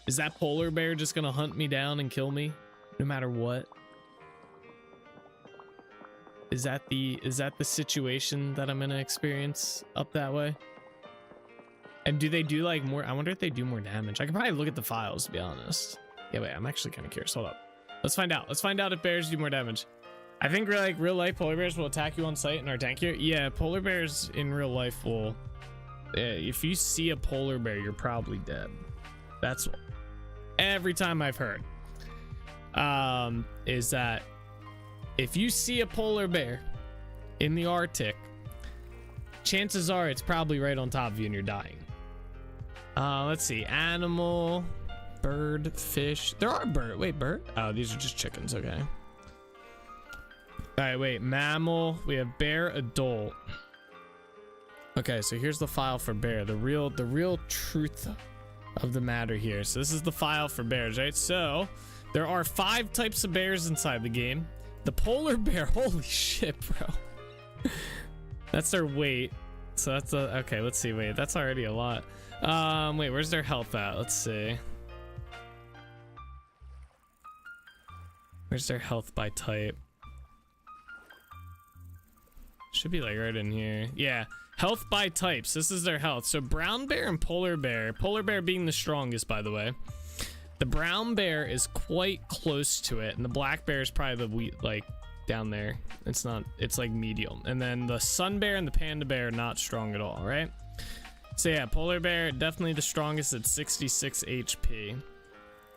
is that polar bear just gonna hunt me down and kill me no matter what? Is that the situation that I'm gonna experience up that way? And do they do like more? I wonder if they do more damage. I could probably look at the files, to be honest. Yeah, wait, I'm actually kind of curious. Hold up. Let's find out. Let's find out if bears do more damage. I think like real life polar bears will attack you on sight and are tankier. Yeah, polar bears in real life will. If you see a polar bear, you're probably dead. That's every time I've heard. Is that if you see a polar bear in the Arctic, chances are it's probably right on top of you and you're dying. Let's see. Animal, bird, fish. There are bird. Wait, bird? Oh, these are just chickens. Okay. All right, wait. Mammal. We have bear, adult. Okay, so here's the file for bear. The real truth of the matter here. So this is the file for bears, right? So there are 5 types of bears inside the game. The polar bear, holy shit, bro. That's their weight. So that's okay, let's see. Wait, that's already a lot. Wait, where's their health at? Let's see. Where's their health by type? Should be like right in here. Yeah, health by types. This is their health. So brown bear and polar bear being the strongest, by the way. The brown bear is quite close to it, and the black bear is probably the like down there. It's not, it's like medium. And then the sun bear and the panda bear are not strong at all, right? So yeah, polar bear definitely the strongest at 66 HP.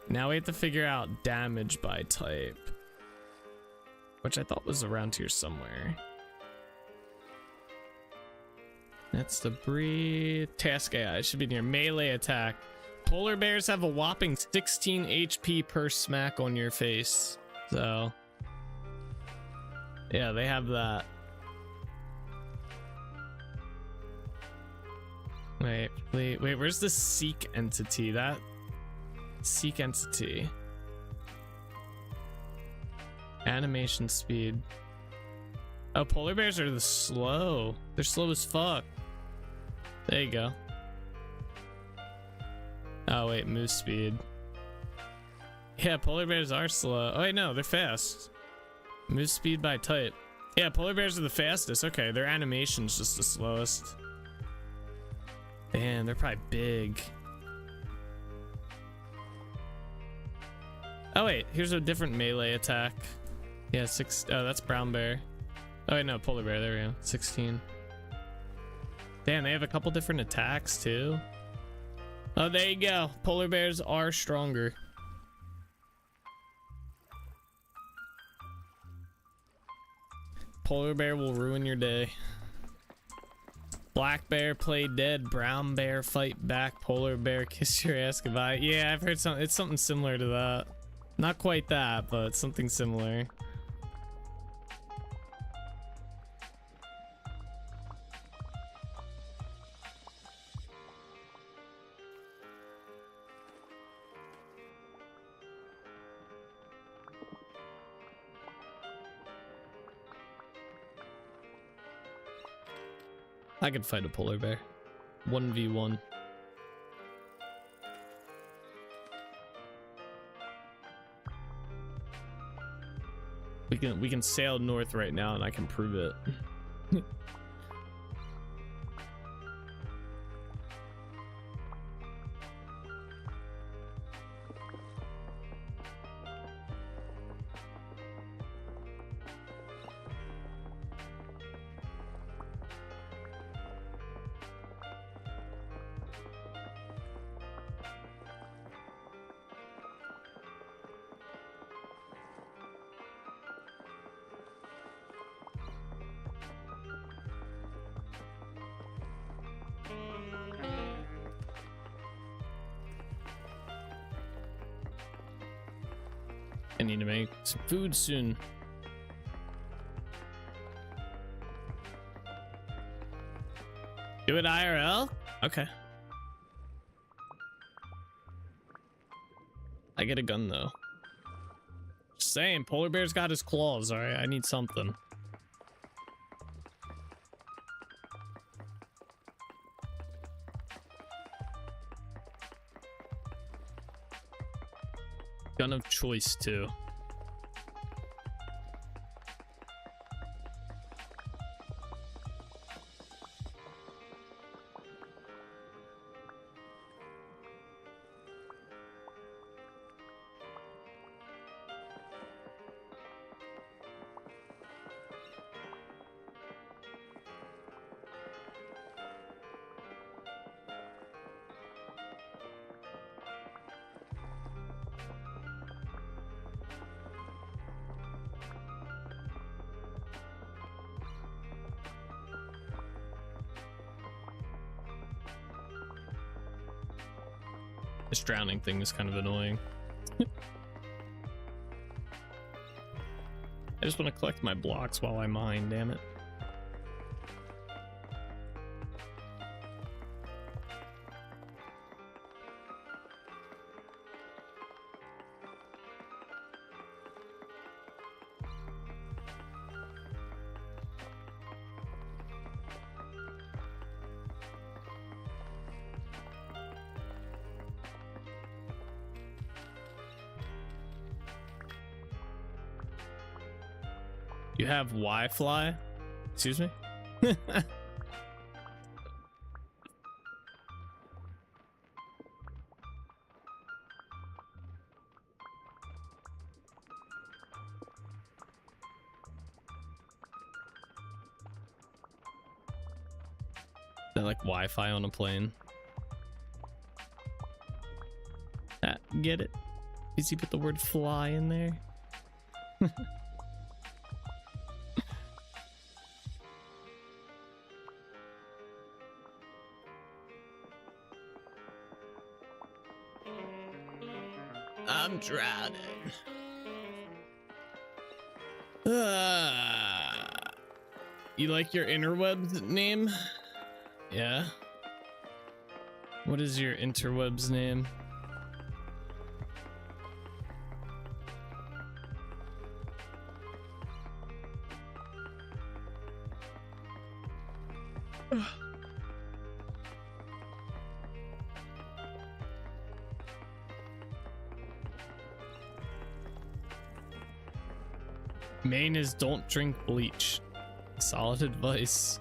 Now we have to figure out damage by type, which I thought was around here somewhere. That's the breed. Task AI should be near melee attack. Polar bears have a whopping 16 HP per smack on your face. So yeah, they have that. Wait, where's the seek entity? That seek entity. Animation speed. Oh, polar bears are slow. They're slow as fuck. There you go. Oh wait, move speed. Yeah, polar bears are slow. Oh wait, no, they're fast. Move speed by type. Yeah, polar bears are the fastest. Okay, their animation's just the slowest. Damn, they're probably big. Oh wait, here's a different melee attack. Yeah, oh, that's brown bear. Oh wait, no, polar bear. There we go. 16. Damn, they have a couple different attacks too. Oh, there you go. Polar bears are stronger. Polar bear will ruin your day. Black bear play dead. Brown bear fight back. Polar bear kiss your ass goodbye. Yeah, I've heard something. It's something similar to that. Not quite that, but something similar. I could fight a polar bear. 1v1. We can sail north right now and I can prove it. I need to make some food soon. Do it IRL? Okay. I get a gun though. Just saying, polar bear's got his claws, alright? I need something. Gun of choice too. This drowning thing is kind of annoying. I just want to collect my blocks while I mine, damn it. You have Wi-Fi? Excuse me? Is that like Wi-Fi on a plane? Get it? Did you put the word fly in there? I'm drowning. You like your interwebs name? Yeah. What is your interwebs name? Main is don't drink bleach. Solid advice.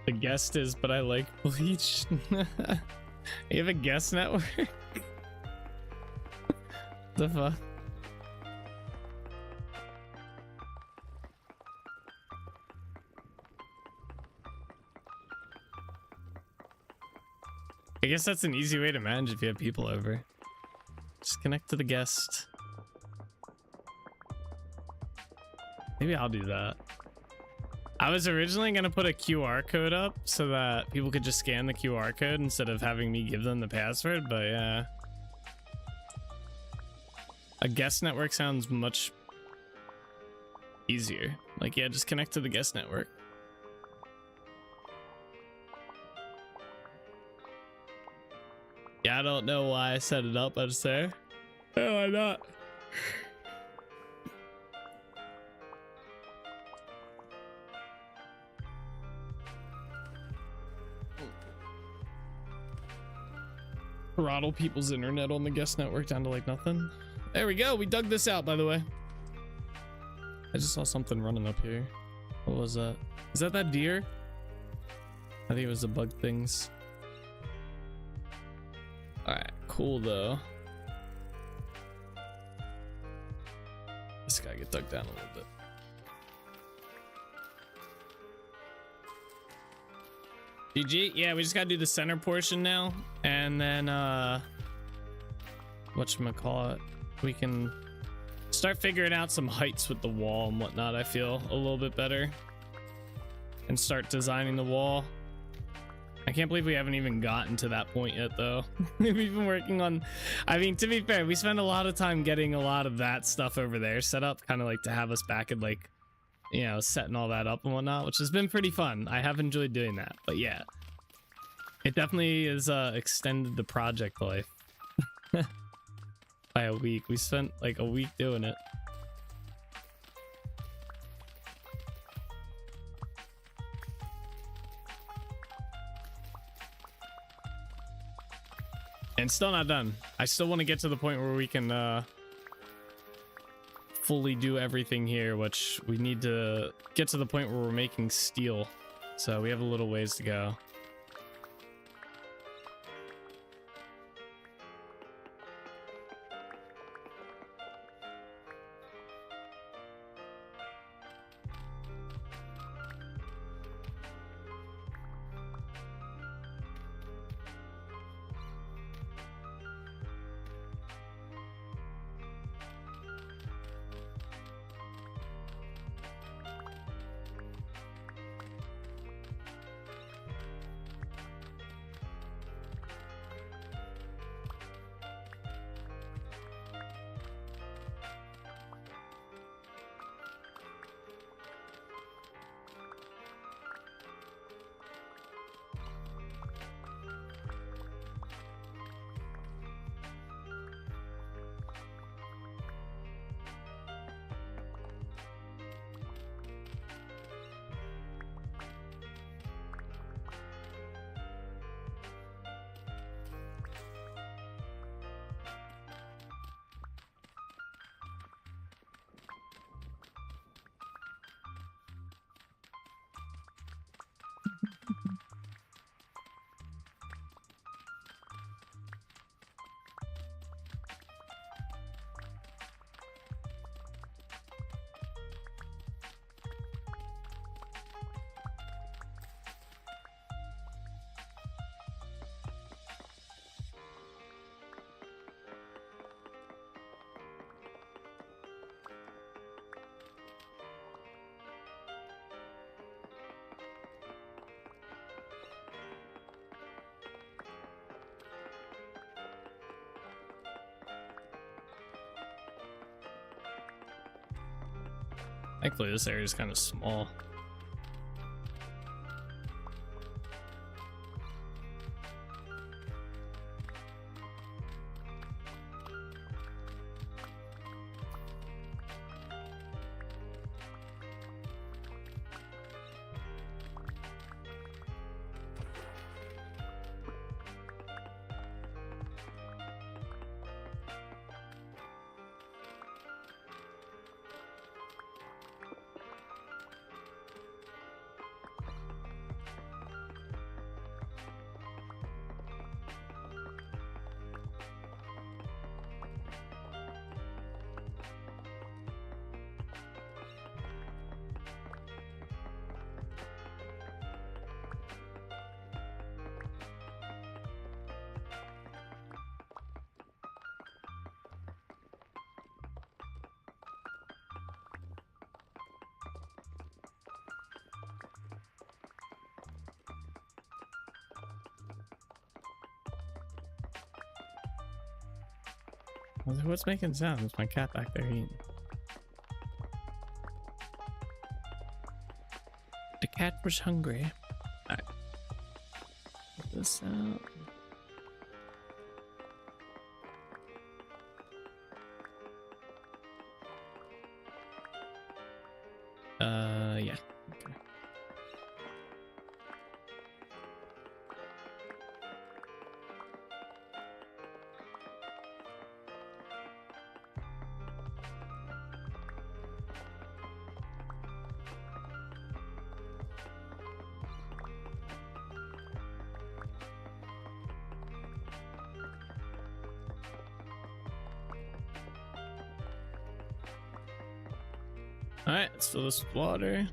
The guest is, but I like bleach. You have a guest network? The fuck? I guess that's an easy way to manage if you have people over. Just connect to the guest. Maybe I'll do that. I was originally going to put a QR code up so that people could just scan the QR code instead of having me give them the password, but yeah. A guest network sounds much easier. Like, yeah, just connect to the guest network. Yeah, I don't know why I set it up, I'd say. Oh, why not? Throttle people's internet on the guest network down to like nothing. There we go. We dug this out, by the way. I just saw something running up here. What was that? Is that deer? I think it was the bug things. All right, cool though. This guy get dug down a little bit. GG. Yeah, we just gotta do the center portion now, and then whatchamacallit, we can start figuring out some heights with the wall and whatnot. I feel a little bit better, and start designing the wall. I can't believe we haven't even gotten to that point yet though. We've been working on, I mean, to be fair, we spent a lot of time getting a lot of that stuff over there set up, kind of like to have us back at like, you know, setting all that up and whatnot, which has been pretty fun. I have enjoyed doing that, but yeah, it definitely is extended the project life by a week. We spent like a week doing it. And still not done. I still want to get to the point where we can fully do everything here, which we need to get to the point where we're making steel. So we have a little ways to go. Thankfully, this area is kind of small. What's making sounds? It's my cat back there eating. The cat was hungry. Alright. Put this out. Yeah. Okay. All right, let's fill this with water.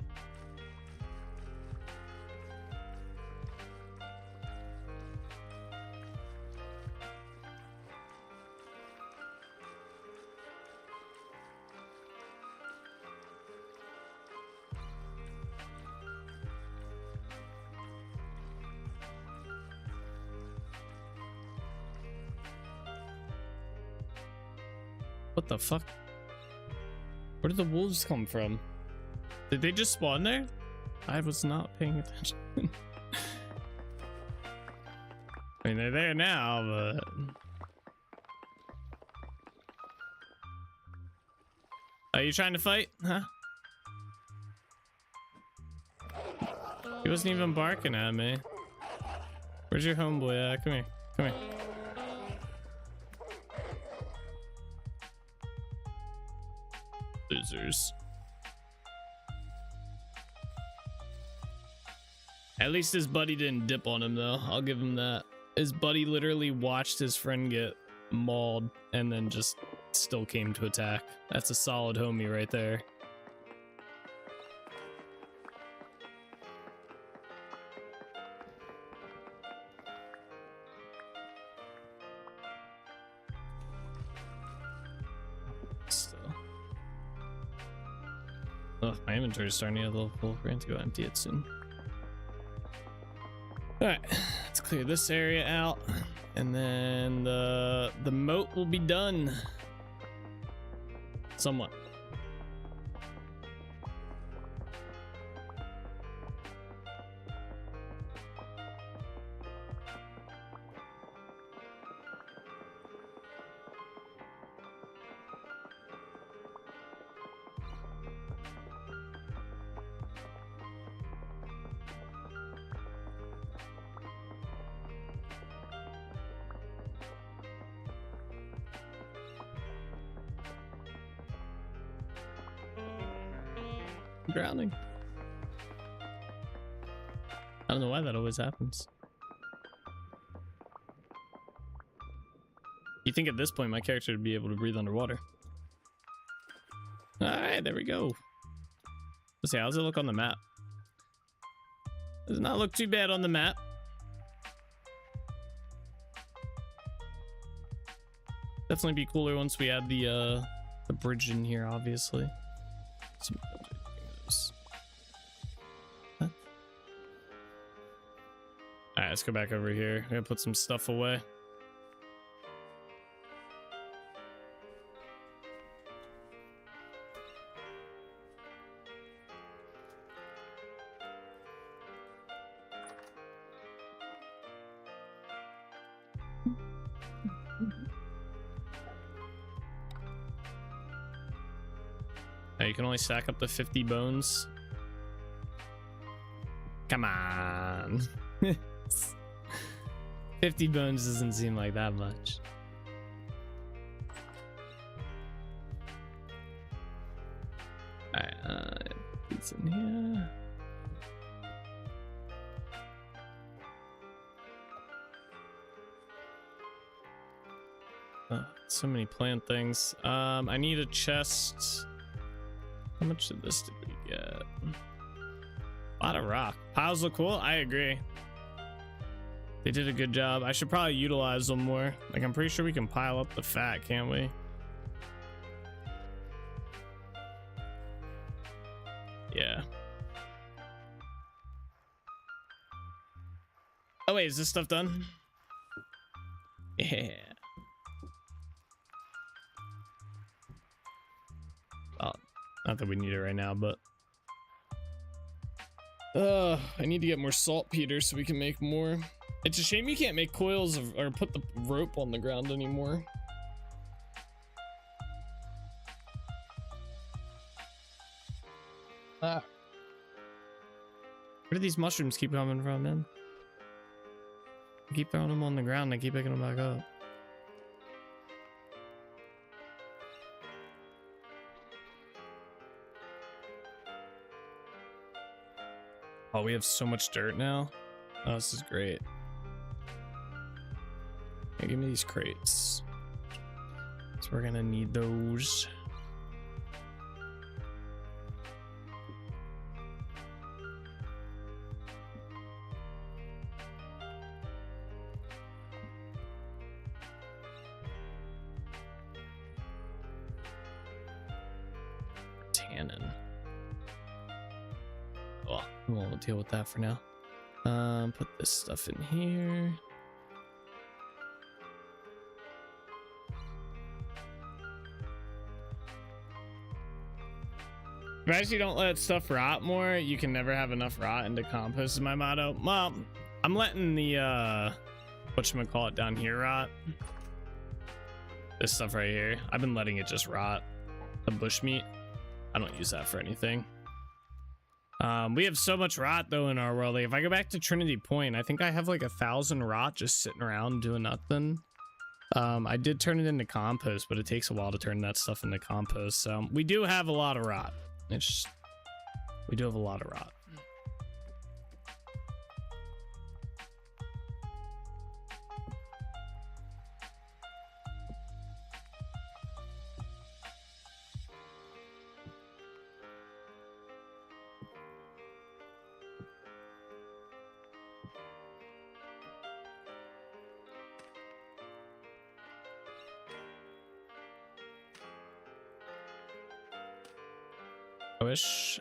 What the fuck? Where did the wolves come from? Did they just spawn there? I was not paying attention. I mean, they're there now, but... Are you trying to fight? Huh? He wasn't even barking at me. Where's your homeboy at? Come here. Come here. Losers. At least his buddy didn't dip on him though. I'll give him that. His buddy literally watched his friend get mauled and then just still came to attack. That's a solid homie right there. Oh, my inventory is starting to get a little full. We're going to go empty it soon. Alright, let's clear this area out. And then the moat will be done. Somewhat. Drowning. I don't know why that always happens. You think at this point my character would be able to breathe underwater? Alright, there we go. Let's see, how's it look on the map? Does not look too bad on the map. Definitely be cooler once we add the bridge in here, obviously. Some Huh? Alright, let's go back over here. I'm gonna put some stuff away. You can only stack up to 50 bones. Come on. 50 bones doesn't seem like that much. Alright, it's in here. So many plant things. I need a chest. How much of this did we get? A lot of rock. Piles look cool. I agree. They did a good job. I should probably utilize them more. Like, I'm pretty sure we can pile up the fat, can't we? Yeah. Oh, wait, is this stuff done? Yeah. Not that we need it right now, but I need to get more saltpeter so we can make more. It's a shame you can't make coils or put the rope on the ground anymore. Where do these mushrooms keep coming from, man? I keep throwing them on the ground, I keep picking them back up. Oh, we have so much dirt now. Oh, this is great. Hey, give me these crates. So we're gonna need those. Tannin. Oh, we won't deal with that for now. Put this stuff in here. If I actually don't let stuff rot more, you can never have enough rot into compost is my motto. Well, I'm letting the whatchamacallit down here rot. This stuff right here. I've been letting it just rot. The bushmeat. I don't use that for anything. We have so much rot though in our world. Like if I go back to Trinity Point, I think I have like 1,000 rot just sitting around doing nothing. I did turn it into compost, but it takes a while to turn that stuff into compost. So we do have a lot of rot. It's just, we do have a lot of rot.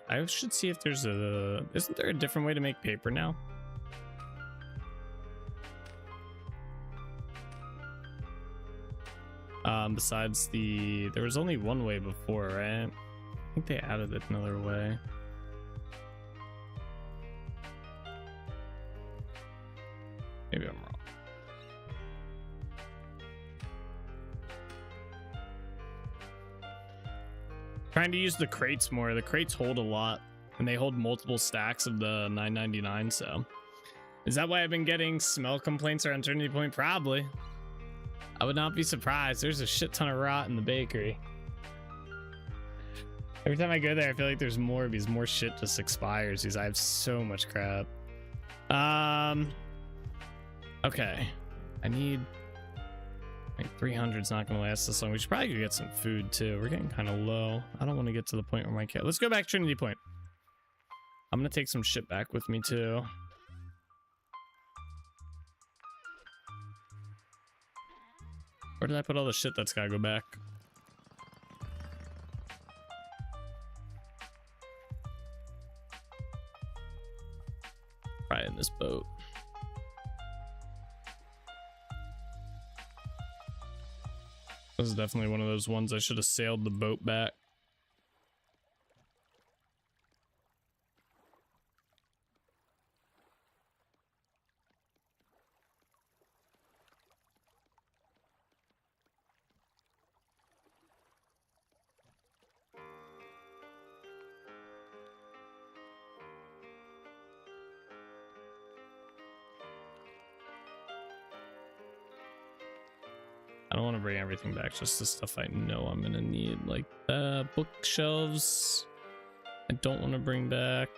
I should see if there's isn't there a different way to make paper now? Besides there was only one way before, right? I think they added it another way. Maybe I'm wrong. Trying to use the crates more. The crates hold a lot and they hold multiple stacks of the 9.99. So is that why I've been getting smell complaints around Trinity Point? Probably. I would not be surprised. There's a shit ton of rot in the bakery. Every time I go there, I feel like there's more because more shit just expires because I have so much crap. Okay, I need like 300 is not gonna last this long. We should probably go get some food too. We're getting kind of low. I don't want to get to the point where my cat. Let's go back to Trinity Point. I'm gonna take some shit back with me too. Where did I put all the shit that's gotta go back? Right in this boat. This is definitely one of those ones I should have sailed the boat back. I don't want to bring everything back, just the stuff I know I'm gonna need, like the bookshelves. I don't want to bring back.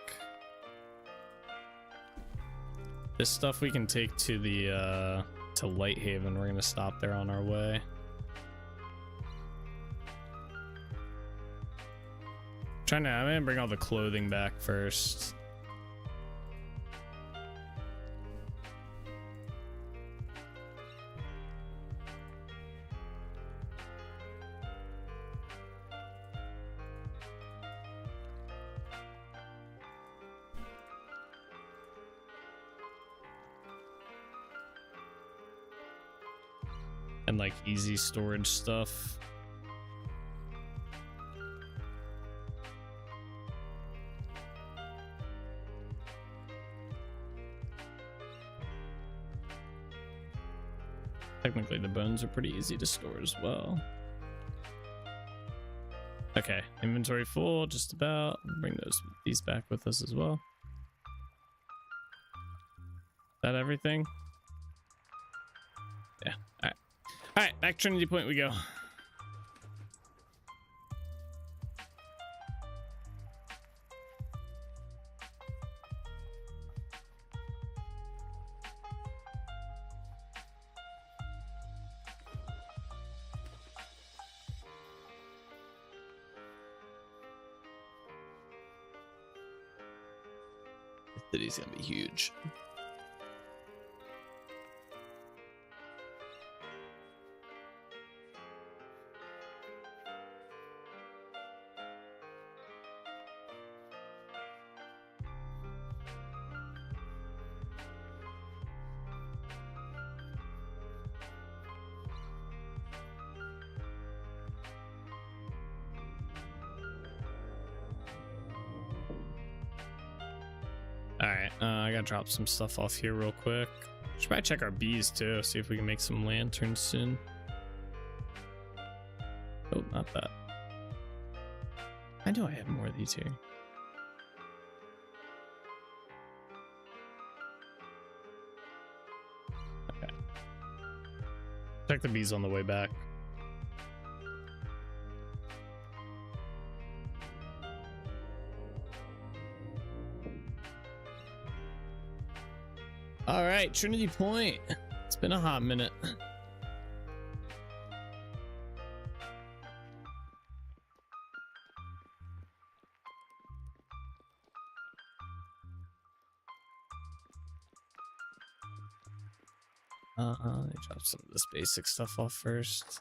This stuff we can take to the to Lighthaven. We're gonna stop there on our way. I'm gonna bring all the clothing back first. And like easy storage stuff. bones are pretty easy to store as well. Okay, inventory full, just about. Bring these back with us as well. Is that everything? Yeah, alright. Alright, back Trinity Point we go. The city's gonna be huge. Alright, I gotta drop some stuff off here real quick. Should probably check our bees too, see if we can make some lanterns soon. Oh, not that. I know I have more of these here. Okay. Check the bees on the way back. All right, Trinity Point. It's been a hot minute. Let me drop some of this basic stuff off first.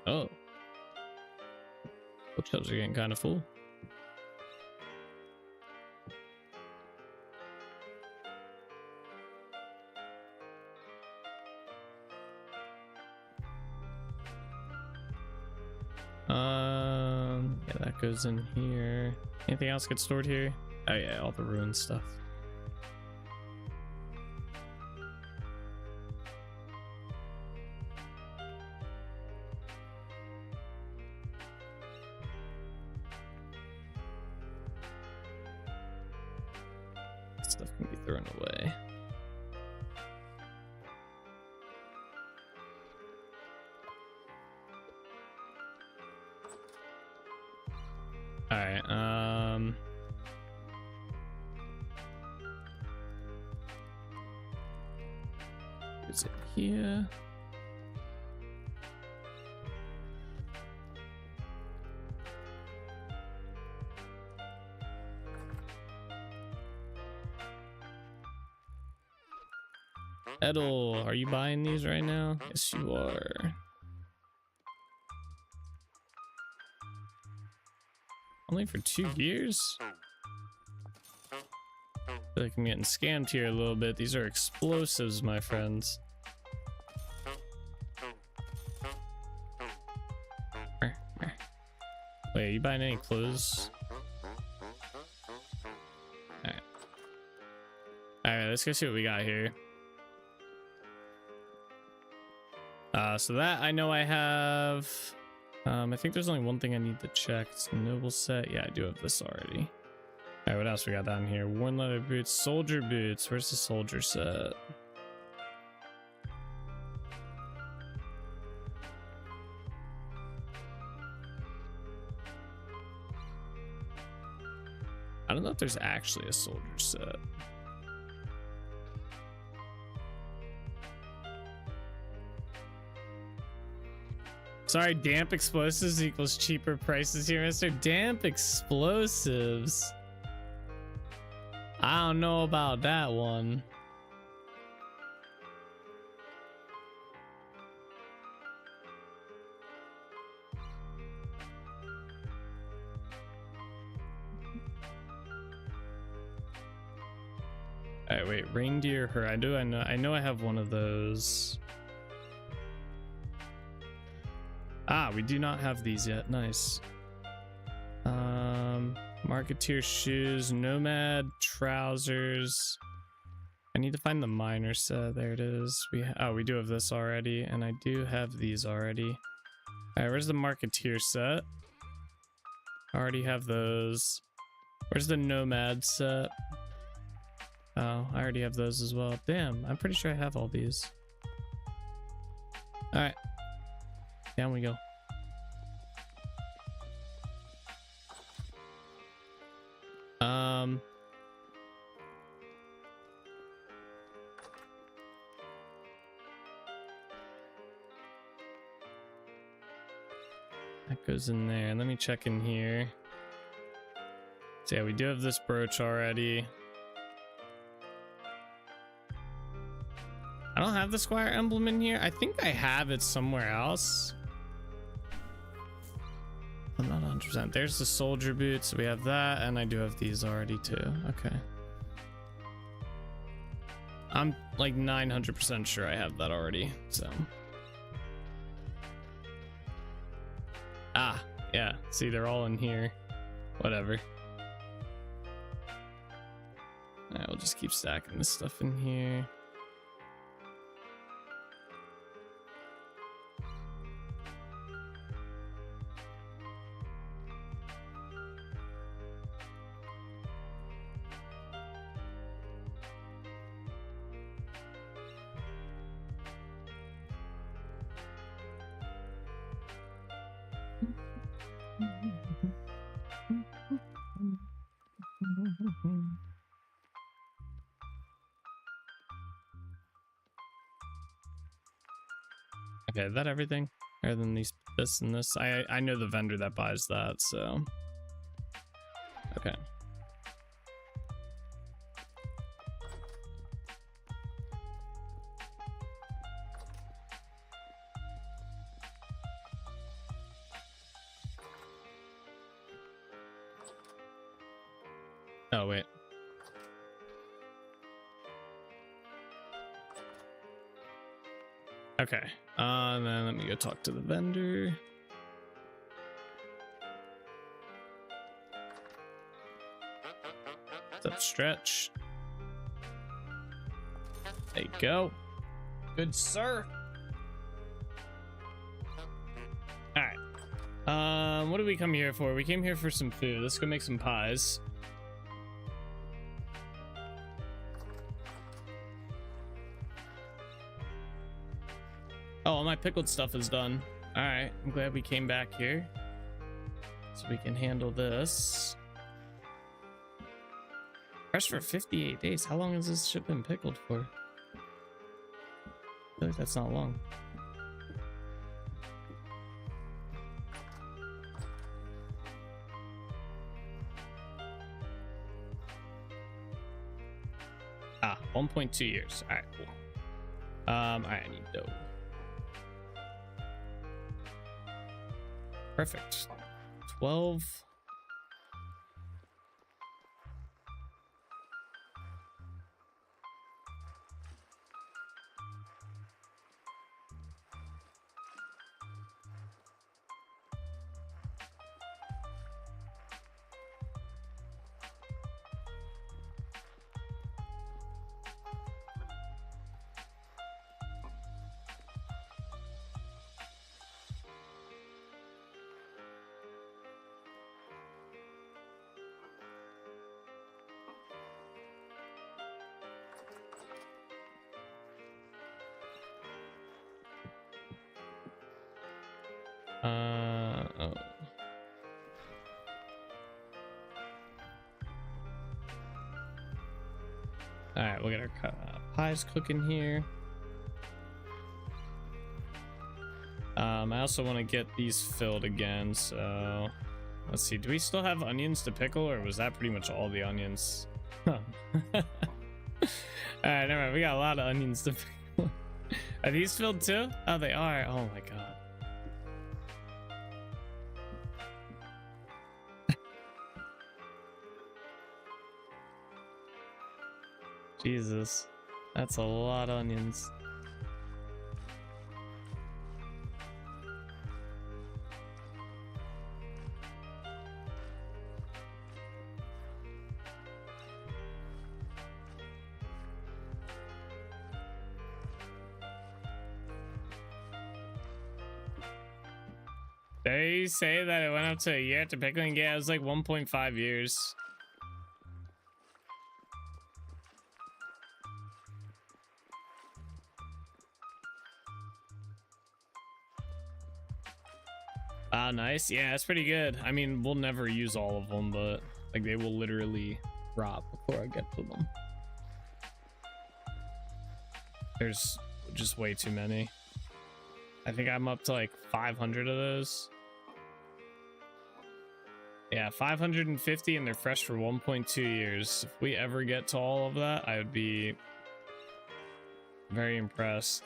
Oh, bookshelves are getting kind of full. Yeah, that goes in here. Anything else get stored here? Oh yeah, all the ruined stuff. Stuff can be thrown away. All right, is it here? Edel, are you buying these right now? Yes, you are. Only for 2 years? I feel like I'm getting scammed here a little bit. These are explosives, my friends. Wait, are you buying any clothes? Alright. Alright, let's go see what we got here. So that I know I have. I think there's only one thing I need to check. It's a noble set. Yeah, I do have this already. All right, what else we got down here? Worn leather boots, soldier boots. Where's the soldier set? I don't know if there's actually a soldier set. Sorry, damp explosives equals cheaper prices here, Mr. Damp explosives. I don't know about that one. All right, wait, reindeer her. I know I have one of those. Ah, we do not have these yet. Nice. Marketeer shoes, nomad trousers. I need to find the miner set. There it is. We do have this already, and I do have these already. All right, where's the marketeer set? I already have those. Where's the nomad set? Oh, I already have those as well. Damn, I'm pretty sure I have all these. All right, down we go. That goes in there. Let me check in here. So yeah, we do have this brooch already. I don't have the Squire emblem in here. I think I have it somewhere else. I'm not 100%. There's the soldier boots. We have that, and I do have these already too. Okay. I'm like 900% sure I have that already, so. Ah, yeah. See, they're all in here. Whatever. Alright, we'll just keep stacking this stuff in here. Okay, is that everything? Other than these, this and this? I know the vendor that buys that, so. Okay. Oh, wait. Okay, then let me go talk to the vendor. What's up, Stretch? There you go. Good sir. All right. What did we come here for? We came here for some food. Let's go make some pies. Oh, all my pickled stuff is done. All right, I'm glad we came back here so we can handle this. Fresh for 58 days. How long has this shit been pickled for? I feel like that's not long. Ah, 1.2 years. All right, cool. All right, I need dough. Perfect. 12. Oh. All right, we'll get our pies cooking here. I also want to get these filled again, so let's see. Do we still have onions to pickle, or was that pretty much all the onions? Huh. All right, never mind. We got a lot of onions to pickle. Are these filled too? Oh, they are. Oh my god. Jesus, that's a lot of onions. They say that it went up to a year after pickling. Yeah, it was like 1.5 years. Ah, nice. Yeah, that's pretty good. I mean, we'll never use all of them, but like they will literally rot before I get to them. There's just way too many. I think I'm up to like 500 of those. Yeah, 550, and they're fresh for 1.2 years. If we ever get to all of that, I would be very impressed.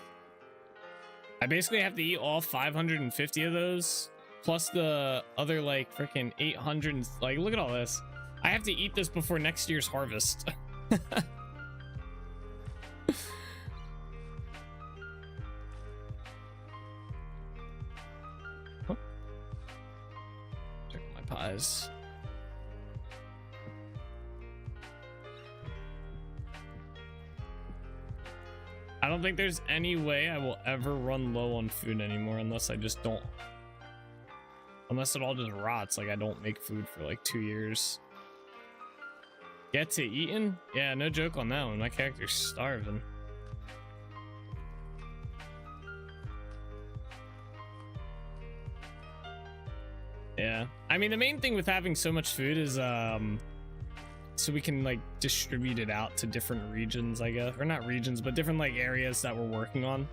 I basically have to eat all 550 of those, plus the other like freaking 800. Like, look at all this. I have to eat this before next year's harvest. Check my pies. I don't think there's any way I will ever run low on food anymore unless I just don't. Unless it all just rots, like I don't make food for like 2 years. Get to eating? Yeah, no joke on that one. My character's starving. Yeah. I mean, the main thing with having so much food is so we can like distribute it out to different regions, I guess. Or not regions, but different like areas that we're working on.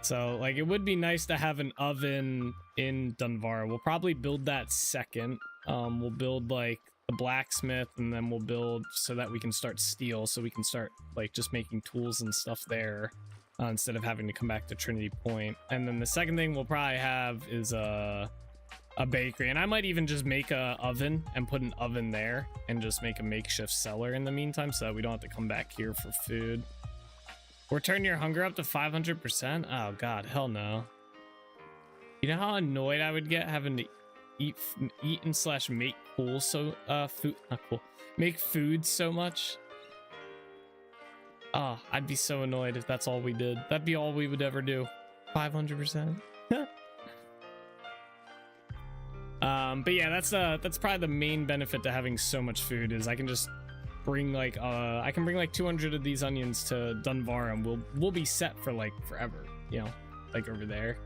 So like it would be nice to have an oven in Dunvarra. We'll probably build that second. We'll build like the blacksmith, and then we'll build so that we can start steel, so we can start like just making tools and stuff there instead of having to come back to Trinity Point. And then the second thing we'll probably have is a bakery, and I might even just make a oven and put an oven there and just make a makeshift cellar in the meantime so that we don't have to come back here for food. Return your hunger up to 500%. Oh god, hell no. You know how annoyed I would get having to eat and slash make cool so food, not cool, make food so much. Oh, I'd be so annoyed if that's all we did. That'd be all we would ever do. 500%. But yeah, that's probably the main benefit to having so much food is I can just bring like I can bring like 200 of these onions to Dunvarra, and we'll be set for like forever, you know, like over there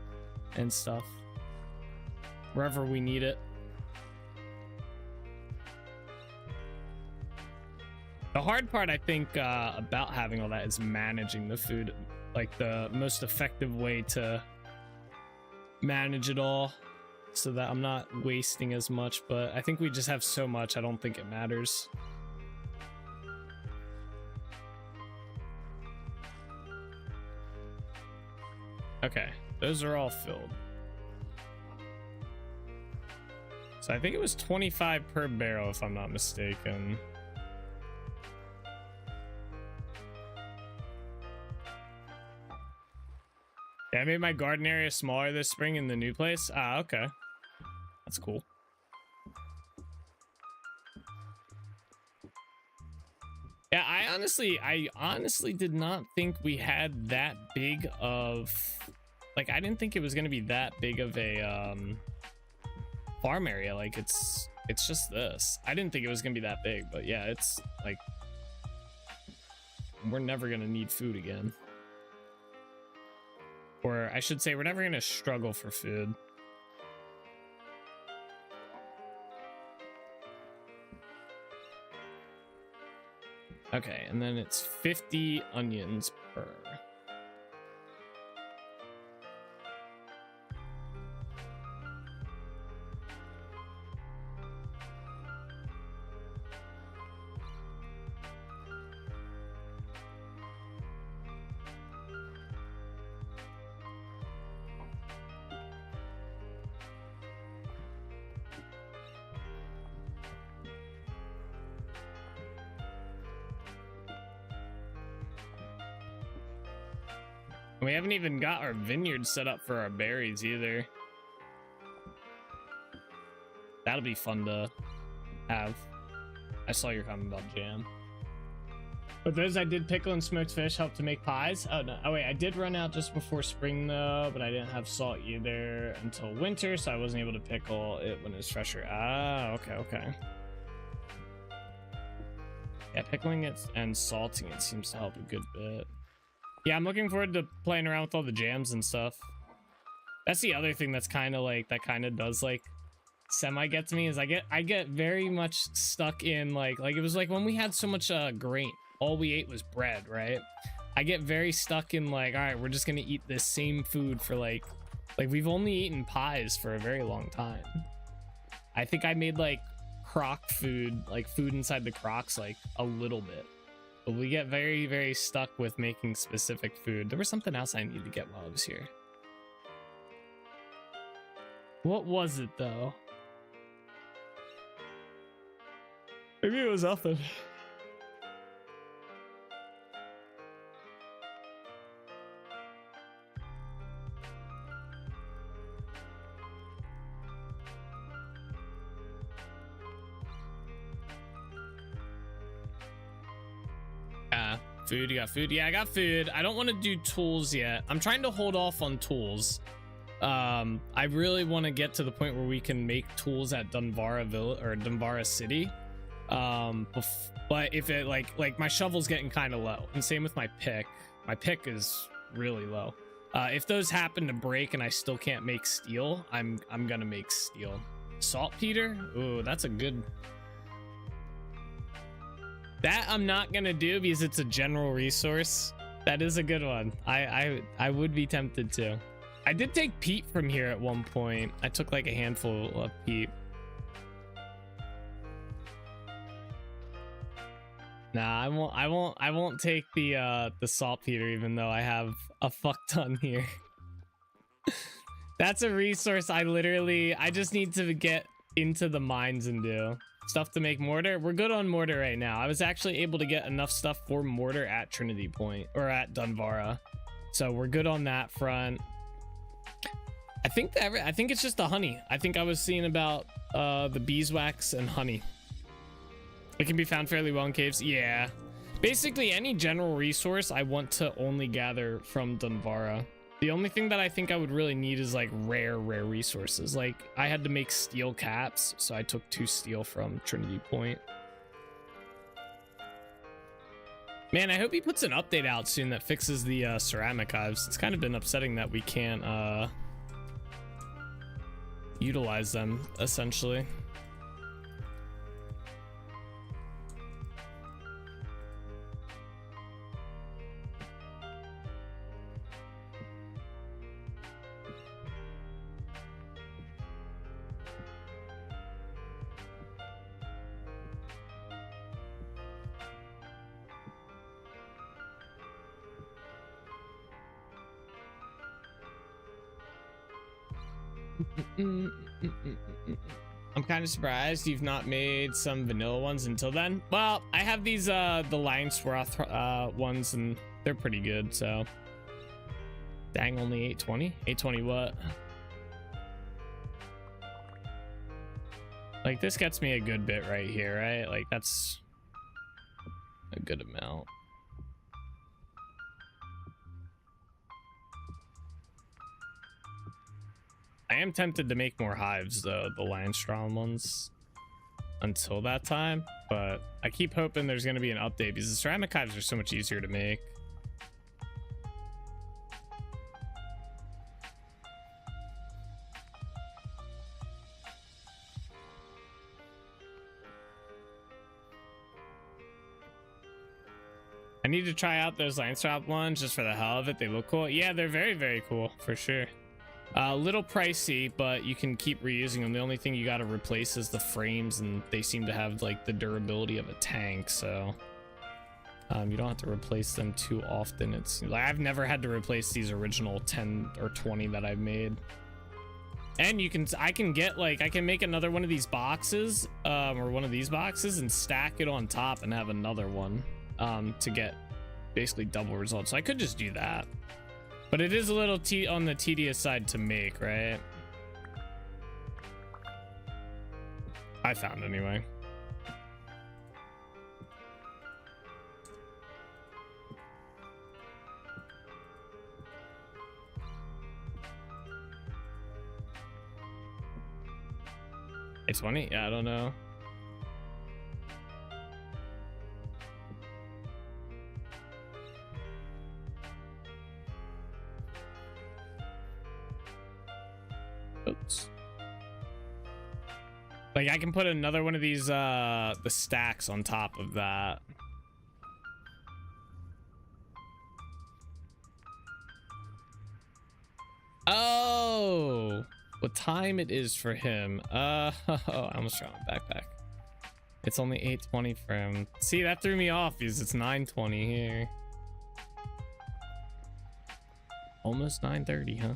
and stuff, wherever we need it. The hard part, I think, about having all that is managing the food, like the most effective way to manage it all so that I'm not wasting as much. But I think we just have so much, I don't think it matters. Okay, those are all filled. So I think it was 25 per barrel, if I'm not mistaken. Yeah, I made my garden area smaller this spring in the new place. Ah, okay. That's cool. Yeah, I honestly did not think we had that big of, like, I didn't think it was going to be that big of a farm area. Like, it's just this. I didn't think it was going to be that big, but yeah, it's like we're never going to need food again. Or I should say, we're never going to struggle for food. Okay, and then it's 50 onions per. We haven't even got our vineyard set up for our berries either. That'll be fun to have. I saw your comment about jam. But those I did pickle and smoked fish help to make pies. Oh no, oh wait, I did run out just before spring though, but I didn't have salt either until winter, so I wasn't able to pickle it when it was fresher. Ah, okay. Yeah, pickling it and salting it seems to help a good bit. Yeah, I'm looking forward to playing around with all the jams and stuff. That's the other thing that's kind of like, that kind of does like semi get to me, is I get very much stuck in like it was like when we had so much grain, all we ate was bread, right? I get very stuck in like, all right, we're just gonna eat this same food for like we've only eaten pies for a very long time. I think I made like crock food, like food inside the crocks, like a little bit, but we get very, very stuck with making specific food. There was something else I needed to get while I was here. What was it though? Maybe it was nothing. Food, you got food? Yeah, I got food. I don't want to do tools yet. I'm trying to hold off on tools. I really want to get to the point where we can make tools at Dunvarra Village or Dunvarra City. But if it like my shovel's getting kind of low, and same with my pick. My pick is really low. If those happen to break and I still can't make steel, I'm gonna make steel. Saltpeter? Ooh, that's a good. That I'm not gonna do because it's a general resource. That is a good one. I would be tempted to. I did take peat from here at one point. I took like a handful of peat. Nah, I won't take the saltpeter, even though I have a fuck ton here. That's a resource I just need to get into the mines and do. Stuff to make mortar. We're good on mortar right now. I was actually able to get enough stuff for mortar at Trinity Point, or at Dunvarra, so we're good on that front. I think it's just the honey. I think I was seeing about the beeswax and honey. It can be found fairly well in caves. Yeah, basically any general resource I want to only gather from Dunvarra. The only thing that I think I would really need is like rare resources. Like I had to make steel caps, so I took 2 steel from Trinity Point. Man, I hope he puts an update out soon that fixes the ceramic hives. It's kind of been upsetting that we can't utilize them, essentially. I'm kind of surprised you've not made some vanilla ones until then. Well, I have these the Lion Swath ones, and they're pretty good. So dang, only 820. 820 what? Like this gets me a good bit right here, right? Like that's a good amount. I am tempted to make more hives though, the Lionstrom ones, until that time, but I keep hoping there's going to be an update because the ceramic hives are so much easier to make. I need to try out those Lionstrom ones just for the hell of it. They look cool. Yeah, they're very, very cool for sure. A little pricey, but you can keep reusing them. The only thing you got to replace is the frames, and they seem to have like the durability of a tank, so you don't have to replace them too often. It's like I've never had to replace these original 10 or 20 that I've made. And I can make another one of these boxes, or one of these boxes, and stack it on top and have another one to get basically double results. So I could just do that. But it is a little on the tedious side to make, right? I found anyway. It's funny. Yeah, I don't know. Oops. Like I can put another one of these the stacks on top of that. Oh, what time it is for him? I almost dropped my backpack. It's only 8:20 for him. See, that threw me off because it's 9:20 here. Almost 9:30, huh?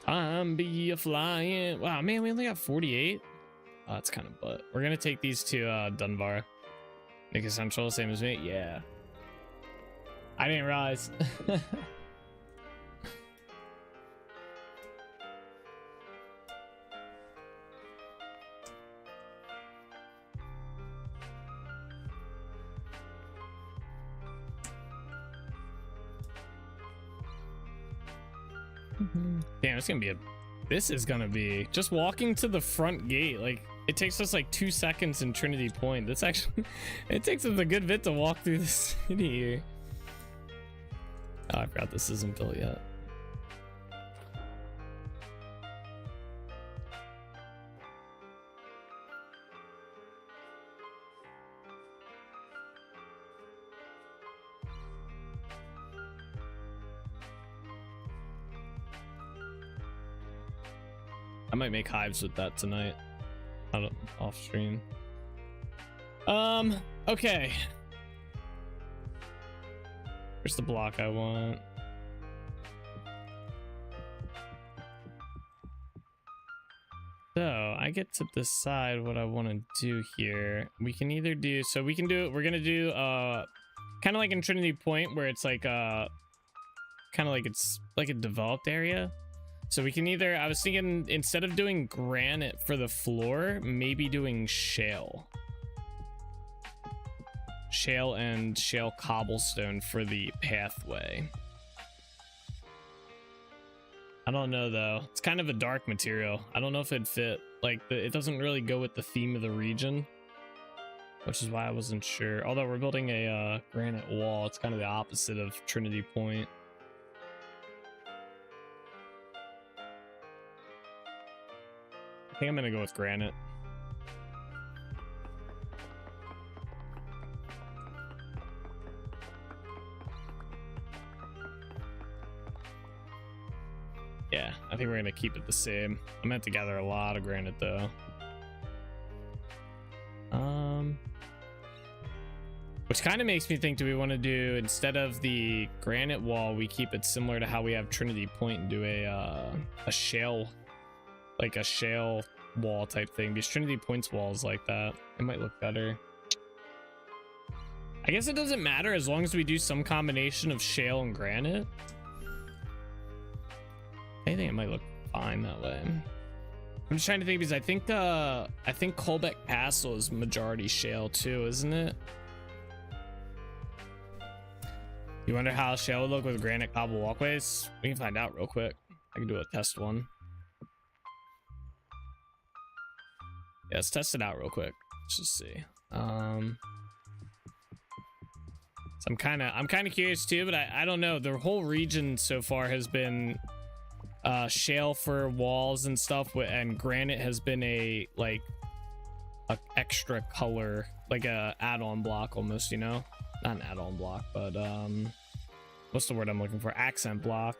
Time be a flying. Wow, man, we only got 48. Oh, that's kind of butt. We're gonna take these to Dunvarra. Nick Essential, same as me. Yeah. I didn't realize. Damn, it's gonna be this is gonna be just walking to the front gate. Like it takes us like 2 seconds in Trinity Point. That's actually it takes us a good bit to walk through the city here. Oh, I forgot this isn't built yet. I might make hives with that tonight. Off stream. Okay. Where's the block I want? So I get to decide what I want to do here. We can either do, so we can do, we're gonna do kind of like in Trinity Point where it's like kind of like it's like a developed area. So we can either, I was thinking instead of doing granite for the floor, maybe doing shale. Shale and shale cobblestone for the pathway. I don't know though. It's kind of a dark material. I don't know if it'd fit. Like it doesn't really go with the theme of the region, which is why I wasn't sure. Although we're building a granite wall, it's kind of the opposite of Trinity Point. I think I'm gonna go with granite. Yeah, I think we're gonna keep it the same. I meant to gather a lot of granite though. Which kind of makes me think, do we want to do, instead of the granite wall, we keep it similar to how we have Trinity Point and do a shale, like a shale wall type thing, because Trinity Point's wall is like that. It might look better. I guess it doesn't matter as long as we do some combination of shale and granite. I think it might look fine that way. I'm just trying to think, because I think Colbeck Castle is majority shale too, isn't it? You wonder how shale would look with granite cobble walkways? We can find out real quick. I can do a test one. Yeah, let's test it out real quick. Let's just see. So I'm kind of curious too, but I don't know. The whole region so far has been shale for walls and stuff, and granite has been a extra color, like a add-on block almost, you know? Not an add-on block, but what's the word I'm looking for? Accent block.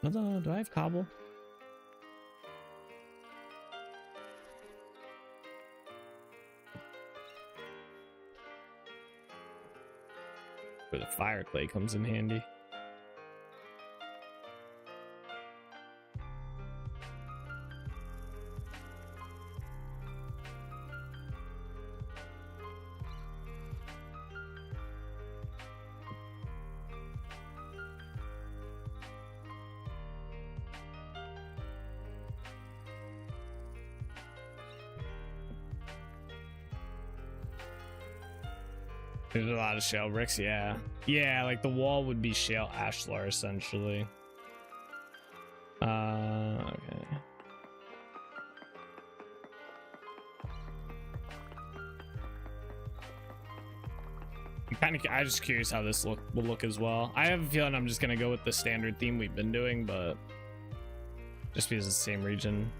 Do I have cobble? Where the fire clay comes in handy. There's a lot of shale bricks, yeah. Yeah, like the wall would be shale ashlar essentially. Okay. I'm just curious how this will look as well. I have a feeling I'm just gonna go with the standard theme we've been doing, but just because it's the same region.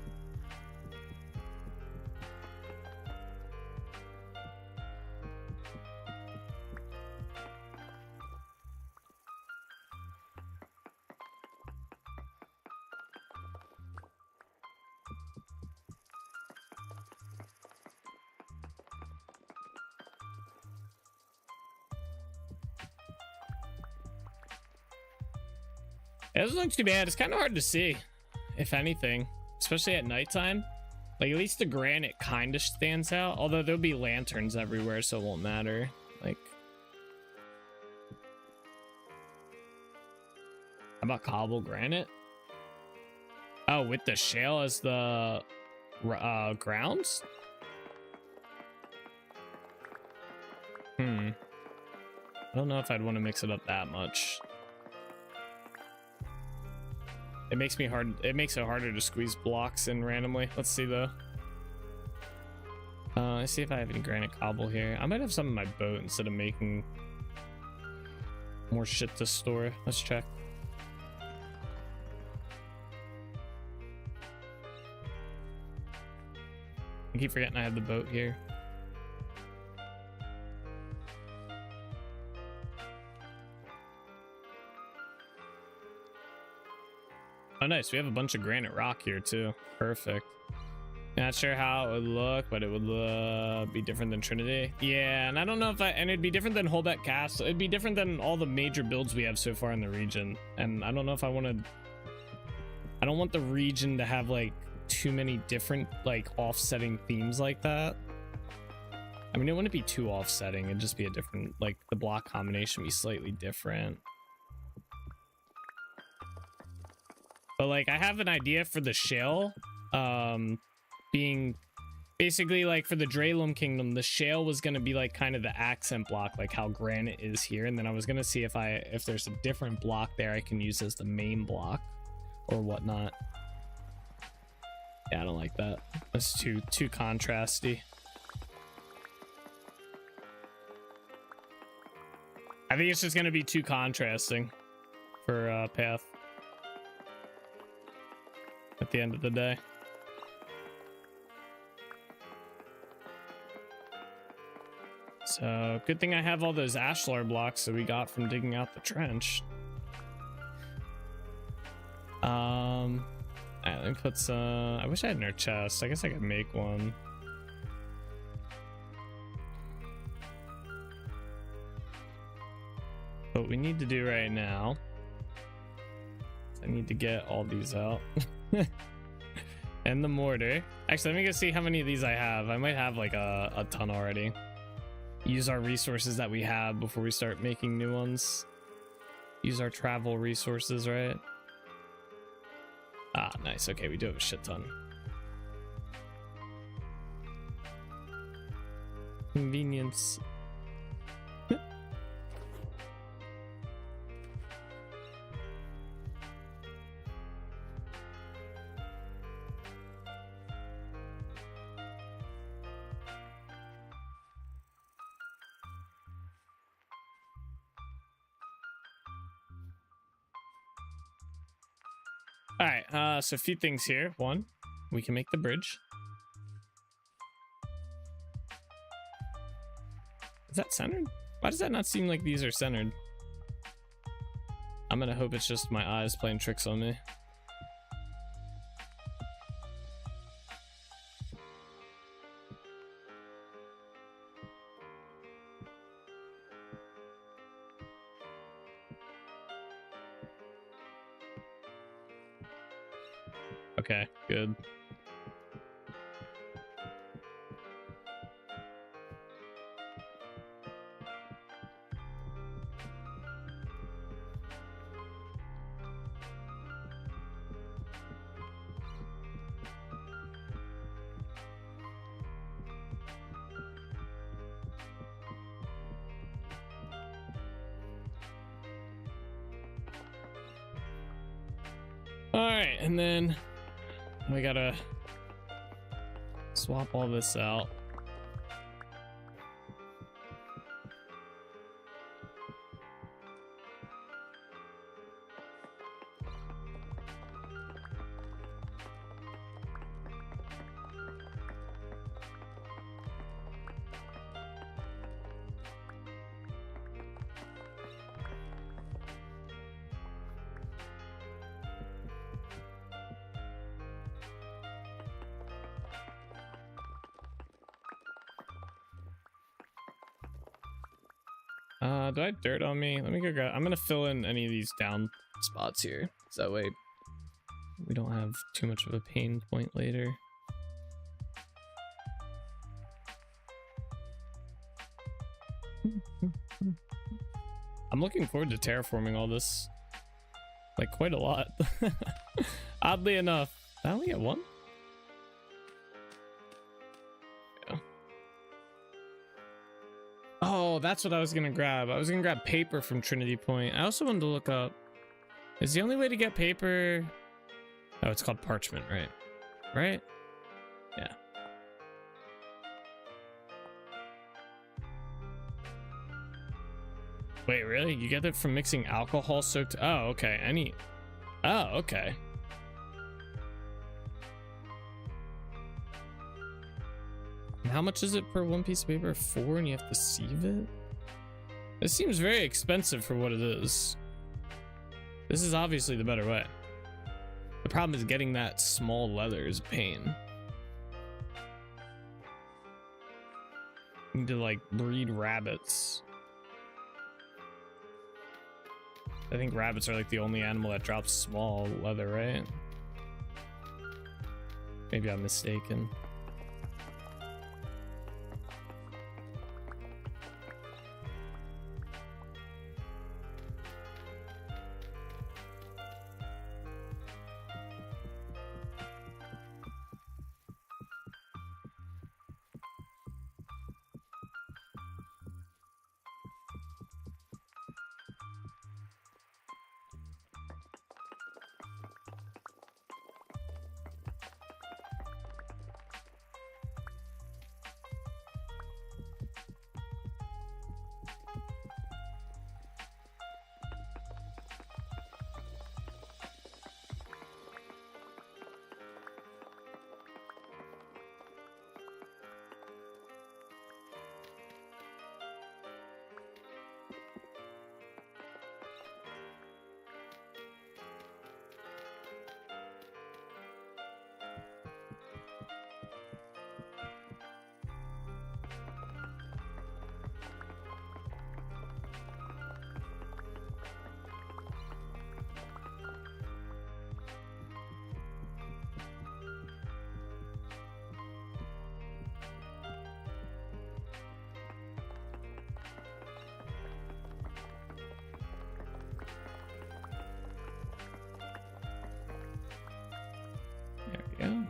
It doesn't look too bad. It's kind of hard to see, if anything, especially at nighttime. Like, at least the granite kind of stands out, although there'll be lanterns everywhere, so it won't matter. Like, how about cobble granite? Oh, with the shale as the grounds? I don't know if I'd want to mix it up that much. It makes it harder to squeeze blocks in randomly. Let's see though. Let's see if I have any granite cobble here. I might have some in my boat instead of making more shit to store. Let's check. I keep forgetting I have the boat here. Oh, nice. We have a bunch of granite rock here too. Perfect. Not sure how it would look, but it would be different than Trinity. Yeah, and I don't know if and it'd be different than Holbeck Castle. It'd be different than all the major builds we have so far in the region. And I don't know if I want to. I don't want the region to have like too many different like offsetting themes like that. I mean, it wouldn't be too offsetting. It'd just be a different, like the block combination be slightly different. But like I have an idea for the shale being basically like for the Dralum Kingdom, the shale was going to be like kind of the accent block, like how granite is here. And then I was going to see if there's a different block there I can use as the main block or whatnot. Yeah, I don't like that. That's too contrasty. I think it's just going to be too contrasting for path. At the end of the day. So good thing I have all those ashlar blocks that we got from digging out the trench. Alright, let me put some. I wish I had in our chest. I guess I could make one. What we need to do right now, I need to get all these out. And the mortar. Actually, let me go see how many of these I have. I might have like a ton already. Use our resources that we have before we start making new ones. Use our travel resources, right? Ah, nice. Okay, we do have a shit ton. Convenience. All right, so a few things here. One, we can make the bridge. Is that centered? Why does that not seem like these are centered? I'm gonna hope it's just my eyes playing tricks on me. Okay, good. All right, and then we gotta swap all this out. Do I have dirt on me? Let me go grab. I'm gonna fill in any of these down spots here, so that way we don't have too much of a pain point later. I'm looking forward to terraforming all this, like quite a lot. Oddly enough, I only get one. Oh, that's what I was gonna grab. I was gonna grab paper from Trinity Point. I also wanted to look up, is the only way to get paper? Oh, it's called parchment, right? Right? Yeah. Wait, really? You get it from mixing alcohol soaked? Oh, okay. Oh, okay. How much is it per one piece of paper? 4, and you have to sieve it? This seems very expensive for what it is. This is obviously the better way. The problem is getting that small leather is a pain. You need to like breed rabbits. I think rabbits are like the only animal that drops small leather, right? Maybe I'm mistaken. There we go.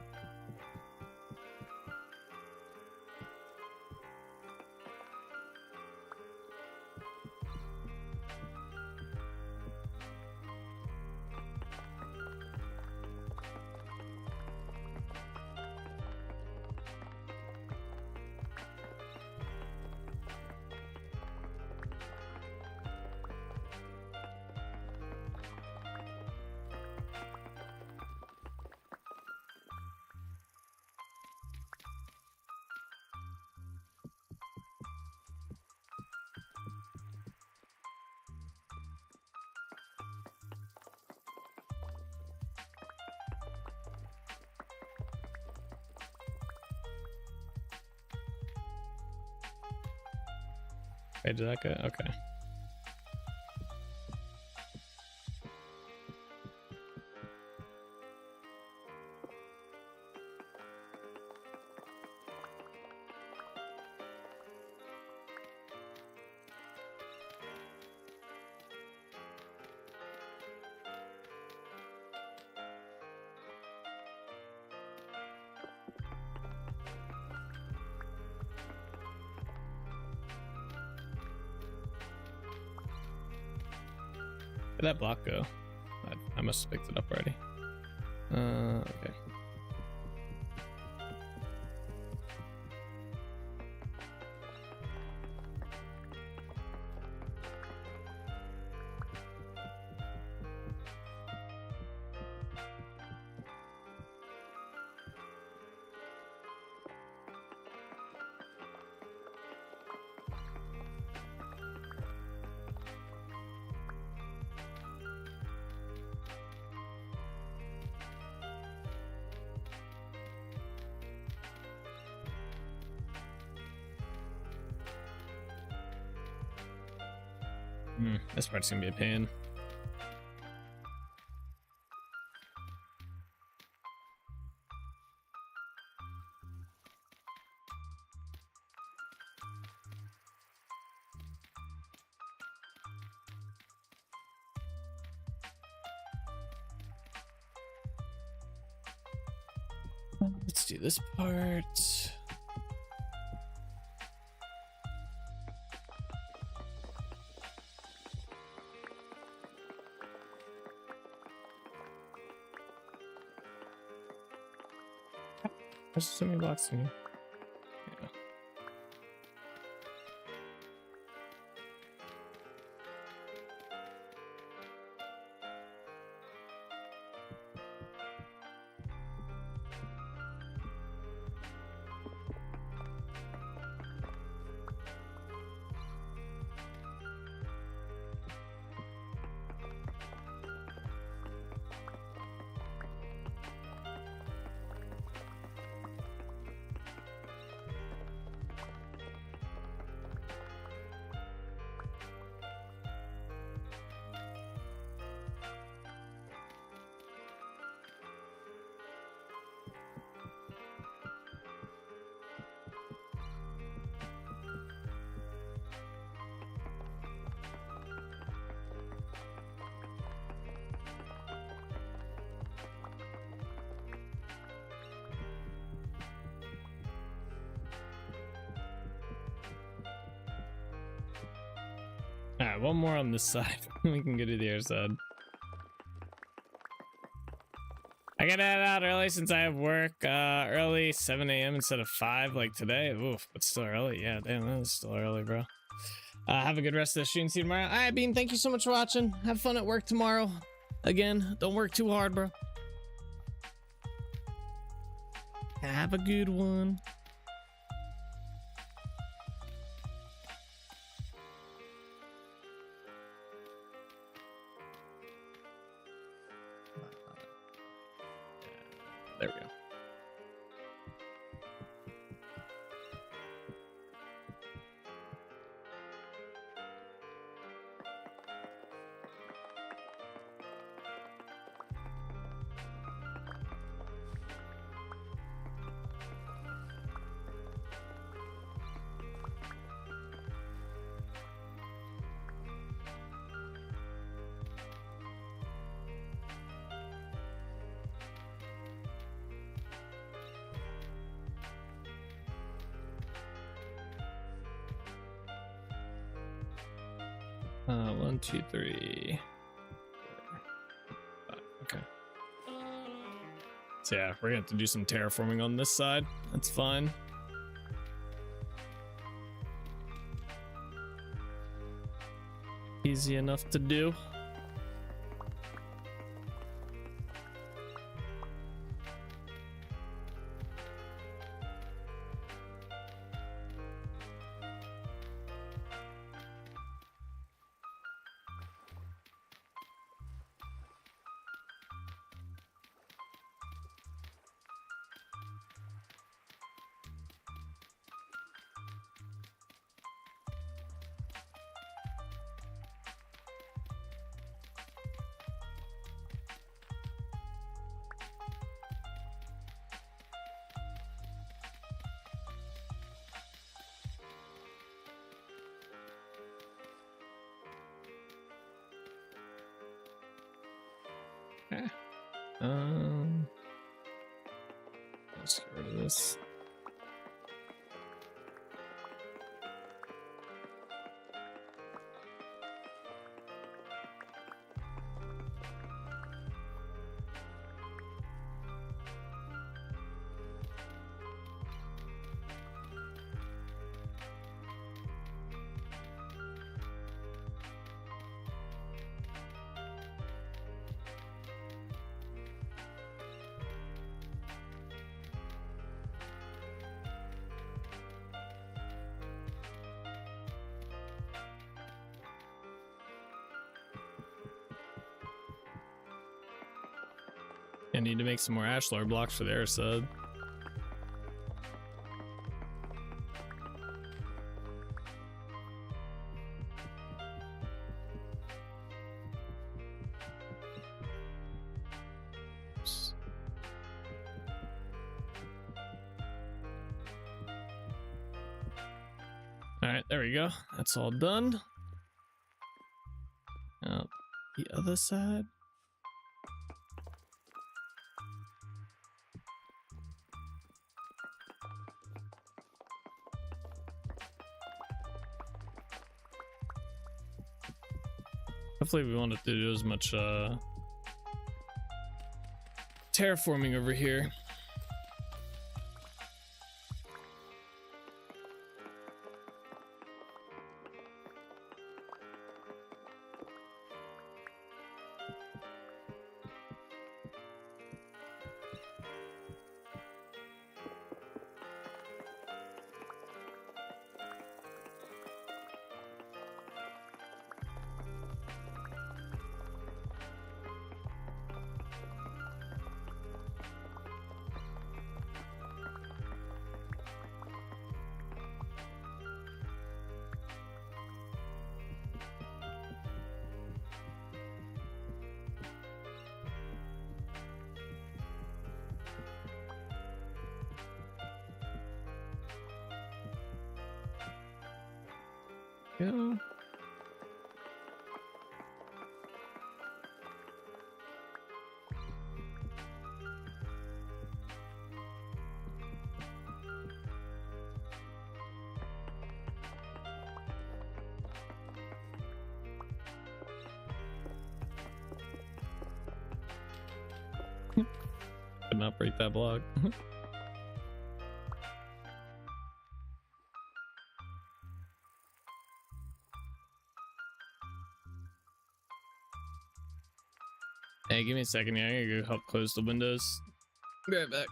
Hey, did that go? Okay. Where'd that block go? I must have picked it up already. Okay. This part's gonna be a pain. Let's do this part. There's so many blocks in here. Yeah. All right, one more on this side. We can go to the other side. I gotta head out early since I have work early, 7 a.m. instead of 5 like today. Oof, but still early. Yeah, damn, that is still early, bro. Have a good rest of the stream. See you tomorrow. All right, Bean, thank you so much for watching. Have fun at work tomorrow. Again, don't work too hard, bro. Have a good one. There we go. One, two, three, 4, 5. Okay. So yeah, we're gonna have to do some terraforming on this side. That's fine. Easy enough to do. Okay. Let's get rid of this. I need to make some more ashlar blocks for the air sub. All right, there we go. That's all done. Now, the other side. Hopefully we wanted to do as much terraforming over here. Go. Could not break that block. Hey, give me a second here. I gotta go help close the windows. Be right back.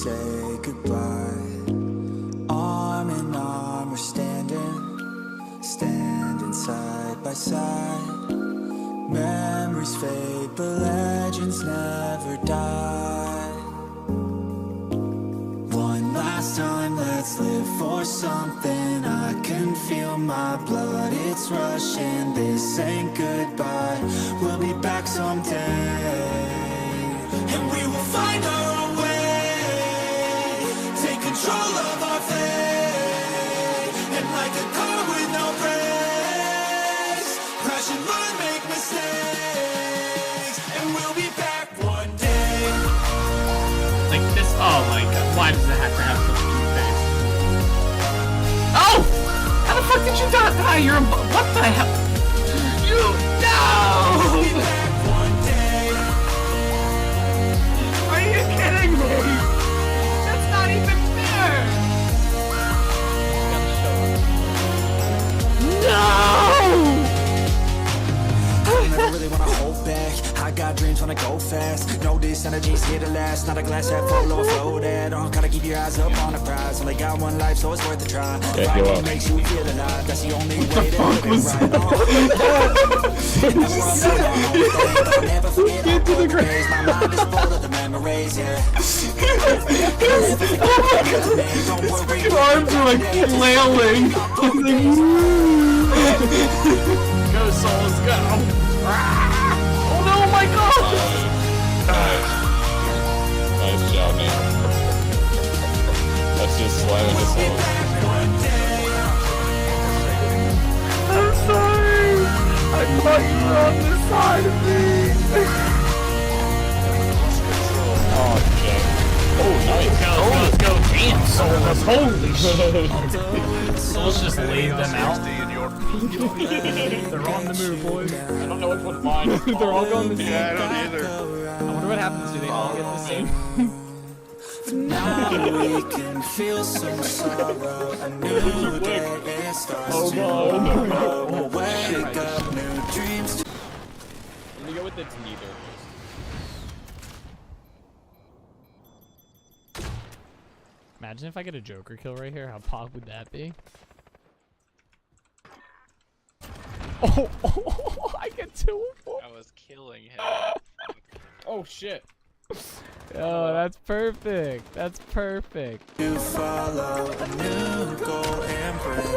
say goodbye. Arm in arm we're standing side by side. Memories fade, but legends never die. One last time, let's live for something. I can feel my blood, it's rushing. This ain't goodbye, we'll be back someday. And we will find our own way. Take control of our fate. And like a car with no brakes, crash and learn, make mistakes. And we'll be back one day. Like this, oh my god, why does it have to have such a cute face? Oh! How the fuck did you die? You're a, what the hell? You, no! We'll be back one day. Are you kidding me? That's not even fair! No! I never really wanna hold back. I got dreams, wanna go fast. Know this energy's here to last. Not a glass half full, overflow that. Gotta keep your eyes up on the prize. Only got one life, so it's worth a try. Fight what makes you feel alive. That's the only way to live it right. Get to the grave. My mind is full of the memories, yeah. Your arms are like flailing. Go, souls, go! Oh no, my god! Nice job, man. Let's just slam this one. I'm sorry! I thought you were on this side of me! Oh, Jay. Oh, nice. Let's go! Damn, souls! Holy shit! Souls just laid them out. They're on the move, boys. I don't know which one's mine. They're all going the same. Yeah, I don't either. I wonder what happens. Do they all get the same? Now we can feel some sorrow. A new day it starts tomorrow. Wake up, new dreams. Let me go with it's neither. Imagine if I get a Joker kill right here. How pog would that be? Oh, I get 2 of 4. I was killing him. Oh shit. Oh, that's perfect. That's perfect. To follow a new goal and bring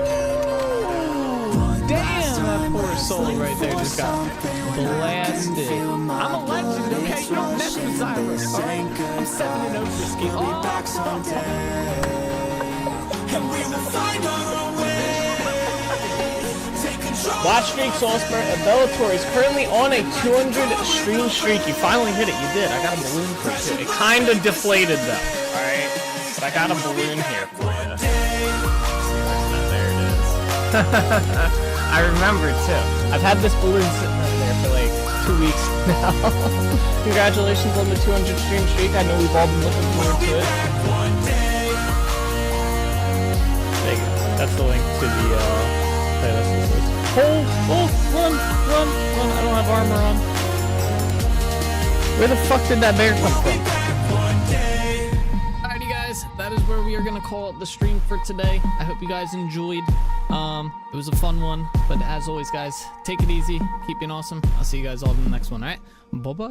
Damn, that poor soul right there just got blasted. I'm a legend, okay? You don't mess with Cyrus. I'm 7-0 for ski. back someday. And we will find our own way. Take control. Watch Streak Soulspur at Bellator is currently on a 200 stream streak. You finally hit it. You did. I got a balloon for it too. It kind of deflated though. Alright? But I got a balloon here for you. There it is. I remember too. I've had this balloon sitting up there for like 2 weeks now. Congratulations on the 200 stream streak. I know we've all been looking forward to it. There you go. That's the link to the playlist. Hold, run. I don't have armor on. Where the fuck did that bear come from? Alrighty guys, that is where we are gonna call it the stream for today. I hope you guys enjoyed. It was a fun one, but as always guys, take it easy, keep being awesome. I'll see you guys all in the next one, alright? Bye-bye.